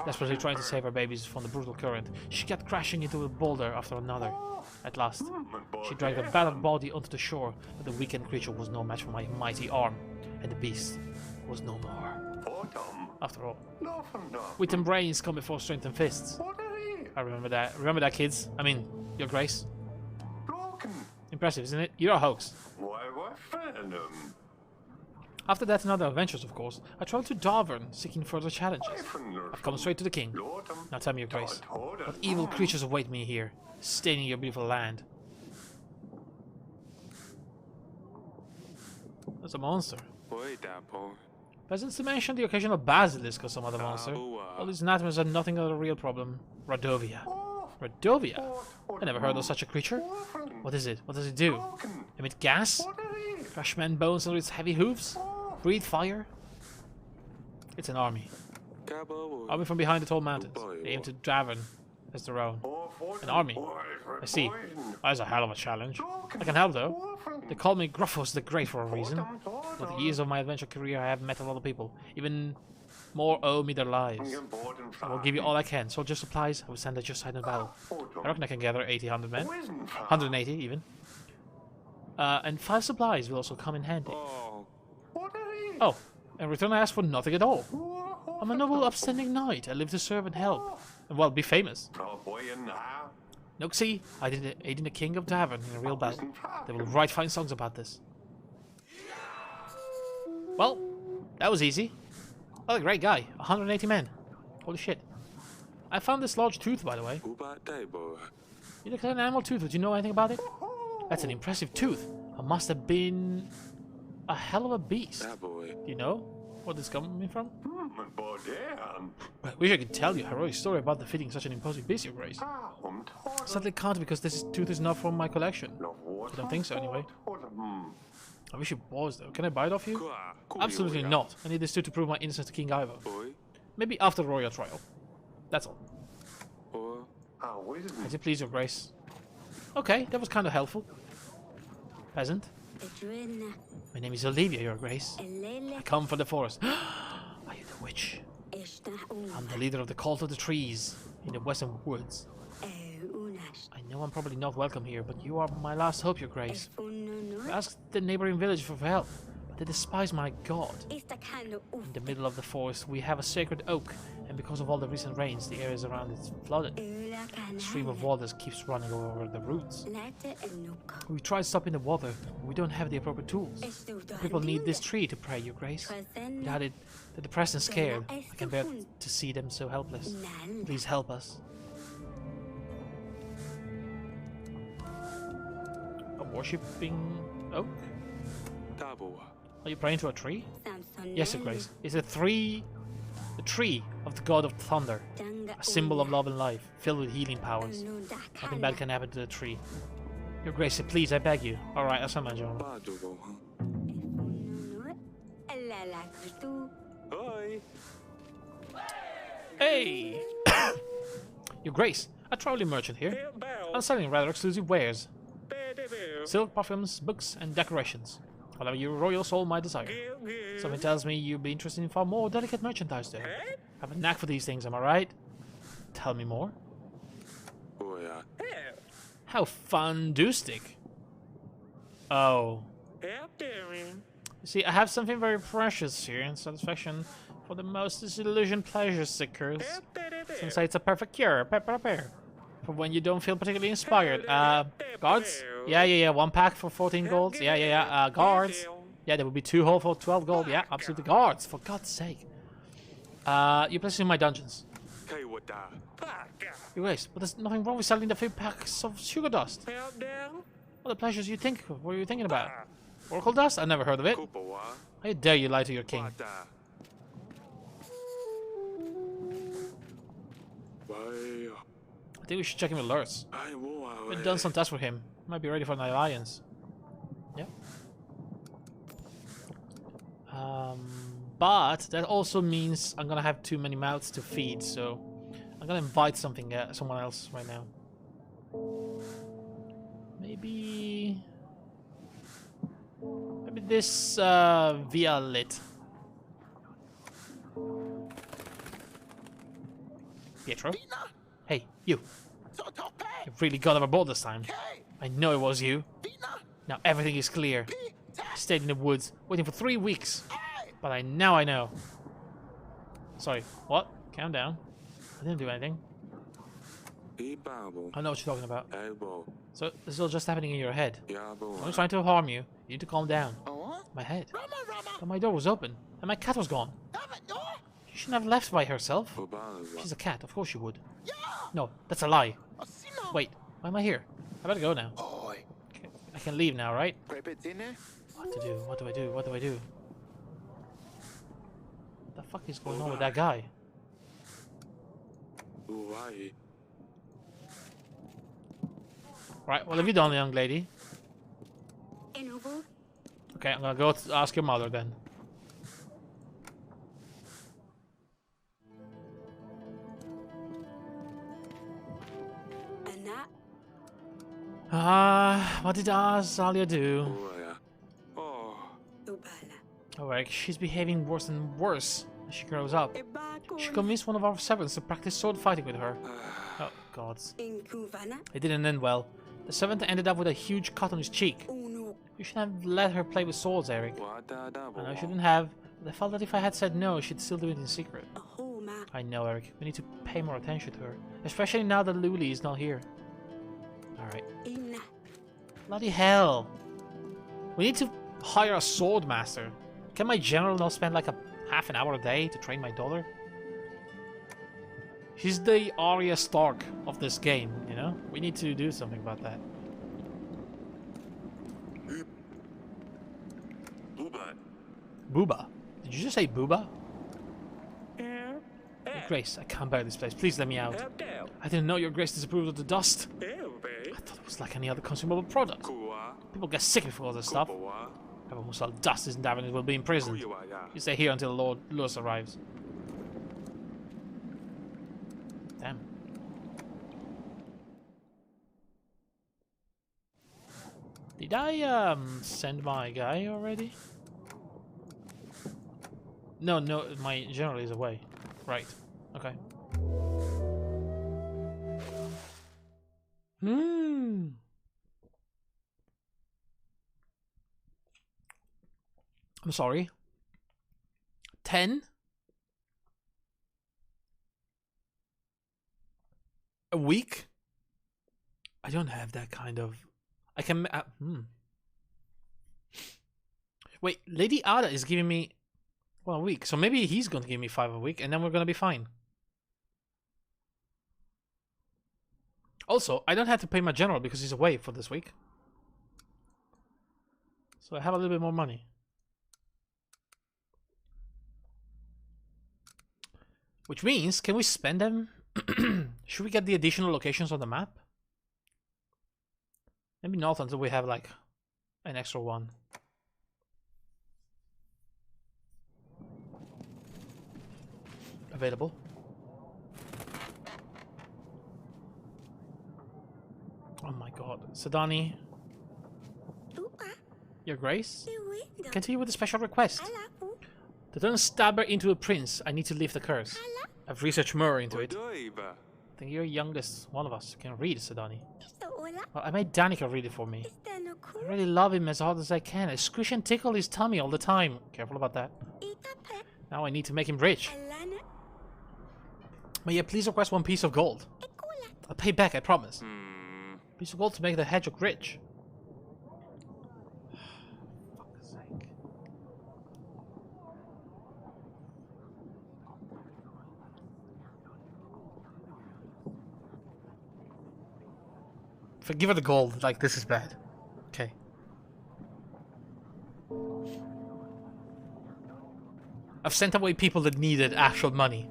Desperately trying to save her babies from the brutal current, she kept crashing into a boulder after another. At last, she dragged her battered body onto the shore, but the weakened creature was no match for my mighty arm, and the beast was no more. After all, wit and brains come before strength and fists. I remember that. Remember that, kids? I mean, Your Grace. Impressive, isn't it? You're a hoax. After that and other adventures, of course, I traveled to Darvern, seeking further challenges. I've come straight to the king. Now tell me, Your Grace, what evil creatures await me here, staining your beautiful land? There's a monster. Boy, that boy. Peasants to mention the occasional basilisk or some other monster. All these nightmares are nothing but a real problem. Radovia. Radovia? I never heard of such a creature. What is it? What does it do? Emit gas? Crush men bones under its heavy hooves? Breathe fire? It's an army. Army from behind the tall mountains. They aim to Davern as their own. An army? I see. That's a hell of a challenge. I can help though. They call me Gruffos the Great for a reason. Over the years of my adventure career I have met a lot of people. Even more owe me their lives. I will give you all I can. Soldier supplies, I will send at your side in battle. I reckon I can gather 100 men. 180 even. And 5 supplies will also come in handy. Oh, in return I ask for nothing at all. I'm a noble, upstanding knight. I live to serve and help. And well, be famous. Nuxie, I did aiding the king of Davern in a real battle. They will write fine songs about this. Well, that was easy. What a great guy. 180 men. Holy shit. I found this large tooth, by the way. You look like an animal tooth. Would you know anything about it? That's an impressive tooth. It must have been a hell of a beast. Do you know where this coming from? I wish I could tell you a heroic story about defeating such an imposing beast, Your Grace. Sadly can't because this tooth is not from my collection. I don't think so anyway. I wish it was though. Can I buy it off you? Absolutely not. I need this tooth to prove my innocence to King Ivo. Maybe after royal trial. That's all. As it please, Your Grace. Okay, that was kind of helpful. peasant. My name is Olivia, Your Grace. I come from the forest. Are you the witch? I'm the leader of the Cult of the Trees in the Western Woods. I know I'm probably not welcome here, but you are my last hope, Your Grace. I asked the neighboring village for help, but they despise my god. In the middle of the forest, we have a sacred oak, and because of all the recent rains, the areas around it is flooded. A stream of water keeps running over the roots. We tried stopping the water, but we don't have the appropriate tools. People need this tree to pray, Your Grace. Without it, they're depressed and scared. I can bear to see them so helpless. Please help us. A worshipping oak? Are you praying to a tree? Yes, Your Grace. It's a tree of the god of thunder, a symbol of love and life, filled with healing powers. Nothing bad can happen to the tree. Your Grace, please, I beg you. Alright, I'll send my general. Hey! Your Grace, a traveling merchant here. I'm selling rather exclusive wares. Silk, perfumes, books, and decorations. Whatever your royal soul might desire. Something tells me you'd be interested in far more delicate merchandise there. I have a knack for these things, am I right? Tell me more. How fun-dustic. Oh. You see, I have something very precious here in satisfaction for the most disillusioned pleasure seekers. Since it's a perfect cure, for when you don't feel particularly inspired. Guards? Yeah, 1 pack for 14 golds. Yeah. Guards? Yeah, there will be 2 whole for 12 gold. Yeah, absolutely. Guards, for God's sake. You place in my dungeons. Your Grace, but there's nothing wrong with selling the few packs of sugar dust. What the pleasures you think? What were you thinking about? Oracle dust? I never heard of it. How dare you lie to your king? I think we should check him with alerts. We've done some tests for him. Might be ready for an alliance. Yeah. But that also means I'm gonna have too many mouths to feed, so I'm gonna invite someone else right now. Maybe this Violet. Pietro? Hey, you. You've really got overboard this time. I know it was you. Now everything is clear. I stayed in the woods, waiting for 3 weeks. But now I know. Sorry, what? Calm down. I didn't do anything. I know what you're talking about. So, this is all just happening in your head. I'm trying to harm you. You need to calm down. My head. But my door was open, and my cat was gone. She shouldn't have left by herself. She's a cat, of course she would. No, that's a lie. Wait, why am I here? I better go now. Okay, I can leave now, right? What to do? What do I do? What do I do? What the fuck is going on with that guy? Right, what have you done, young lady? Okay, I'm gonna go ask your mother then. What did Azalea do? Alright, she's behaving worse and worse as she grows up. She convinced one of our servants to practice sword fighting with her. Oh, gods. It didn't end well. The servant ended up with a huge cut on his cheek. You shouldn't have let her play with swords, Eric. I know I shouldn't have, but I felt that if I had said no, she'd still do it in secret. I know, Eric. We need to pay more attention to her. Especially now that Luli is not here. Alright. Bloody hell. We need to hire a sword master. Can my general not spend like half an hour a day to train my daughter? She's the Arya Stark of this game, you know? We need to do something about that. Booba? Did you just say Booba? Your Grace, I can't bear this place. Please let me out. I didn't know Your Grace disapproved of the dust. I thought it was like any other consumable product. People get sick before all this stuff. Everyone who sells dust isn't having it will be imprisoned. You stay here until Lord Lewis arrives. Damn. Did I send my guy already? No, my general is away. Right. Okay. I'm sorry. 10? A week? I don't have that kind of... I can... Wait, Lady Ada is giving me 1 week. So maybe he's going to give me 5 a week and then we're going to be fine. Also, I don't have to pay my general because he's away for this week. So I have a little bit more money. Which means, can we spend them? Should we get the additional locations on the map? Maybe not until we have like an extra one. Available. Oh my god. Sadani. Your Grace? Continue with the special request. To turn Stabber into a prince, I need to lift the curse. I've researched more into it. I think you're youngest one of us who can read, Sadani. Well, I made Danica read it for me. I really love him as hard as I can. I squish and tickle his tummy all the time. Careful about that. Now I need to make him rich. May I please request 1 piece of gold? I'll pay back, I promise. Piece of gold to make the hedgehog rich. Fuck's sake. If I give her the gold, like, this is bad. Okay. I've sent away people that needed actual money.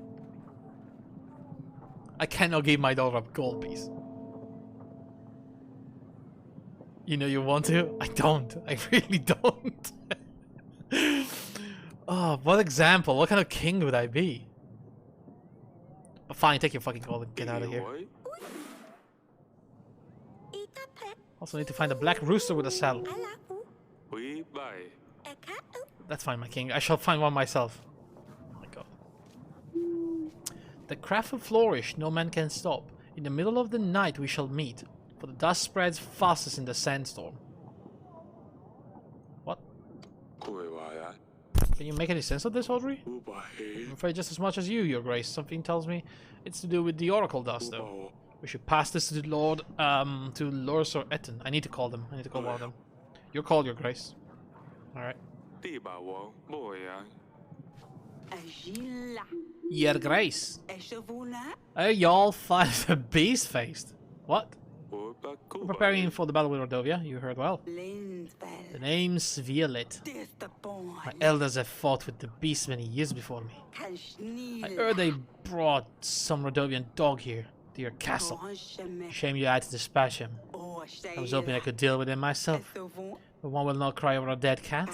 I cannot give my daughter a gold piece. You know you want to? I don't. I really don't. Oh, what example? What kind of king would I be? But fine, take your fucking gold and get out of here. Also need to find a black rooster with a saddle. That's fine, my king. I shall find one myself. Oh my god. The craft will flourish, no man can stop. In the middle of the night we shall meet, for the dust spreads fastest in the sandstorm. What? Can you make any sense of this, Audrey? I'm afraid just as much as you, Your Grace. Something tells me it's to do with the Oracle dust, though. We should pass this to the Lord, to Lors or Etten. I need to call them. I need to call one of them. You're called, Your Grace. Alright. Your Grace. Are y'all fight the beast-faced? What? We're preparing for the battle with Rodovia. You heard well. The name's Violet. My elders have fought with the beast many years before me. I heard they brought some Rodovian dog here to your castle. Shame you had to dispatch him. I was hoping I could deal with him myself. But one will not cry over a dead cat.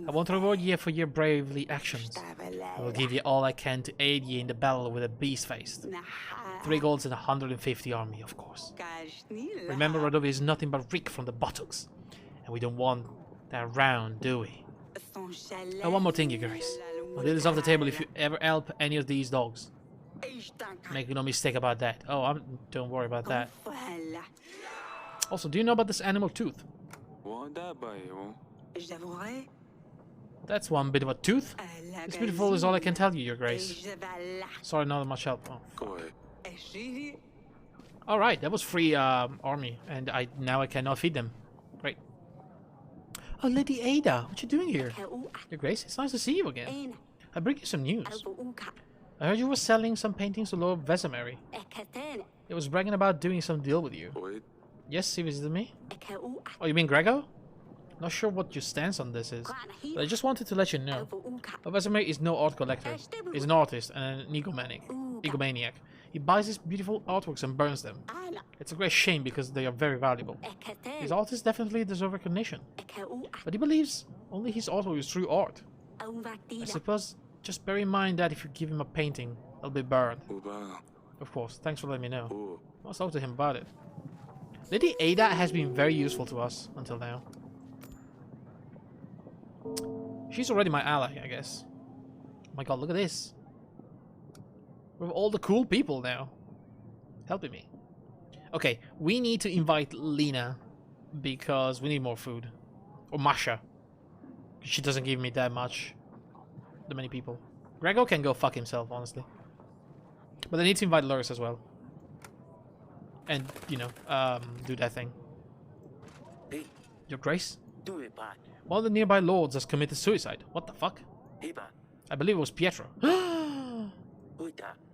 I won't reward you for your bravely actions. I will give you all I can to aid you in the battle with a beast-faced. 3 golds and 150 army, of course. Remember, Rodovia is nothing but Rick from the buttocks. And we don't want that around, do we? And one more thing, Your Grace. I'll leave this off the table if you ever help any of these dogs. Make no mistake about that. Oh, don't worry about that. Also, do you know about this animal tooth? That's one bit of a tooth. It's beautiful is all I can tell you, Your Grace. Sorry, not much help. Oh, alright, that was free army, and now I cannot feed them. Great. Oh, Lady Ada, what you doing here? Your Grace, it's nice to see you again. I bring you some news. I heard you were selling some paintings to Lord Vesemir. He was bragging about doing some deal with you. Yes, he visited me. Oh, you mean Grego? Not sure what your stance on this is, but I just wanted to let you know. Vesemir is no art collector. He's an artist and an egomaniac. He buys his beautiful artworks and burns them. It's a great shame because they are very valuable. His artists definitely deserve recognition, but he believes only his artwork is true art. I suppose just bear in mind that if you give him a painting, it'll be burned. Of course, thanks for letting me know. I'll talk to him about it. Lady Ada has been very useful to us until now. She's already my ally, I guess. Oh my god, look at this. We have all the cool people now helping me. Okay, we need to invite Lena because we need more food. Or Masha. She doesn't give me that many people. Gregor can go fuck himself, honestly. But I need to invite Lurrus as well. And, you know, do that thing. Your Grace? One of the nearby lords has committed suicide. What the fuck? I believe it was Pietro.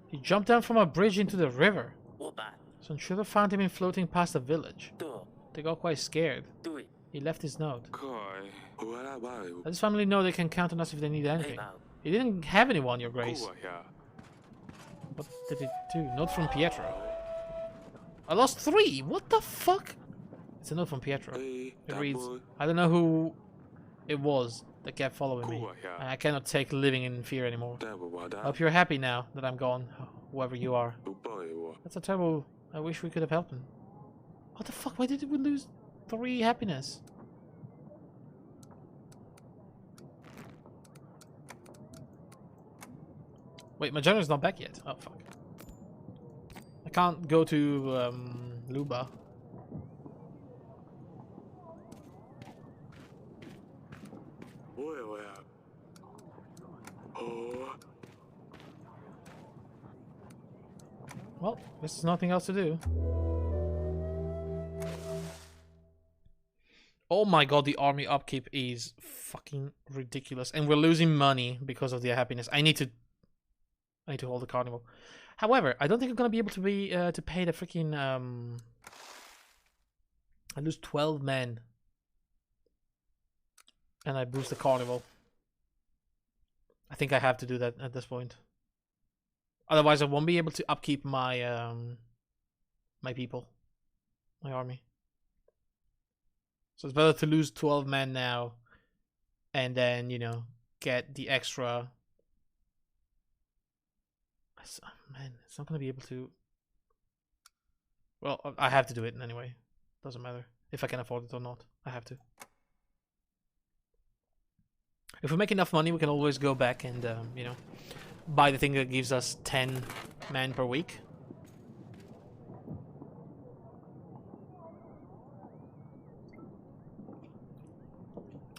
He jumped down from a bridge into the river. Some shooter found him floating past the village. They got quite scared. He left his note. Let his family know they can count on us if they need anything. He didn't have anyone, Your Grace. What did it do? Note from Pietro. I lost 3! What the fuck? It's a note from Pietro. It reads, I don't know who it was that kept following me. And I cannot take living in fear anymore. I hope you're happy now that I'm gone, whoever you are. That's a terrible... I wish we could have helped him. What the fuck? Why did we lose 3 happiness? Wait, my general's not back yet. Oh, fuck. I can't go to Luba. Well, there's nothing else to do. Oh my god, the army upkeep is fucking ridiculous. And we're losing money because of the happiness. I need to hold the carnival. However, I don't think I'm gonna be able to to pay the freaking I lose 12 men. And I boost the carnival. I think I have to do that at this point. Otherwise I won't be able to upkeep my my people. My army. So it's better to lose 12 men now and then, you know, get the extra. Man, it's not gonna be able to. Well, I have to do it anyway. Doesn't matter if I can afford it or not. I have to. If we make enough money, we can always go back and, you know, buy the thing that gives us 10 men per week.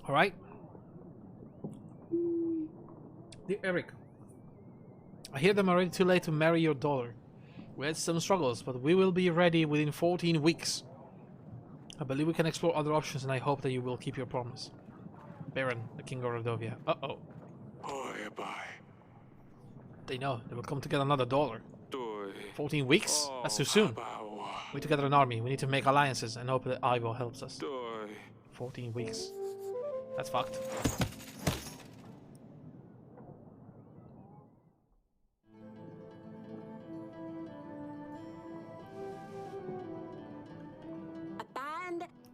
Alright. Dear Eric, I hear them already too late to marry your daughter. We had some struggles, but we will be ready within 14 weeks. I believe we can explore other options, and I hope that you will keep your promise. Baron, the King of Rodovia. Uh-oh. They know. They will come to get another daughter. 14 weeks? That's too soon. We need to gather an army. We need to make alliances and hope that Ivo helps us. 14 weeks. That's fucked.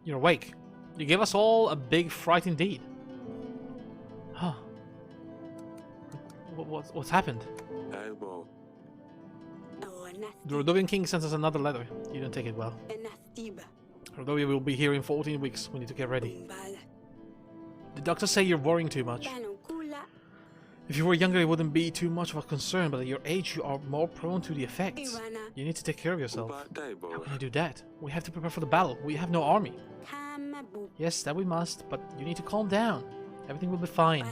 You're awake. You gave us all a big fright indeed. Huh. What's happened? The Rodovian king sends us another letter. You don't take it well. Rodovia will be here in 14 weeks. We need to get ready. The doctors say you're worrying too much. If you were younger, it wouldn't be too much of a concern, but at your age, you are more prone to the effects. You need to take care of yourself. How can I do that? We have to prepare for the battle. We have no army. Yes, that we must, but you need to calm down. Everything will be fine.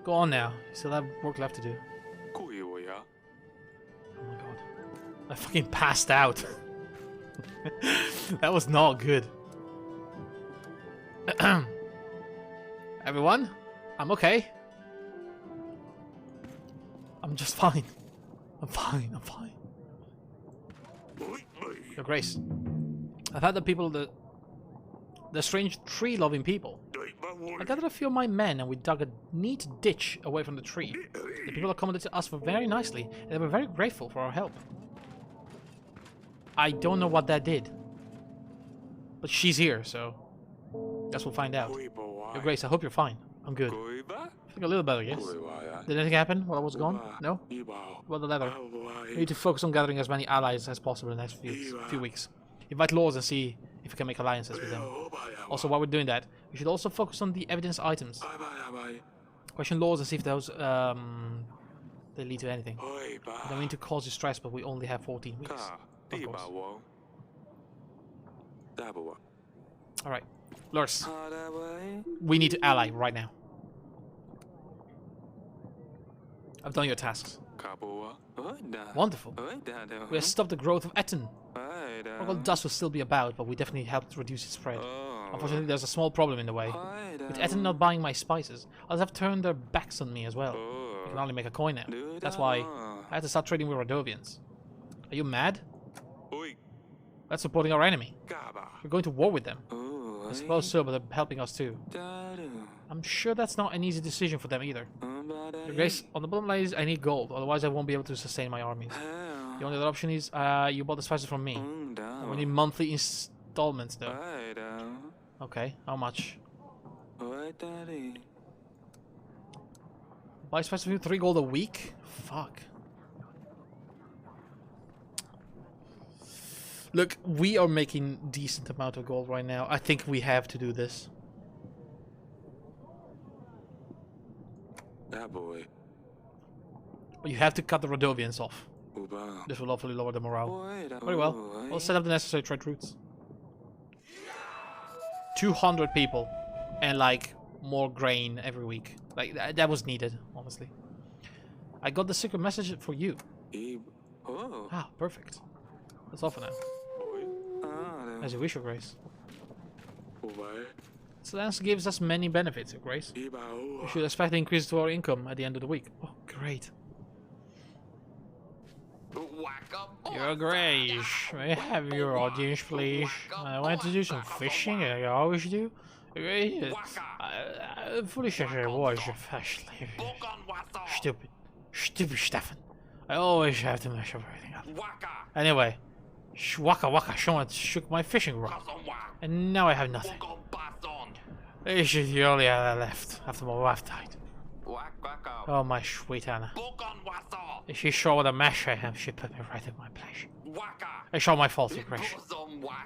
Go on now. You still have work left to do. Oh my god. I fucking passed out. That was not good. Everyone, I'm okay. I'm just fine. I'm fine. I'm fine. Your Grace, I've had the people, the strange tree-loving people. I gathered a few of my men and we dug a neat ditch away from the tree. The people accommodated us very nicely and they were very grateful for our help. I don't know what that did. But she's here, so guess we'll find out. Your Grace, I hope you're fine. I'm good. I think a little better, yes? Did anything happen while I was gone? No? Well, the letter. We need to focus on gathering as many allies as possible in the next few weeks. Invite lords and see if we can make alliances with them. Also, while we're doing that, we should also focus on the evidence items. Question lords and see if those they lead to anything. I don't mean to cause you stress, but we only have 14 weeks. Of course. Alright. Lords. We need to ally right now. I've done your tasks. Wonderful. We have stopped the growth of Etten. Well, dust will still be about, but we definitely helped reduce its spread. Unfortunately, there's a small problem in the way. With Etten not buying my spices, others have turned their backs on me as well. I can only make a coin now. That's why I had to start trading with Radovians. Are you mad? That's supporting our enemy. We're going to war with them. I suppose so, but they're helping us too. I'm sure that's not an easy decision for them either. Your Grace, on the bottom line is I need gold, otherwise I won't be able to sustain my armies. The only other option is you bought the spices from me. We need monthly installments though. Okay, how much? Buy spices from you, 3 gold a week? Fuck. Look, we are making decent amount of gold right now. I think we have to do this. But you have to cut the Radovians off. This will hopefully lower the morale. Very well. We'll set up the necessary trade routes. 200 people. And like more grain every week. Like that was needed, honestly. I got the secret message for you. Ah, perfect. That's all for now. As you wish, Your Grace. This lance gives us many benefits, Your Grace. You should expect an increase to our income at the end of the week. Oh, great. Your Grace, may I have your audience, please? I want to do some fishing, I always do. Foolish as I was, especially. Stupid Stefan. I always have to mess everything up. Anyway, Waka Waka shook my fishing rod, and now I have nothing. This is the only other left after my wife died. Oh, my sweet Anna. If she saw what a mess I am, she'd put me right in my place. It's all my fault, Your Grace.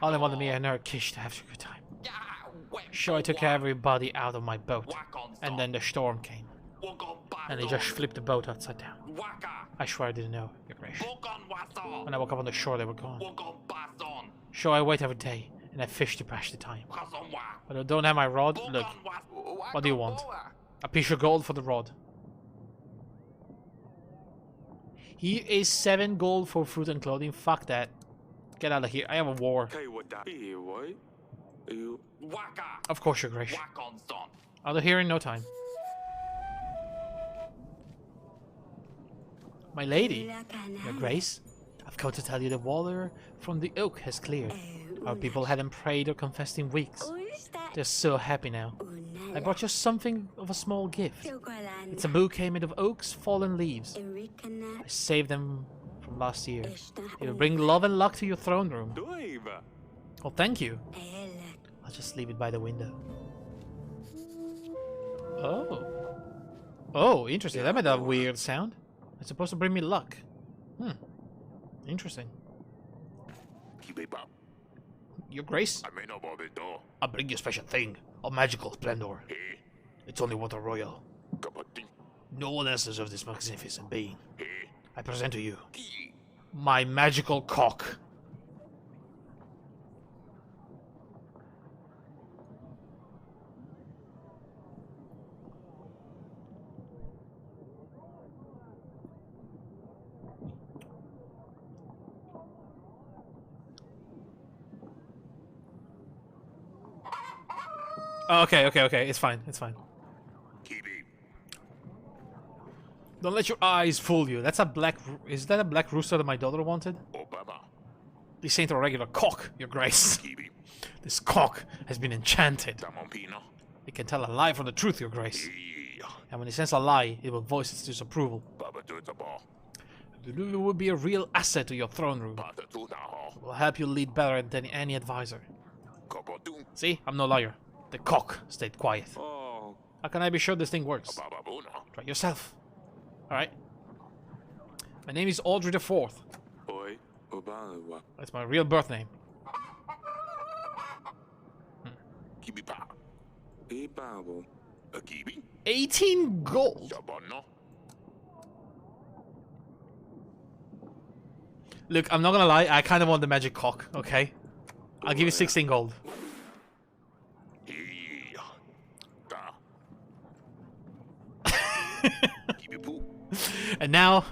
All I wanted me and her kids to have a good time. So I took everybody out of my boat, and then the storm came. And they just flipped the boat upside down. I swear I didn't know, Your Grace. When I woke up on the shore, they were gone. So I wait every day, and I fish to pass the time. But I don't have my rod. Look, what do you want? A piece of gold for the rod. Here is 7 gold for food and clothing. Fuck that. Get out of here. I have a war. Of course, Your Grace. I'll be here in no time. My lady, Your Grace, I've come to tell you the water from the oak has cleared. Our people hadn't prayed or confessed in weeks. They're so happy now. I brought you something of a small gift. It's a bouquet made of oak's fallen leaves. I saved them from last year. It will bring love and luck to your throne room. Oh, thank you. I'll just leave it by the window. Oh. Oh, interesting. That made a weird sound. It's supposed to bring me luck. Interesting. Your Grace? I'll bring you a special thing. A magical splendor. It's only water royal. No one else deserves this magnificent being. I present to you my magical cock. Oh, okay. It's fine. Don't let your eyes fool you. That's a black... Is that a black rooster that my daughter wanted? This ain't a regular cock, Your Grace. This cock has been enchanted. It can tell a lie from the truth, Your Grace. And when it senses a lie, it will voice its disapproval. It will be a real asset to your throne room. It will help you lead better than any advisor. See? I'm no liar. The cock stayed quiet. How can I be sure this thing works? Try yourself. Alright. My name is Audrey IV. That's my real birth name. Ibabo. 18 gold. Look, I'm not gonna lie, I kind of want the magic cock, okay? I'll give you 16 gold. And now,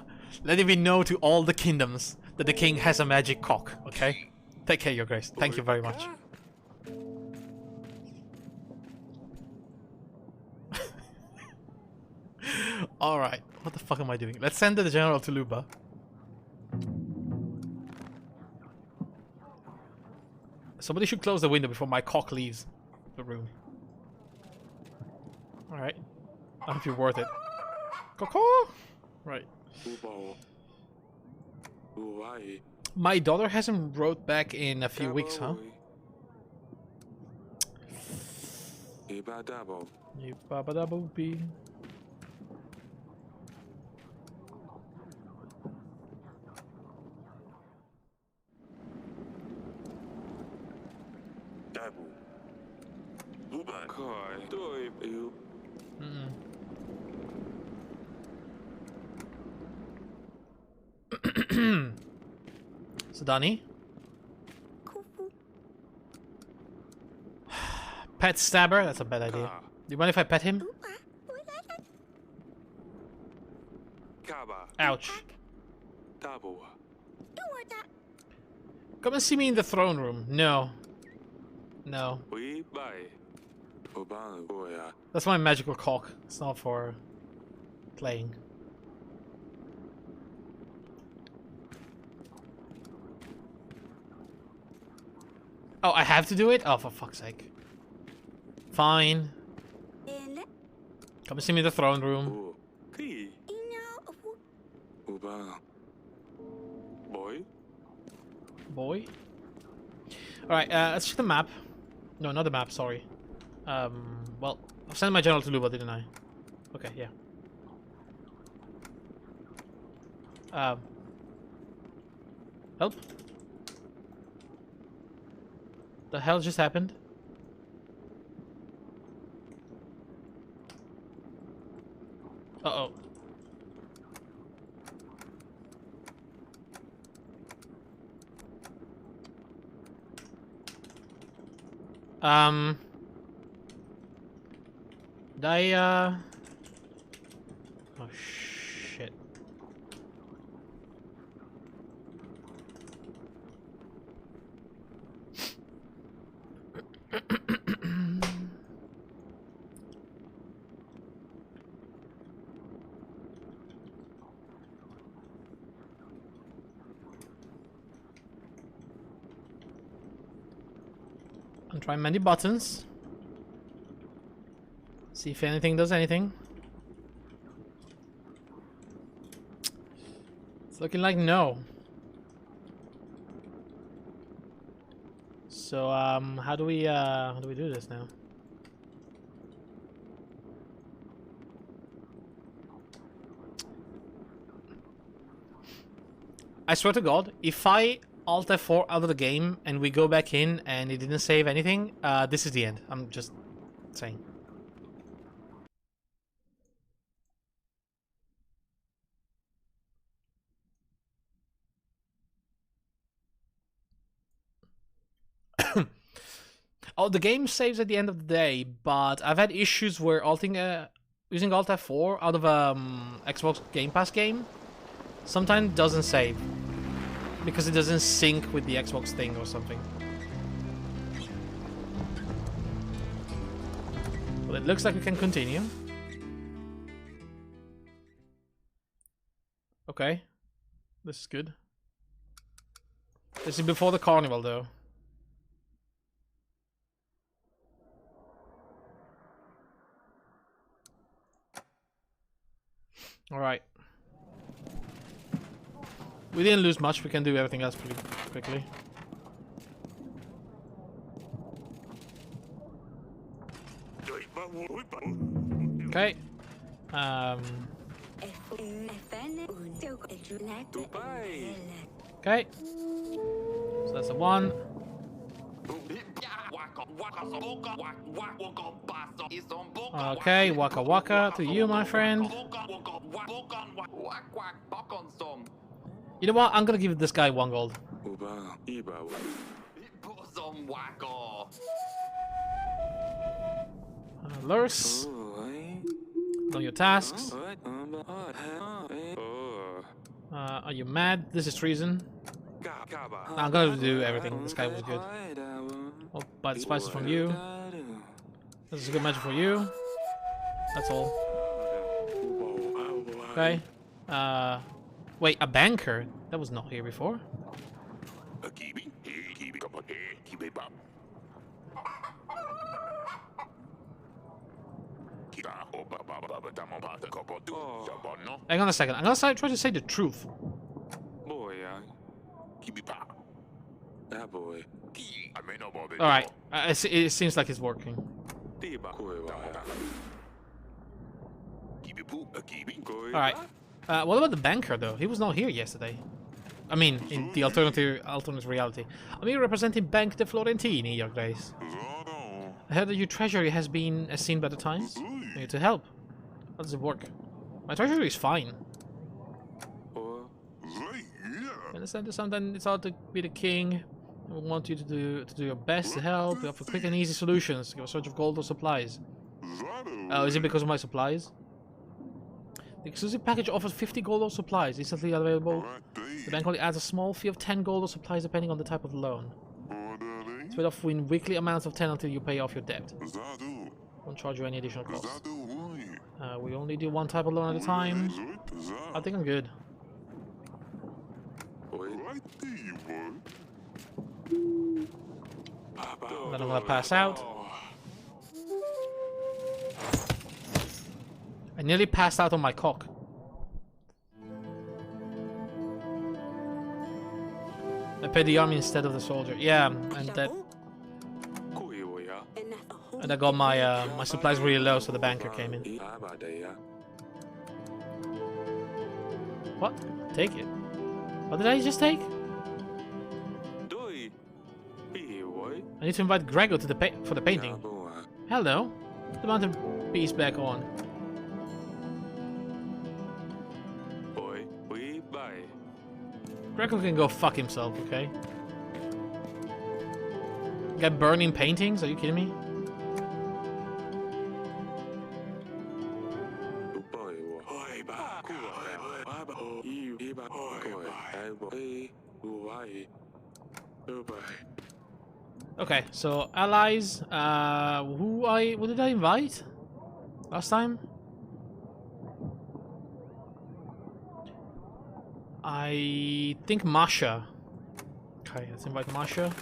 let it be known to all the kingdoms that the king has a magic cock, okay? Take care, Your Grace. Thank you very much. Alright, what the fuck am I doing? Let's send the general to Luba. Somebody should close the window before my cock leaves the room. Alright. I hope you're worth it. Coco! Right. My daughter hasn't wrote back in a few weeks, huh? Ibabadaboopy. So, Donnie? Pet stabber? That's a bad idea. Do you mind if I pet him? Ouch. Come and see me in the throne room. No. No. That's my magical cock. It's not for playing. Oh, I have to do it? Oh, for fuck's sake. Fine. Come and see me in the throne room. Boy? Alright, let's check the map. No, not the map, sorry. Well, I've sent my general to Luba, didn't I? Okay, yeah. Help? The hell just happened? Uh-oh. Did I, oh, shit. I'm trying many buttons. See if anything does anything. It's looking like no. So how do we do this now? I swear to God, if I Alt F4 out of the game and we go back in and it didn't save anything, this is the end. I'm just saying. Oh, the game saves at the end of the day, but I've had issues where using Alt F4 out of Xbox Game Pass game sometimes doesn't save because it doesn't sync with the Xbox thing or something. Well, it looks like we can continue. Okay, this is good. This is before the carnival, though. Alright. We didn't lose much, we can do everything else pretty quickly. Okay. Okay. So that's a 1. Okay, waka waka to you, my friend. You know what? I'm gonna give this guy 1 gold. Lurs, know your tasks. Are you mad? This is treason. I'm gonna do everything. This guy was good. I'll buy the spices from you. This is a good magic for you. That's all. Okay. Wait, a banker? That was not here before. Hang on a second. I'm gonna try to say the truth. Alright. It seems like it's working. Alright. What about the banker, though? He was not here yesterday. I mean, in the alternate reality. I'm here representing Bank de Florentini, Your Grace. I heard that your treasury has been seen by the Times. I need to help. How does it work? My treasury is fine. I understand that sometimes it's hard to be the king. We want you to do your best to help. We offer quick and easy solutions. Give a search of gold or supplies. Oh, is it because of my supplies? The exclusive package offers 50 gold or supplies, instantly available. The bank only adds a small fee of 10 gold or supplies depending on the type of loan. It's paid off in weekly amounts of 10 until you pay off your debt. Won't charge you any additional costs. We only do 1 type of loan at a time. I think I'm good. Then I'm gonna pass out. I nearly passed out on my cock. I paid the army instead of the soldier. Yeah, and I got my my supplies really low, so the banker came in. What? Take it. What did I just take? I need to invite Gregor to the for the painting. Hello. The mountain piece back on. Gregor can go fuck himself, okay? Got burning paintings? Are you kidding me? Okay, so allies, what did I invite last time? I think Masha. Okay, let's invite Masha.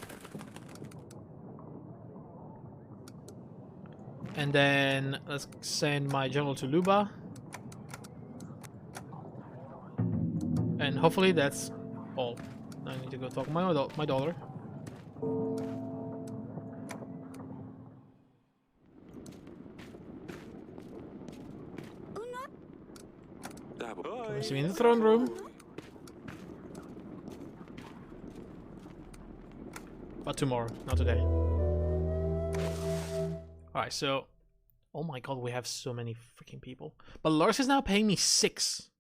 And then let's send my general to Luba. And hopefully that's all. I need to go talk to my daughter. See me in the throne room. But tomorrow, not today. Alright, so... Oh my god, we have so many freaking people. But Lars is now paying me 6.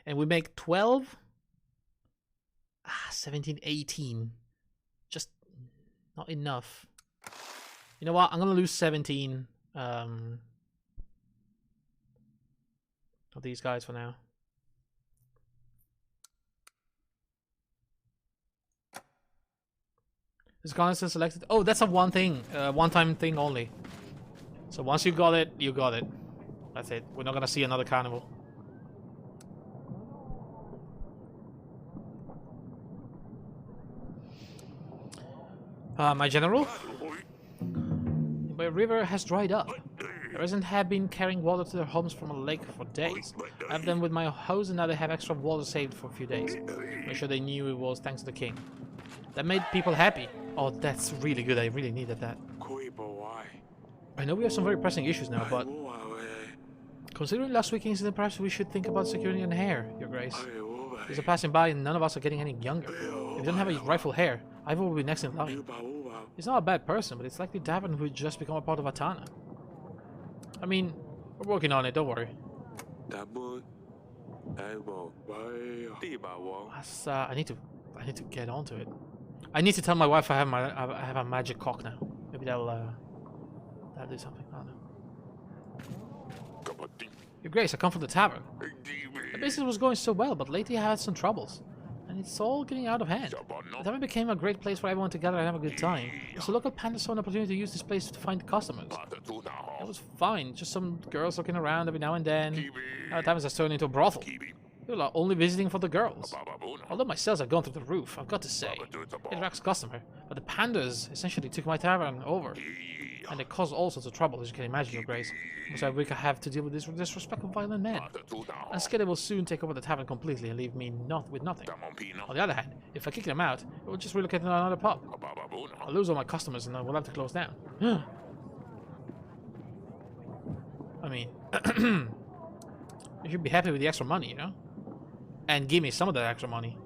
And we make 12? 17, 18. Just not enough. You know what? I'm gonna lose 17 of these guys for now. Is Coniston selected? Oh, that's a one-time thing only. So once you got it, you got it. That's it. We're not gonna see another carnival. My general? The river has dried up. The residents have been carrying water to their homes from a lake for days. I have them with my hose and now they have extra water saved for a few days. Make sure they knew it was thanks to the king. That made people happy. Oh, that's really good. I really needed that. I know we have some very pressing issues now, but... Considering last week's incident, perhaps we should think about securing an heir, Your Grace. Years are passing by and none of us are getting any younger. If we don't have a rightful heir, Ivor will be next in line. He's not a bad person, but it's likely Davin would just become a part of Atana. I mean, we're working on it, don't worry. I need to get onto it. I need to tell my wife I have a magic cock now. Maybe that'll do something. I don't know. Your Grace, I come from the tavern. The business was going so well, but lately I had some troubles. And it's all getting out of hand. The tavern became a great place for everyone to gather and have a good time. So local pandas saw an opportunity to use this place to find customers. It was fine, just some girls looking around every now and then. Now the tavern has turned into a brothel. People are only visiting for the girls. Although my sales have gone through the roof, I've got to say, it attracts customer. But the pandas essentially took my tavern over. And they caused all sorts of trouble, as you can imagine, Your Grace. So we could have to deal with this disrespectful violent men. I'm scared they will soon take over the tavern completely and leave me with nothing. On the other hand, if I kick them out, it will just relocate to another pub. I'll lose all my customers and we'll have to close down. I mean, you should be happy with the extra money, you know? And give me some of that extra money.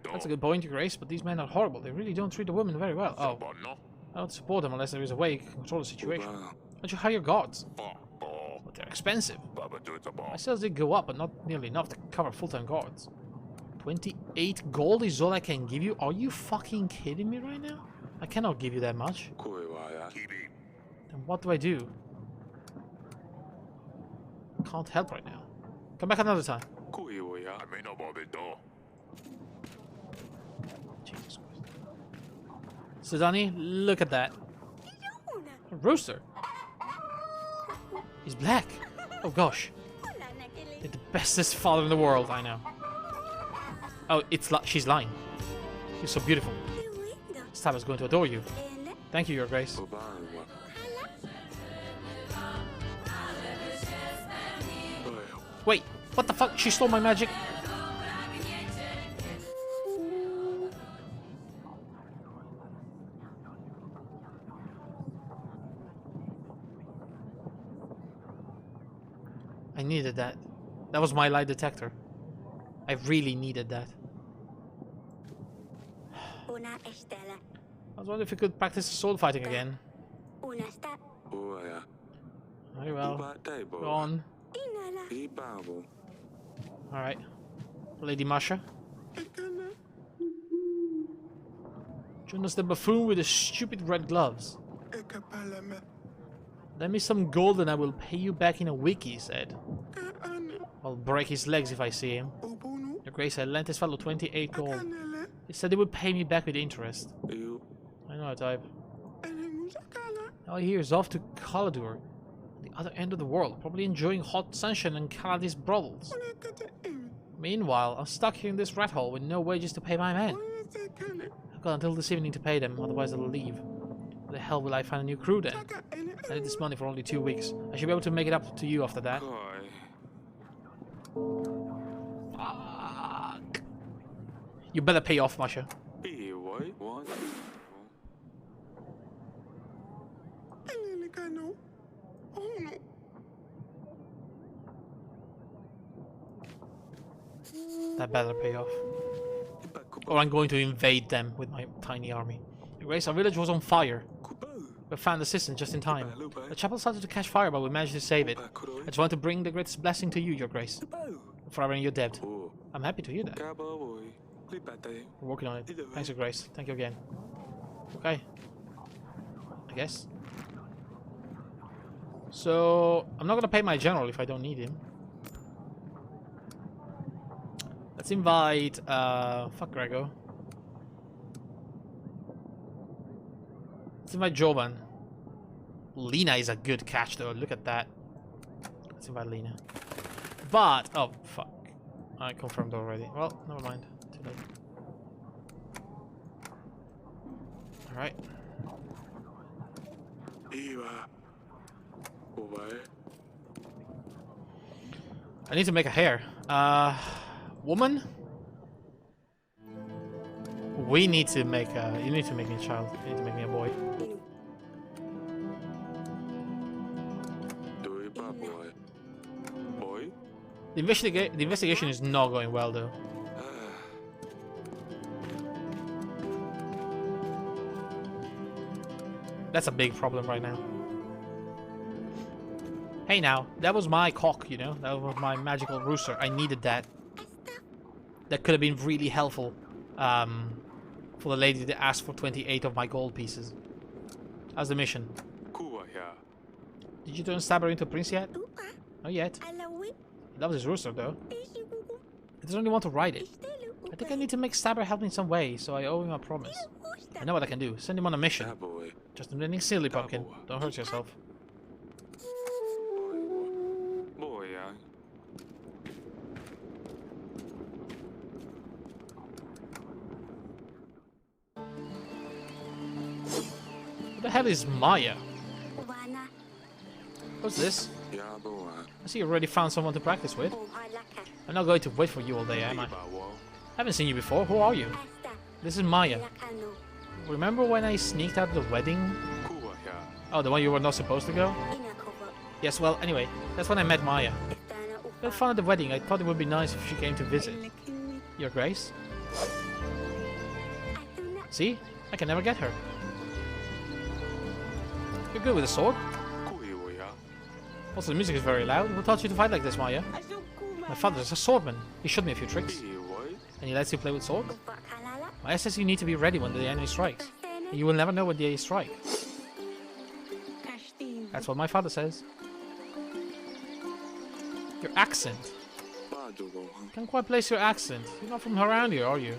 That's a good point, Your Grace, but these men are horrible. They really don't treat the women very well. Oh, I don't support them unless there is a way to control the situation. Why don't you hire guards? But they're expensive. My sales did go up, but not nearly enough to cover full-time guards. 28 gold is all I can give you? Are you fucking kidding me right now? I cannot give you that much. Then what do I do? Can't help right now. Come back another time. Jesus Christ. Sudani, look at that. A rooster. He's black. Oh gosh. They're the bestest father in the world, I know. Oh, she's lying. You're so beautiful. Stab is going to adore you. Thank you, Your Grace. Wait, what the fuck? She stole my magic? I needed that. That was my lie detector. I really needed that. I was wondering if we could practice sword fighting again. Very well. Go on. Alright. Lady Masha. Jonas the buffoon with the stupid red gloves. Lend me some gold and I will pay you back in a week, he said. I'll break his legs if I see him. Your Grace, I lent this fellow 28 gold. He said he would pay me back with interest. I know a type. Now he is off to Kaladur, the other end of the world, probably enjoying hot sunshine and Kaladi's brothels. Meanwhile, I'm stuck here in this rat hole with no wages to pay my men. I've got until this evening to pay them, otherwise I'll leave. Where the hell will I find a new crew then? I need this money for only 2 weeks. I should be able to make it up to you after that. Fuck. You better pay off, Masha. That better pay off. Or I'm going to invade them with my tiny army. Your Grace, our village was on fire. We found assistance just in time. The chapel started to catch fire, but we managed to save it. I just want to bring the greatest blessing to you, Your Grace. Forever in your debt. I'm happy to hear that. We're working on it. Thanks, Your Grace. Thank you again. Okay. I guess. So, I'm not gonna pay my general if I don't need him. Let's invite, fuck Grego. Let's invite Joban. Lena is a good catch though, look at that. Let's invite Lena. But, oh fuck. I confirmed already. Well, never mind. Too late. Alright. I need to make a hair. Woman? We need to make a... You need to make me a child. You need to make me a boy. The investigation is not going well though. That's a big problem right now. Hey now, that was my cock, you know? That was my magical rooster. I needed that. That could have been really helpful. For the lady that asked for 28 of my gold pieces. How's the mission? Did you turn Stabber into a prince yet? Not yet. He loves his rooster though. He doesn't really want to ride it. I think I need to make Stabber help me in some way, so I owe him a promise. I know what I can do. Send him on a mission. Just anything silly, Pumpkin. Don't hurt yourself. What the hell is Maya? What's this? I see you already found someone to practice with. I'm not going to wait for you all day, am I? I haven't seen you before. Who are you? This is Maya. Remember when I sneaked out the wedding? Oh, the one you were not supposed to go? Yes, well, anyway, that's when I met Maya. I had fun at the wedding. I thought it would be nice if she came to visit. Your Grace? See? I can never get her. You're good with a sword. Also, the music is very loud. Who taught you to fight like this, Maya? My father is a swordman. He showed me a few tricks. And he lets you play with swords? Maya says you need to be ready when the enemy strikes. And you will never know when they strike. That's what my father says. Your accent. Can't quite place your accent. You're not from around here, are you?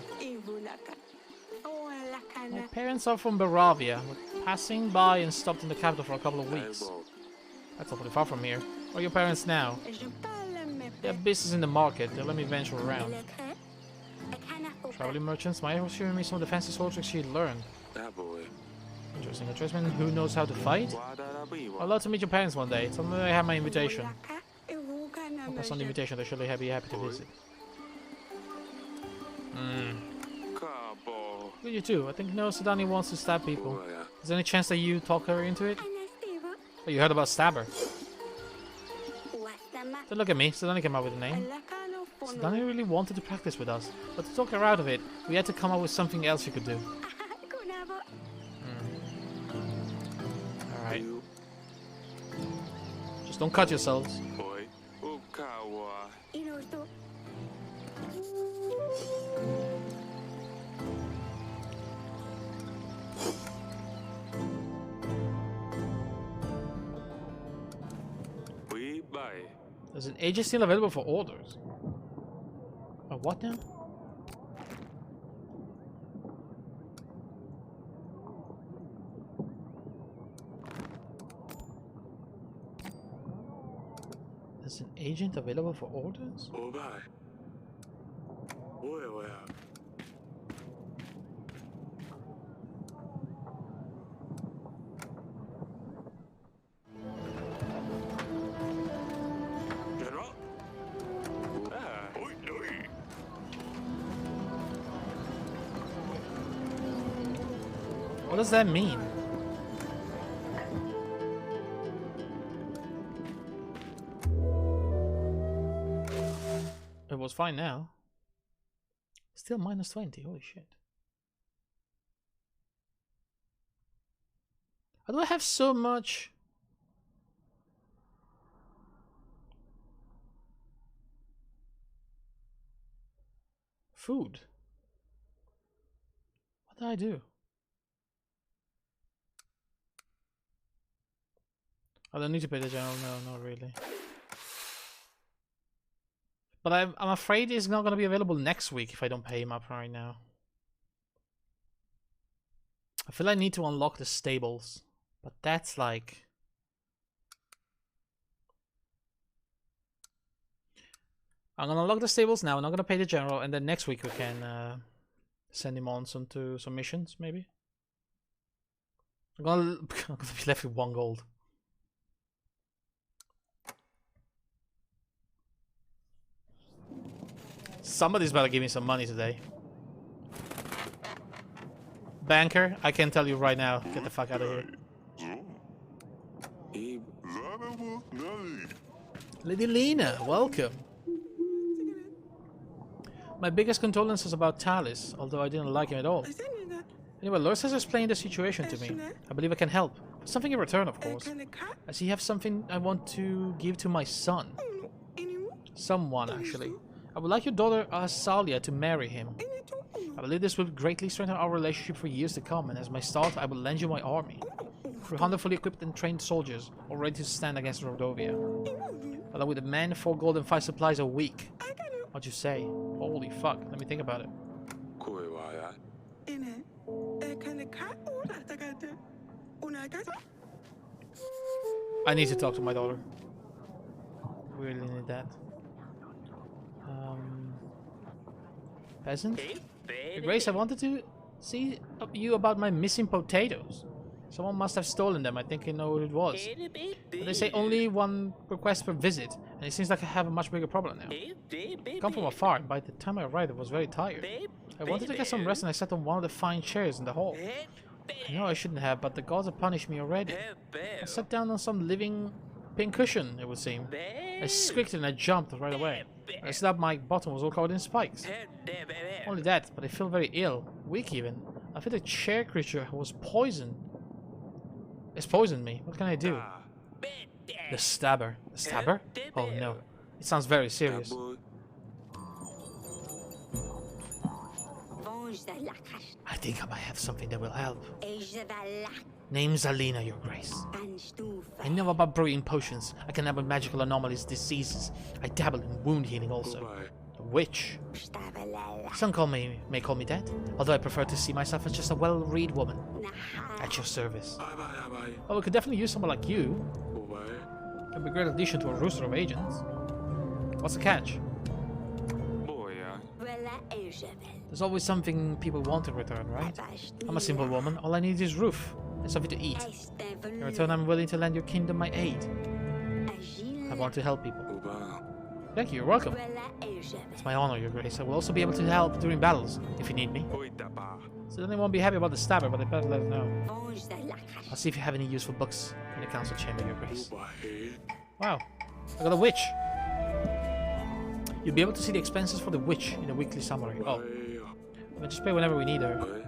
My parents are from Baravia, but passing by and stopped in the capital for a couple of weeks. That's awfully far from here. Where are your parents now? They have business in the market. They let me venture around. Traveling merchants. Maya was showing me some of the fancy sword tricks she had learned. Interesting. A tradesman who knows how to fight? I'd love to meet your parents one day. Tell them I have my invitation. I'll pass on the invitation. They'll surely be happy to visit. Look at you too. I think no Sadani wants to stab people. Is there any chance that you talk her into it? Oh, you heard about Stabber. Don't look at me. Sadani came up with a name. Sadani really wanted to practice with us, but to talk her out of it, we had to come up with something else she could do. Alright. Just don't cut yourselves. There's an agent still available for orders. What now? There's an agent available for orders? What does that mean? It was fine now. Still minus 20, holy shit. How do I have so much? Food. What did I do? I don't need to pay the general, no, not really. But I'm afraid it's not going to be available next week if I don't pay him up right now. I feel I need to unlock the stables, but that's like... I'm going to unlock the stables now, I'm not going to pay the general, and then next week we can send him on some missions, maybe. I'm going to be left with 1 gold. Somebody's better give me some money today. Banker, I can tell you right now, get the fuck out of here. Lady Lena, welcome. My biggest condolences about Talis, although I didn't like him at all. Anyway, Lord has explained the situation to me. I believe I can help. Something in return, of course. Does he have something I want to give to my son? Someone, actually. I would like your daughter Asalia to marry him. I believe this will greatly strengthen our relationship for years to come, and as my start, I will lend you my army. 300 fully equipped and trained soldiers, all ready to stand against Rodovia. Along with the men, 4 gold and 5 supplies a week. What'd you say? Holy fuck, let me think about it. I need to talk to my daughter. We really need that. Peasant? Your Grace, I wanted to see you about my missing potatoes. Someone must have stolen them. I think I know who it was. But they say only 1 request per visit, and it seems like I have a much bigger problem now. I come from afar, and by the time I arrived, I was very tired. I wanted to get some rest, and I sat on one of the fine chairs in the hall. I know I shouldn't have, but the gods have punished me already. I sat down on some living pincushion, it would seem. I squeaked and I jumped right away. I stood up, my bottom was all covered in spikes. Only that, but I feel very ill, weak even. I feel the chair creature was poisoned. It's poisoned me. What can I do? The stabber. The stabber? Oh no. It sounds very serious. I think I might have something that will help. Name Zalina, Your Grace. I know about brewing potions. I can help with magical anomalies, diseases. I dabble in wound healing also. A witch. Some may call me that, although I prefer to see myself as just a well-read woman. At your service. Oh, we could definitely use someone like you. It'd be a great addition to a roster of agents. What's the catch? There's always something people want in return, right? I'm a simple woman. All I need is roof and something to eat. In return, I'm willing to lend your kingdom my aid. I want to help people. Thank you, you're welcome. It's my honor, Your Grace. I will also be able to help during battles, if you need me. So then they won't be happy about the stabber, but they better let us know. I'll see if you have any useful books in the council chamber, Your Grace. Wow, I got a witch. You'll be able to see the expenses for the witch in the weekly summary. Oh. We'll just pay whenever we need her.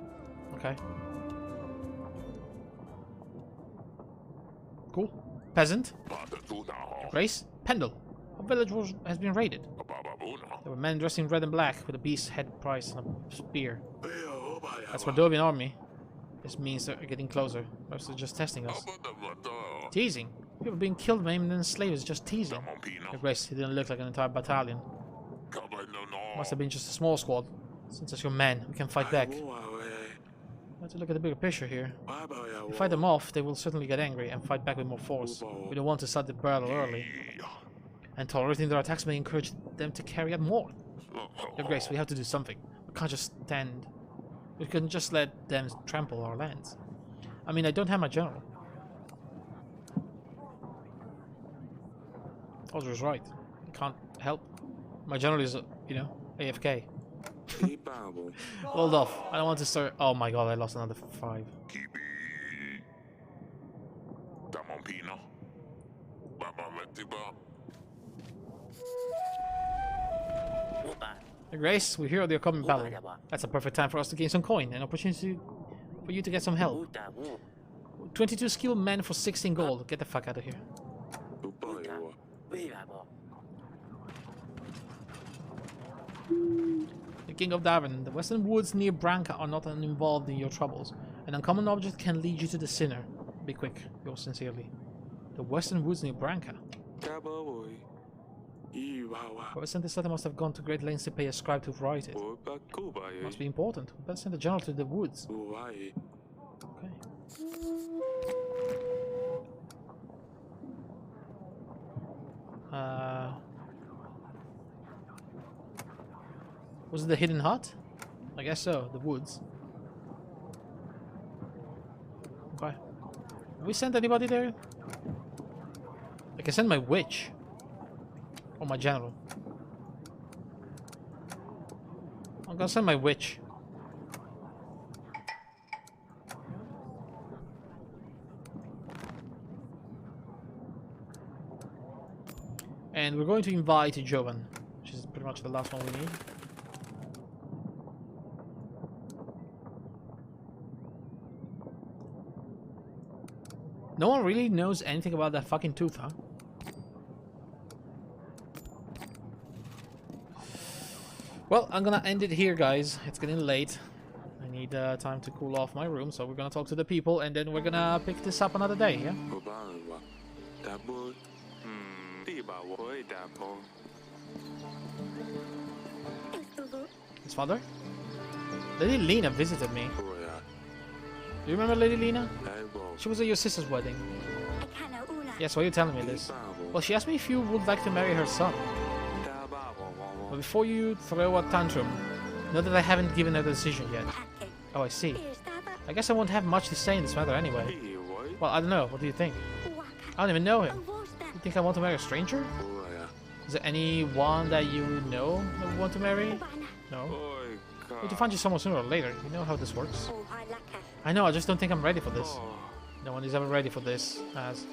Okay. Cool. Peasant. Grace. Pendle. Our village has been raided. There were men dressed in red and black with a beast's head price and a spear. That's Rodovian army. This means they're getting closer. Perhaps they're just testing us. Teasing. People being killed, maimed, and enslaved is just teasing. Your Grace, he didn't look like an entire battalion. Must have been just a small squad. Since it's your men, we can fight back. We have to look at the bigger picture here. If we fight them off, they will certainly get angry and fight back with more force. We don't want to start the battle early. And tolerating their attacks may encourage them to carry out more. Your Grace, we have to do something. We can't just stand. We couldn't just let them trample our lands. I mean, I don't have my general. Odger's right. I can't help. My general is, you know, AFK. Hold off. I don't want to start. Oh my god, I lost another 5. Hey Grace, we hear the upcoming battle. That's a perfect time for us to gain some coin, an opportunity for you to get some help. 22 skilled men for 16 gold. Get the fuck out of here. The King of Davin, the western woods near Branca are not involved in your troubles. An uncommon object can lead you to the sinner. Be quick, yours sincerely. The western woods near Branca. Whoever sent this letter must have gone to great lengths to pay a scribe to write it. Must be important. We better send the general to the woods. Okay. Was it the hidden hut? I guess so, the woods. Okay. Have we sent anybody there? I can send my witch. Or my general. I'm gonna send my witch. And we're going to invite Jovan, which is pretty much the last one we need. No one really knows anything about that fucking tooth, huh? Well, I'm gonna end it here, guys. It's getting late. I need time to cool off my room, so we're gonna talk to the people, and then we're gonna pick this up another day, yeah? His father? Lady Lena visited me. Do you remember Lady Lena? She was at your sister's wedding. Yes, why are you telling me this? Well, she asked me if you would like to marry her son. But before you throw a tantrum, know that I haven't given a decision yet. Oh, I see. I guess I won't have much to say in this matter anyway. Well, I don't know. What do you think? I don't even know him. You think I want to marry a stranger? Is there anyone that you know that would want to marry? No? We'll find you someone sooner or later. You know how this works. I know, I just don't think I'm ready for this. No one is ever ready for this, as...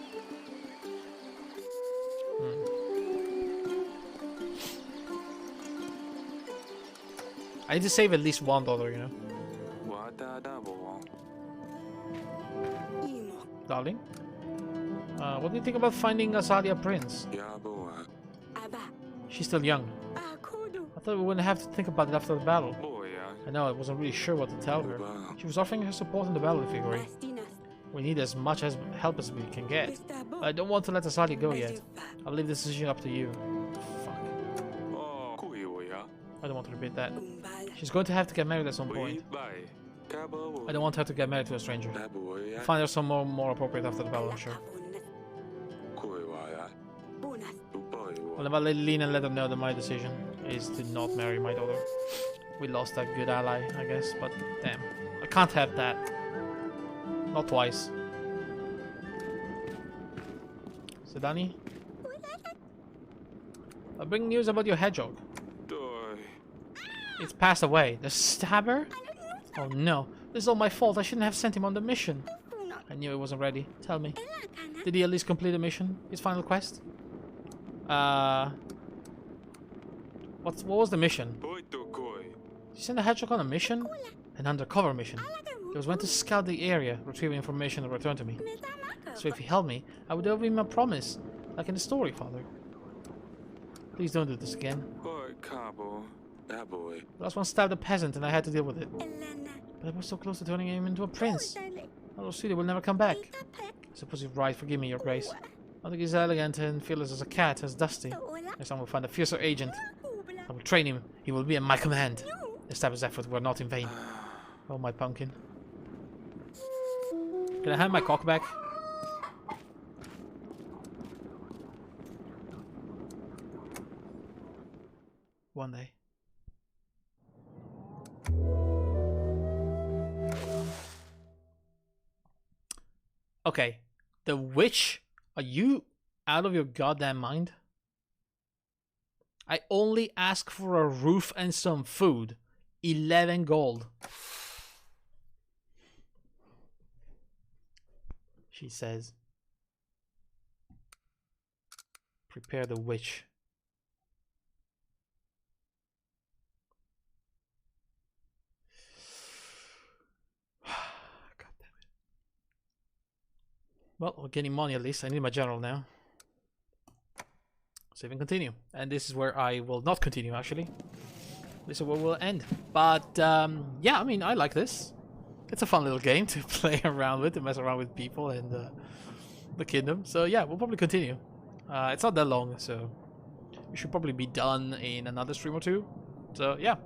I need to save at least $1, you know. Darling? What do you think about finding Azalia Prince? She's still young. I thought we wouldn't have to think about it after the battle. I know, I wasn't really sure what to tell her. She was offering her support in the battle, if you agree. We need as much help as we can get. But I don't want to let Azalia go yet. I'll leave the decision up to you. Fuck. I don't want to repeat that. She's going to have to get married at some point. I don't want her to get married to a stranger. I'll find her somewhere more appropriate after the battle, I'm sure. Well, about Lady Lena, let her know that my decision is to not marry my daughter. We lost a good ally, I guess, but damn. I can't have that. Not twice. Sedani? I bring news about your hedgehog. It's passed away. The stabber? Oh no. This is all my fault. I shouldn't have sent him on the mission. I knew he wasn't ready. Tell me. Did he at least complete the mission? His final quest? What was the mission? He sent the hedgehog on a mission? An undercover mission. He was meant to scout the area, retrieve information, and return to me. So if he helped me, I would owe him a promise, like in the story, Father. Please don't do this again. The last one stabbed a peasant, and I had to deal with it. But I was so close to turning him into a prince. Although Sweetie will never come back. I suppose you're right. Forgive me, Your Grace. I think he's elegant and fearless as a cat, as Dusty. Next time we'll find a fiercer agent. I will train him. He will be at my command. The stabber's efforts were not in vain. Oh, my pumpkin. Can I have my cock back? One day. Okay. The witch? Are you out of your goddamn mind? I only ask for a roof and some food. 11 gold. She says. Prepare the witch. God damn it. Well, we're getting money at least. I need my general now. Save and continue. And this is where I will not continue, actually. This is where we'll end. But, yeah, I mean, I like this. It's a fun little game to play around with, to mess around with people and the kingdom. So, yeah, we'll probably continue. It's not that long, so we should probably be done in another stream or two. So, yeah,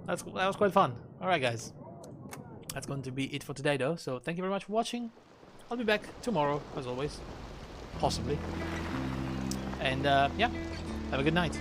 that was quite fun. Alright, guys. That's going to be it for today, though. So, thank you very much for watching. I'll be back tomorrow, as always. Possibly. And, yeah, have a good night.